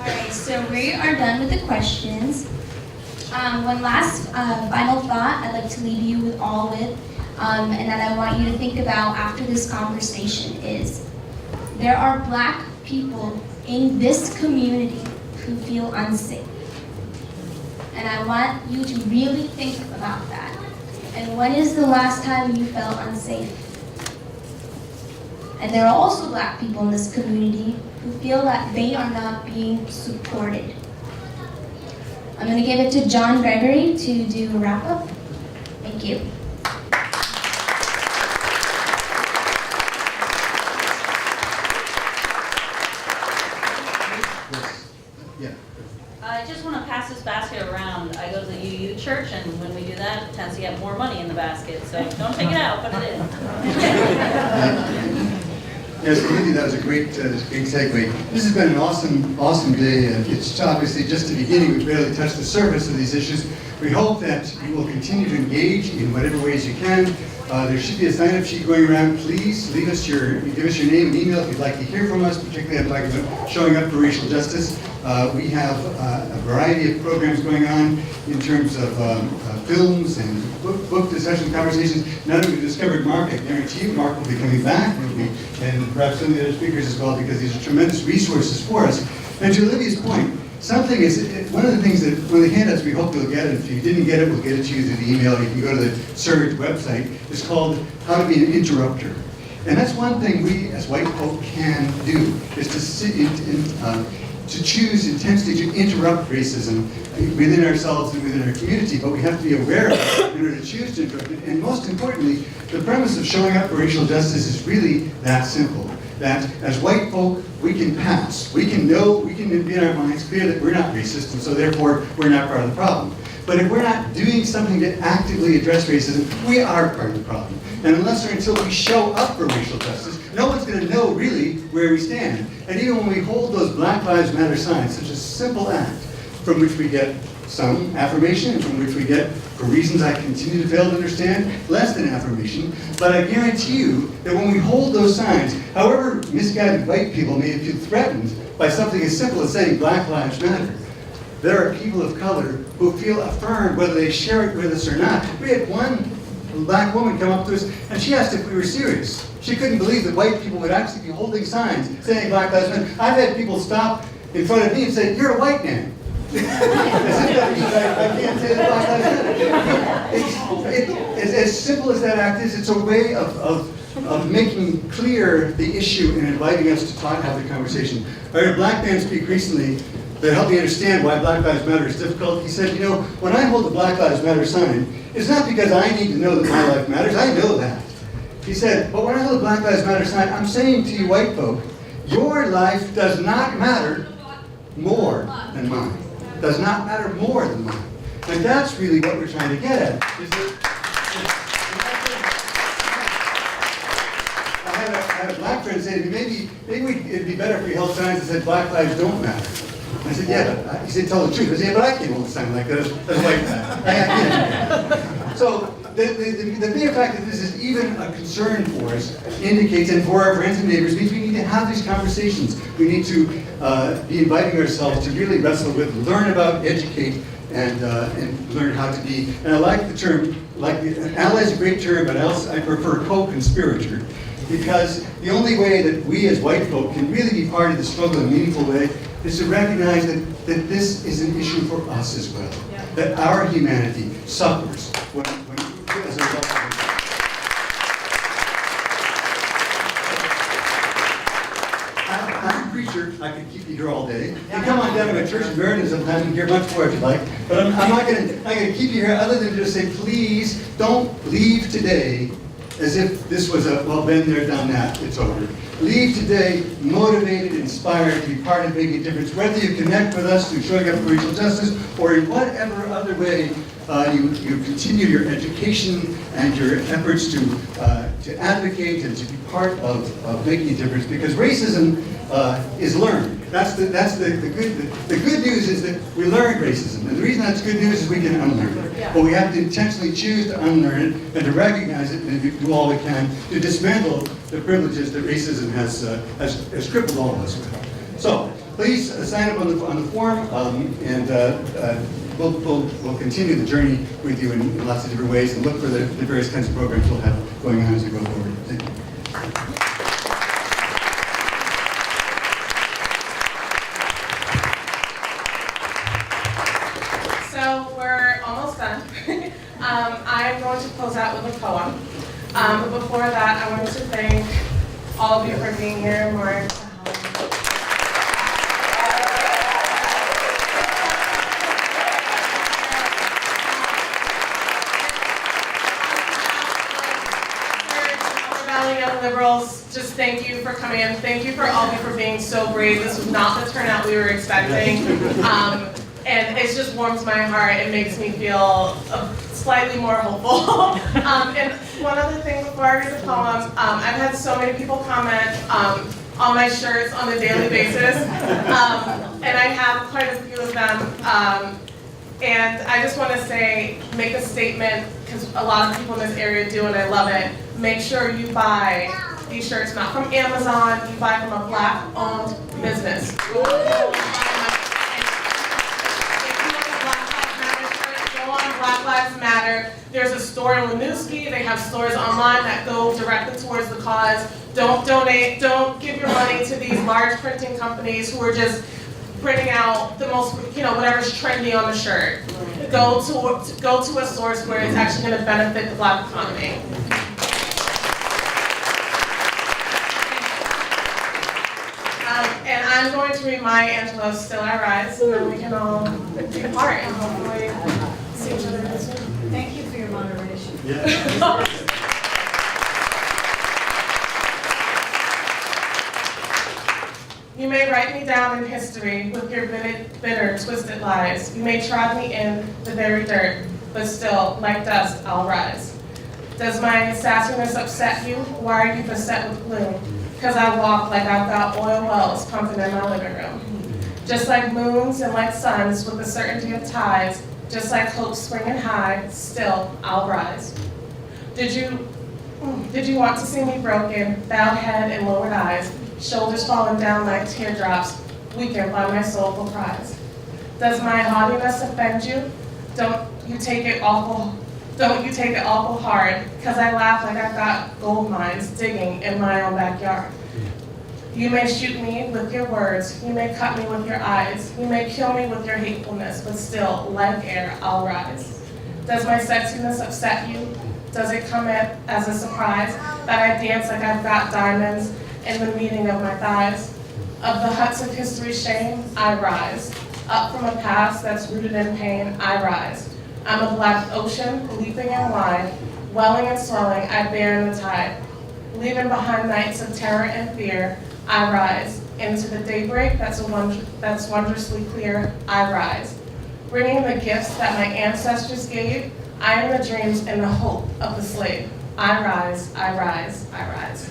Alright, so we are done with the questions. One last final thought I'd like to leave you with all with, and that I want you to think about after this conversation is, there are Black people in this community who feel unsafe. And I want you to really think about that. And when is the last time you felt unsafe? And there are also Black people in this community who feel that they are not being supported. I'm going to give it to John Gregory to do a wrap-up. Thank you. I just want to pass this basket around. I go to the UU church, and when we do that, it tends to get more money in the basket. So don't take it out, put it in. Yes, Lindy, that was a great segue. This has been an awesome day. It's obviously just the beginning. We've barely touched the surface of these issues. We hope that you will continue to engage in whatever ways you can. There should be a sign-up sheet going around. Please give us your name and email if you'd like to hear from us, particularly I'd like about showing up for racial justice. We have a variety of programs going on in terms of films and book discussion conversations. Now that we've discovered Mark, I guarantee you Mark will be coming back, and perhaps some of the other speakers as well, because these are tremendous resources for us. And to Olivia's point, something is, one of the things that, one of the handouts we hope you'll get, and if you didn't get it, we'll get it to you through the email. You can go to the Surge website. It's called How to Be an Interrupter. And that's one thing we as white folk can do, is to sit to choose intensely to interrupt racism within ourselves and within our community, but we have to be aware of it in order to choose to interrupt it. And most importantly, the premise of showing up for racial justice is really that simple. That as white folk, we can pass. We can know, we can be in our minds clear that we're not racist, and so therefore we're not part of the problem. But if we're not doing something to actively address racism, we are part of the problem. And unless or until we show up for racial justice, no one's going to know really where we stand. And even when we hold those Black Lives Matter signs, such a simple act from which we get some affirmation and from which we get, for reasons I continue to fail to understand, less than affirmation. But I guarantee you that when we hold those signs, however misguided white people may feel threatened by something as simple as saying Black Lives Matter, there are people of color who feel affirmed whether they share it with us or not. We had one Black woman come up to us and she asked if we were serious. She couldn't believe that white people would actually be holding signs saying Black Lives Matter. I've had people stop in front of me and say, "You're a white man." I can't say that Black Lives Matter. It's as simple as that act is. It's a way of making clear the issue and inviting us to talk, have the conversation. I heard a Black man speak recently that helped me understand why Black Lives Matter is difficult. He said, when I hold the Black Lives Matter sign, it's not because I need to know that my life matters. I know that. He said, but when I hold the Black Lives Matter sign, I'm saying to you white folk, your life does not matter more than mine. Does not matter more than mine. And that's really what we're trying to get at. Is that I had a black friend say to me, maybe it'd be better if we held signs that said Black lives don't matter. I said, yeah, but he said, tell the truth. I said, yeah, but I can't hold a sign like that as a white man. So the mere fact that this is even a concern for us indicates, and for our friends and neighbors, means we need to have these conversations. We need to be inviting ourselves to really wrestle with, learn about, educate, and learn how to be. And I like the term, ally is a great term, but I prefer co-conspirator. Because the only way that we as white folk can really be part of the struggle in a meaningful way is to recognize that this is an issue for us as well. Yeah. That our humanity suffers when as a result of this. I'm a preacher, I could keep you here all day. You come on down to my church in Meriden sometime and hear much more if you'd like. But I'm not gonna keep you here other than just say, please don't leave today as if this was a, well, been there, done that, it's over. Leave today motivated, inspired to be part of making a difference, whether you connect with us through showing up for racial justice, or in whatever other way you continue your education and your efforts to advocate and to be part of making a difference, because racism is learned. That's the good news is that we learned racism, and the reason that's good news is we can unlearn it. Yeah. But we have to intentionally choose to unlearn it and to recognize it and do all we can to dismantle the privileges that racism has crippled all of us with. So please sign up on the form, and we'll continue the journey with you in lots of different ways, and look for the various kinds of programs we'll have going on as we go forward. Thank you. I'm going to close out with a poem. But before that, I wanted to thank all of you for being here. Mark. Young liberals, just thank you for coming in. Thank you for all of you for being so brave. This was not the turnout we were expecting. And it just warms my heart. It makes me feel slightly more hopeful. And one other thing before I read the poem, I've had so many people comment on my shirts on a daily basis. And I have quite a few of them. And I just want to say, make a statement, because a lot of people in this area do, and I love it. Make sure you buy these shirts not from Amazon, you buy from a Black-owned business. Black Lives Matter. There's a store in Winooski. They have stores online that go directly towards the cause. Don't donate. Don't give your money to these large printing companies who are just printing out the most, whatever's trendy on the shirt. Go to a source where it's actually going to benefit the Black economy. And I'm going to read Maya Angelou's "Still I Rise," so then we can all take a part and hopefully see each other again soon. Thank you for your moderation. Yeah. You may write me down in history with your bitter, twisted lies. You may trod me in the very dirt, but still, like dust, I'll rise. Does my sassiness upset you? Why are you beset with gloom? Because I walk like I've got oil wells pumping in my living room. Just like moons and like suns with the certainty of tides, just like hope springing high, still I'll rise. Did you want to see me broken, bowed head and lowered eyes, shoulders falling down like teardrops, weakened by my soulful cries? Does my haughtiness offend you? Don't you take it awful hard, because I laugh like I've got gold mines digging in my own backyard. You may shoot me with your words, you may cut me with your eyes, you may kill me with your hatefulness, but still, like air, I'll rise. Does my sexiness upset you? Does it come as a surprise that I dance like I've got diamonds in the meeting of my thighs? Of the huts of history's shame, I rise. Up from a past that's rooted in pain, I rise. I'm a black ocean, leaping and wide, welling and swelling, I bear in the tide. Leaving behind nights of terror and fear, I rise. Into the daybreak that's wondrously clear, I rise. Bringing the gifts that my ancestors gave, I am the dreams and the hope of the slave. I rise, I rise, I rise.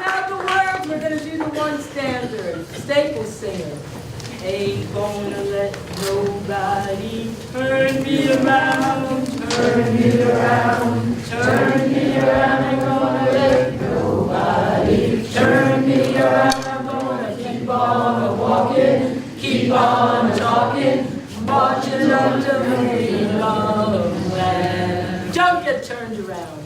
Now the words, we're gonna do the one standard, staple singer. Ain't gonna let nobody turn me around, turn me around, turn me around. Ain't gonna let nobody turn me around. I'm gonna keep on walking, keep on talking, marching up to freedom land. Don't get turned around.